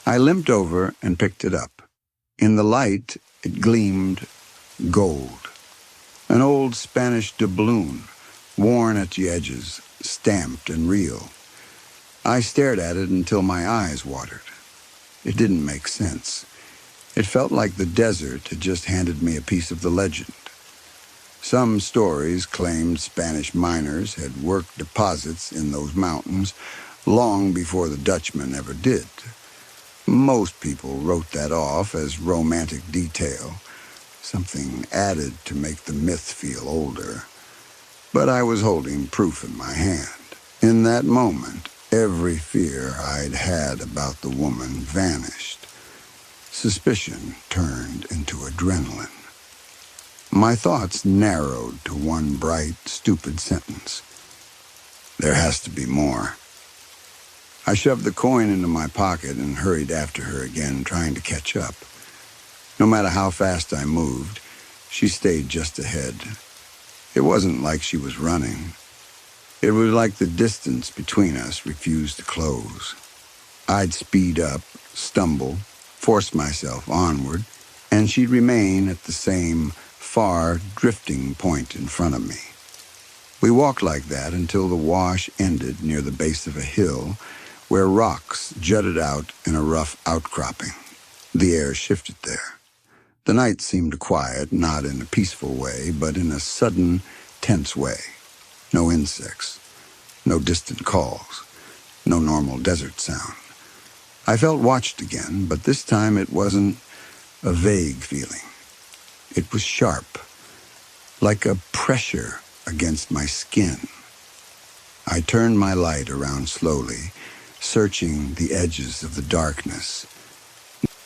I limped over and picked it up. In the light, it gleamed gold. An old Spanish doubloon, worn at the edges, stamped and real. I stared at it until my eyes watered. It didn't make sense. It felt like the desert had just handed me a piece of the legend. Some stories claimed Spanish miners had worked deposits in those mountains long before the Dutchman ever did. Most people wrote that off as romantic detail, something added to make the myth feel older. But I was holding proof in my hand. In that moment, every fear I'd had about the woman vanished. Suspicion turned into adrenaline. My thoughts narrowed to one bright, stupid sentence. There has to be more. I shoved the coin into my pocket and hurried after her again, trying to catch up. No matter how fast I moved, she stayed just ahead. It wasn't like she was running. It was like the distance between us refused to close. I'd speed up, stumble, force myself onward, and she'd remain at the same far drifting point in front of me. We walked like that until the wash ended near the base of a hill where rocks jutted out in a rough outcropping. The air shifted there. The night seemed quiet, not in a peaceful way, but in a sudden, tense way. No insects, no distant calls, no normal desert sound. I felt watched again, but this time it wasn't a vague feeling. It was sharp, like a pressure against my skin. I turned my light around slowly, searching the edges of the darkness.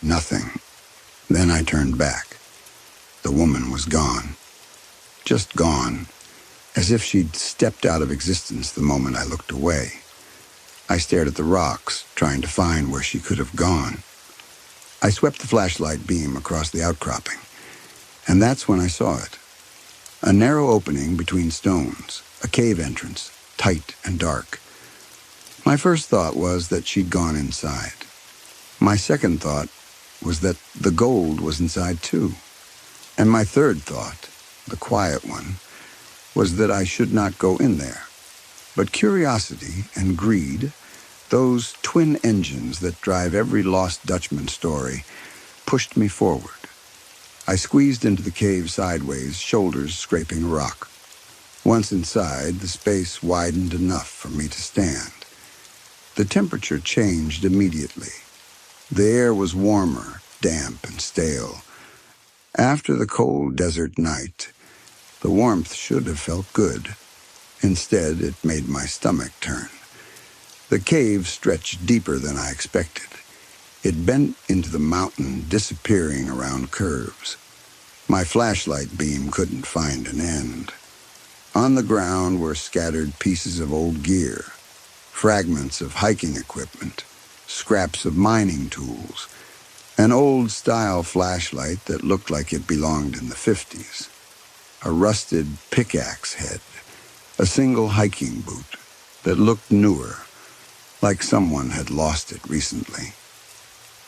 Nothing. Then I turned back. The woman was gone. Just gone, as if she'd stepped out of existence the moment I looked away. I stared at the rocks, trying to find where she could have gone. I swept the flashlight beam across the outcropping, and that's when I saw it. A narrow opening between stones, a cave entrance, tight and dark. My first thought was that she'd gone inside. My second thought was that the gold was inside too. And my third thought, the quiet one, was that I should not go in there. But curiosity and greed, those twin engines that drive every Lost Dutchman story, pushed me forward. I squeezed into the cave sideways, shoulders scraping rock. Once inside, the space widened enough for me to stand. The temperature changed immediately. The air was warmer, damp and stale. After the cold desert night, the warmth should have felt good. Instead, it made my stomach turn. The cave stretched deeper than I expected. It bent into the mountain, disappearing around curves. My flashlight beam couldn't find an end. On the ground were scattered pieces of old gear, fragments of hiking equipment, scraps of mining tools, an old-style flashlight that looked like it belonged in the 50s, a rusted pickaxe head, a single hiking boot that looked newer, like someone had lost it recently.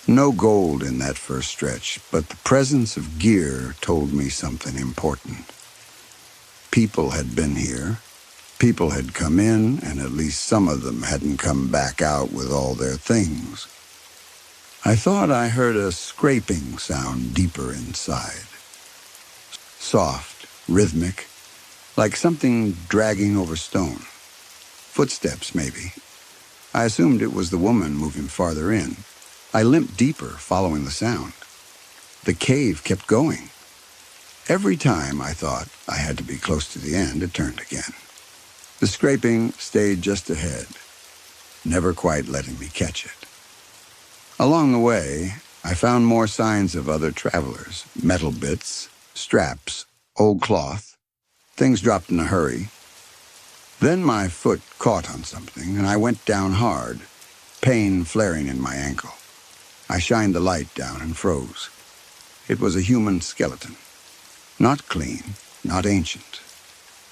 No gold in that first stretch, but the presence of gear told me something important. People had been here. People had come in, and at least some of them hadn't come back out with all their things. I thought I heard a scraping sound deeper inside. Soft, rhythmic, like something dragging over stone. Footsteps, maybe. I assumed it was the woman moving farther in. I limped deeper, following the sound. The cave kept going. Every time I thought I had to be close to the end, it turned again. The scraping stayed just ahead, never quite letting me catch it. Along the way, I found more signs of other travelers, metal bits, straps, old cloth, things dropped in a hurry. Then my foot caught on something, and I went down hard, pain flaring in my ankle. I shined the light down and froze. It was a human skeleton. Not clean, not ancient.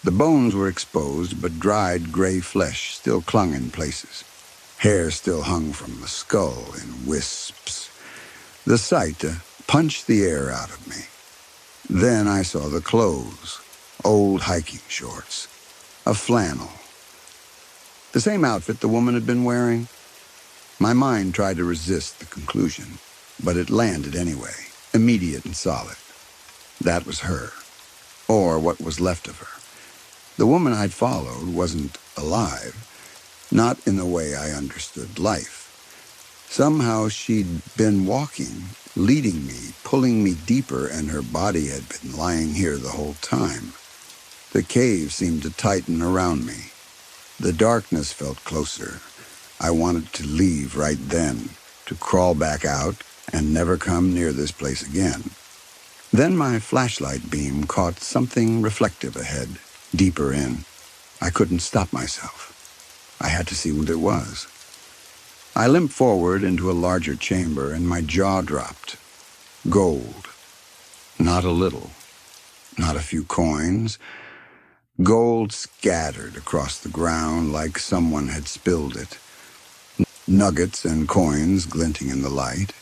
The bones were exposed, but dried gray flesh still clung in places. Hair still hung from the skull in wisps. The sight punched the air out of me. Then I saw the clothes, old hiking shorts, a flannel. The same outfit the woman had been wearing. My mind tried to resist the conclusion, but it landed anyway, immediate and solid. That was her, or what was left of her. The woman I'd followed wasn't alive, not in the way I understood life. Somehow she'd been walking, leading me, pulling me deeper, and her body had been lying here the whole time. The cave seemed to tighten around me. The darkness felt closer. I wanted to leave right then, to crawl back out and never come near this place again. Then my flashlight beam caught something reflective ahead, deeper in. I couldn't stop myself. I had to see what it was. I limped forward into a larger chamber, and my jaw dropped. Gold. Not a little. Not a few coins. Gold scattered across the ground like someone had spilled it. Nuggets and coins glinting in the light.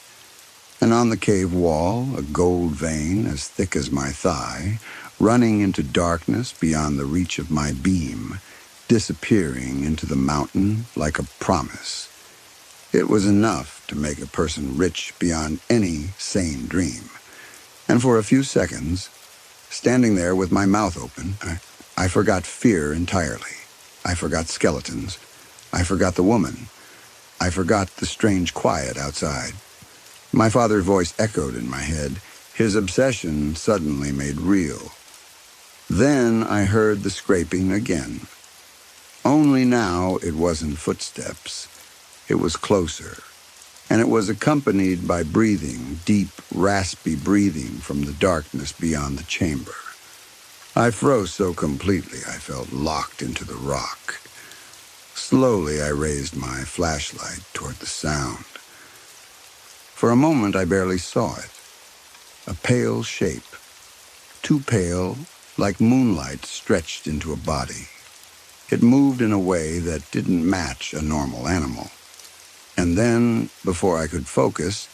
And on the cave wall, a gold vein as thick as my thigh, running into darkness beyond the reach of my beam, disappearing into the mountain like a promise. It was enough to make a person rich beyond any sane dream. And for a few seconds, standing there with my mouth open, I forgot fear entirely. I forgot skeletons. I forgot the woman. I forgot the strange quiet outside. My father's voice echoed in my head, his obsession suddenly made real. Then I heard the scraping again. Only now it wasn't footsteps. It was closer, and it was accompanied by breathing, deep, raspy breathing from the darkness beyond the chamber. I froze so completely I felt locked into the rock. Slowly I raised my flashlight toward the sound. For a moment I barely saw it. A pale shape, too pale, like moonlight stretched into a body. It moved in a way that didn't match a normal animal. And then, before I could focus,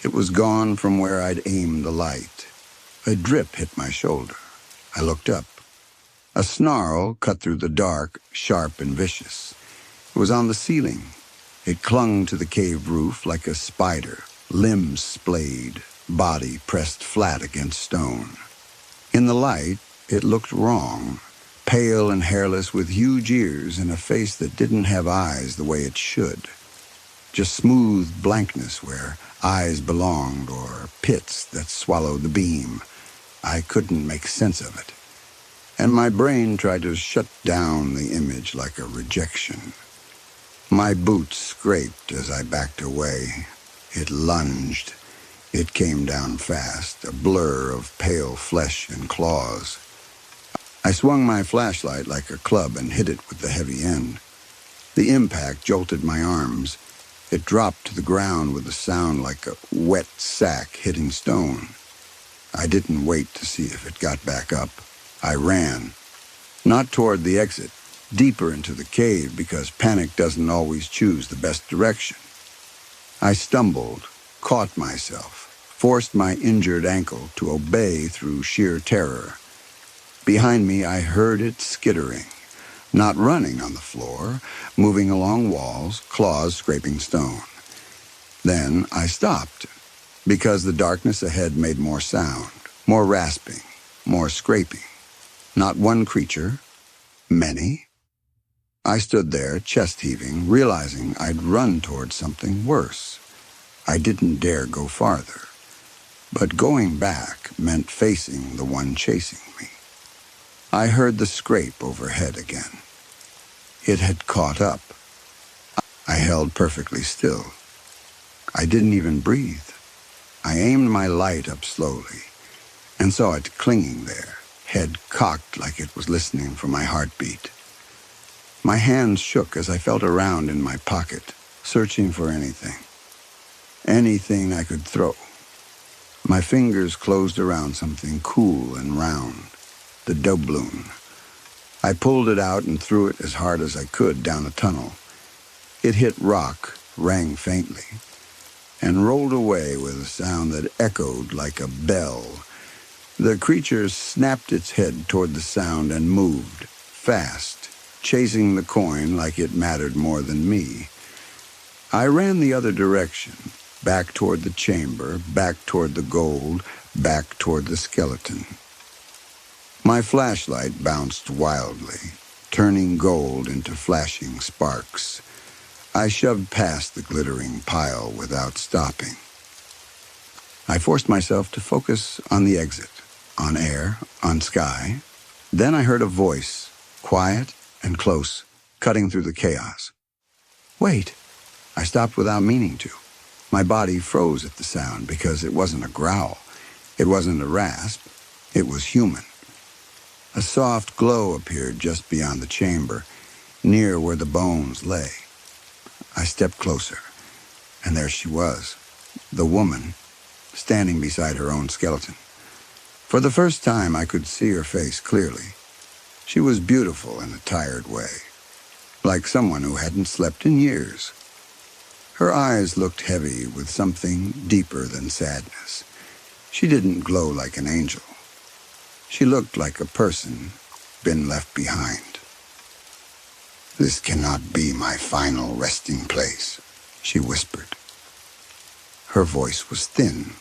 it was gone from where I'd aimed the light. A drip hit my shoulder. I looked up. A snarl cut through the dark, sharp and vicious. It was on the ceiling. It clung to the cave roof like a spider, limbs splayed, body pressed flat against stone. In the light, it looked wrong, pale and hairless with huge ears and a face that didn't have eyes the way it should. Just smooth blankness where eyes belonged, or pits that swallowed the beam. I couldn't make sense of it. And my brain tried to shut down the image like a rejection. My boots scraped as I backed away. It lunged. It came down fast, a blur of pale flesh and claws. I swung my flashlight like a club and hit it with the heavy end. The impact jolted my arms. It dropped to the ground with a sound like a wet sack hitting stone. I didn't wait to see if it got back up. I ran. Not toward the exit, deeper into the cave because panic doesn't always choose the best direction. I stumbled, caught myself, forced my injured ankle to obey through sheer terror. Behind me, I heard it skittering, not running on the floor, moving along walls, claws scraping stone. Then I stopped, because the darkness ahead made more sound, more rasping, more scraping. Not one creature, many. I stood there, chest heaving, realizing I'd run towards something worse. I didn't dare go farther. But going back meant facing the one chasing me. I heard the scrape overhead again. It had caught up. I held perfectly still. I didn't even breathe. I aimed my light up slowly and saw it clinging there, head cocked like it was listening for my heartbeat. My hands shook as I felt around in my pocket, searching for anything. Anything I could throw. My fingers closed around something cool and round, the doubloon. I pulled it out and threw it as hard as I could down a tunnel. It hit rock, rang faintly, and rolled away with a sound that echoed like a bell. The creature snapped its head toward the sound and moved, fast, chasing the coin like it mattered more than me. I ran the other direction, back toward the chamber, back toward the gold, back toward the skeleton. My flashlight bounced wildly, turning gold into flashing sparks. I shoved past the glittering pile without stopping. I forced myself to focus on the exit, on air, on sky. Then I heard a voice, quiet and close, cutting through the chaos. Wait! I stopped without meaning to. My body froze at the sound because it wasn't a growl. It wasn't a rasp. It was human. A soft glow appeared just beyond the chamber, near where the bones lay. I stepped closer, and there she was, the woman, standing beside her own skeleton. For the first time, I could see her face clearly. She was beautiful in a tired way, like someone who hadn't slept in years. Her eyes looked heavy with something deeper than sadness. She didn't glow like an angel. She looked like a person been left behind. "This cannot be my final resting place," she whispered. Her voice was thin,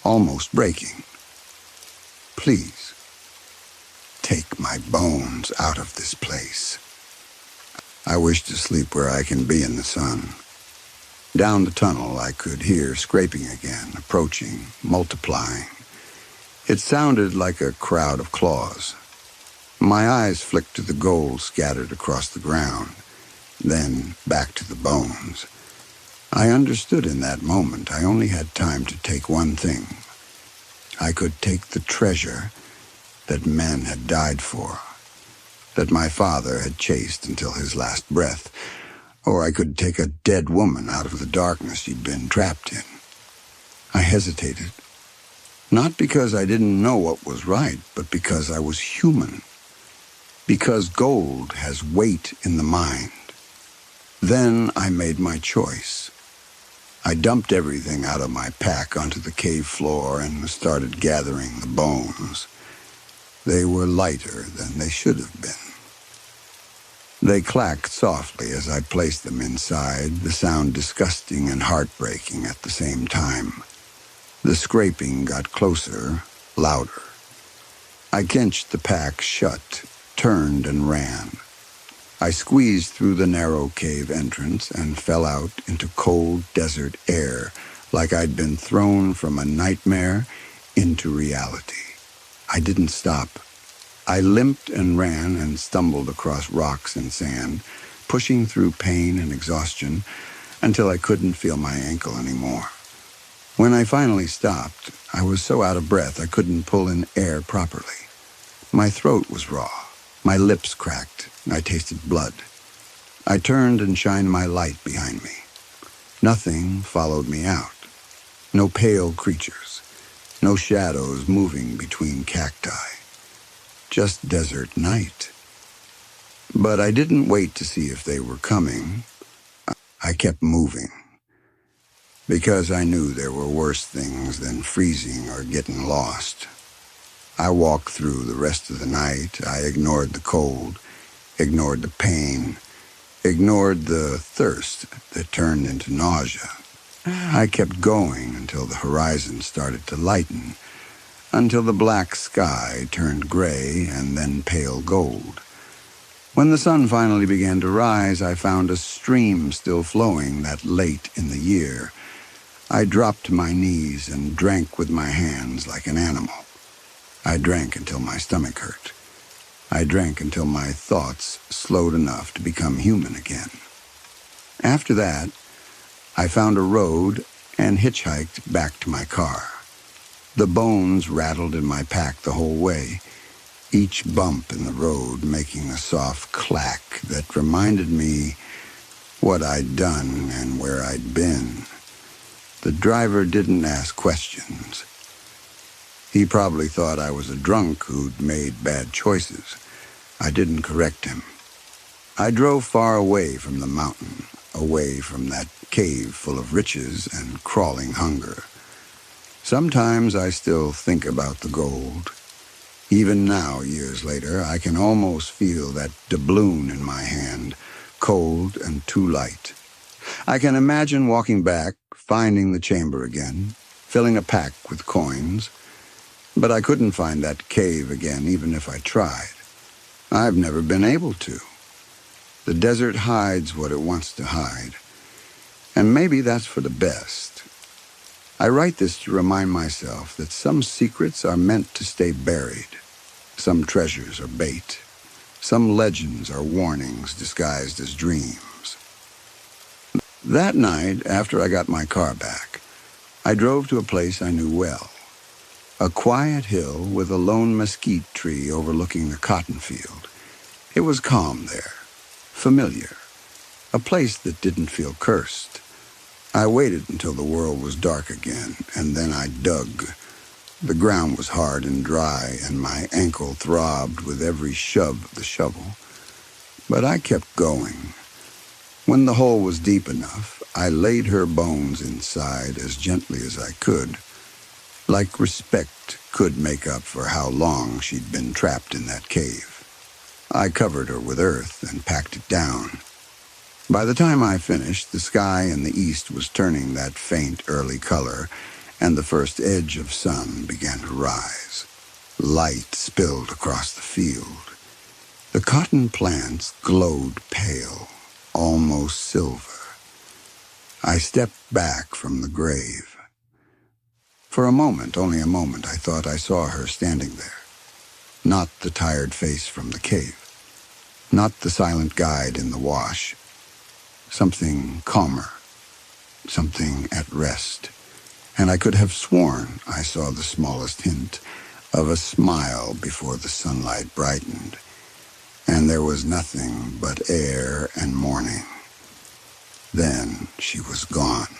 almost breaking. "Please, take my bones out of this place. I wish to sleep where I can be in the sun." Down the tunnel, I could hear scraping again, approaching, multiplying. It sounded like a crowd of claws. My eyes flicked to the gold scattered across the ground, then back to the bones. I understood in that moment I only had time to take one thing. I could take the treasure that men had died for, that my father had chased until his last breath, or I could take a dead woman out of the darkness she'd been trapped in. I hesitated, not because I didn't know what was right, but because I was human. Because gold has weight in the mind. Then I made my choice. I dumped everything out of my pack onto the cave floor and started gathering the bones. They were lighter than they should have been. They clacked softly as I placed them inside, the sound disgusting and heartbreaking at the same time. The scraping got closer, louder. I cinched the pack shut, turned and ran. I squeezed through the narrow cave entrance and fell out into cold desert air like I'd been thrown from a nightmare into reality. I didn't stop. I limped and ran and stumbled across rocks and sand, pushing through pain and exhaustion until I couldn't feel my ankle anymore. When I finally stopped, I was so out of breath I couldn't pull in air properly. My throat was raw. My lips cracked. I tasted blood. I turned and shined my light behind me. Nothing followed me out. No pale creatures. No shadows moving between cacti. Just desert night. But I didn't wait to see if they were coming. I kept moving. Because I knew there were worse things than freezing or getting lost. I walked through the rest of the night. I ignored the cold, ignored the pain, ignored the thirst that turned into nausea. I kept going until the horizon started to lighten, until the black sky turned gray and then pale gold. When the sun finally began to rise, I found a stream still flowing that late in the year. I dropped to my knees and drank with my hands like an animal. I drank until my stomach hurt. I drank until my thoughts slowed enough to become human again. After that, I found a road and hitchhiked back to my car. The bones rattled in my pack the whole way, each bump in the road making a soft clack that reminded me what I'd done and where I'd been. The driver didn't ask questions. He probably thought I was a drunk who'd made bad choices. I didn't correct him. I drove far away from the mountain, away from that cave full of riches and crawling hunger. Sometimes I still think about the gold. Even now, years later, I can almost feel that doubloon in my hand, cold and too light. I can imagine walking back, finding the chamber again, filling a pack with coins. But I couldn't find that cave again, even if I tried. I've never been able to. The desert hides what it wants to hide. And maybe that's for the best. I write this to remind myself that some secrets are meant to stay buried. Some treasures are bait. Some legends are warnings disguised as dreams. That night, after I got my car back, I drove to a place I knew well. A quiet hill with a lone mesquite tree overlooking the cotton field. It was calm there, familiar, a place that didn't feel cursed. I waited until the world was dark again, and then I dug. The ground was hard and dry, and my ankle throbbed with every shove of the shovel. But I kept going. When the hole was deep enough, I laid her bones inside as gently as I could, like respect could make up for how long she'd been trapped in that cave. I covered her with earth and packed it down. By the time I finished, the sky in the east was turning that faint early color, and the first edge of sun began to rise. Light spilled across the field. The cotton plants glowed pale, almost silver. I stepped back from the grave. For a moment, only a moment, I thought I saw her standing there. Not the tired face from the cave. Not the silent guide in the wash. Something calmer. Something at rest. And I could have sworn I saw the smallest hint of a smile before the sunlight brightened. And there was nothing but air and morning. Then she was gone.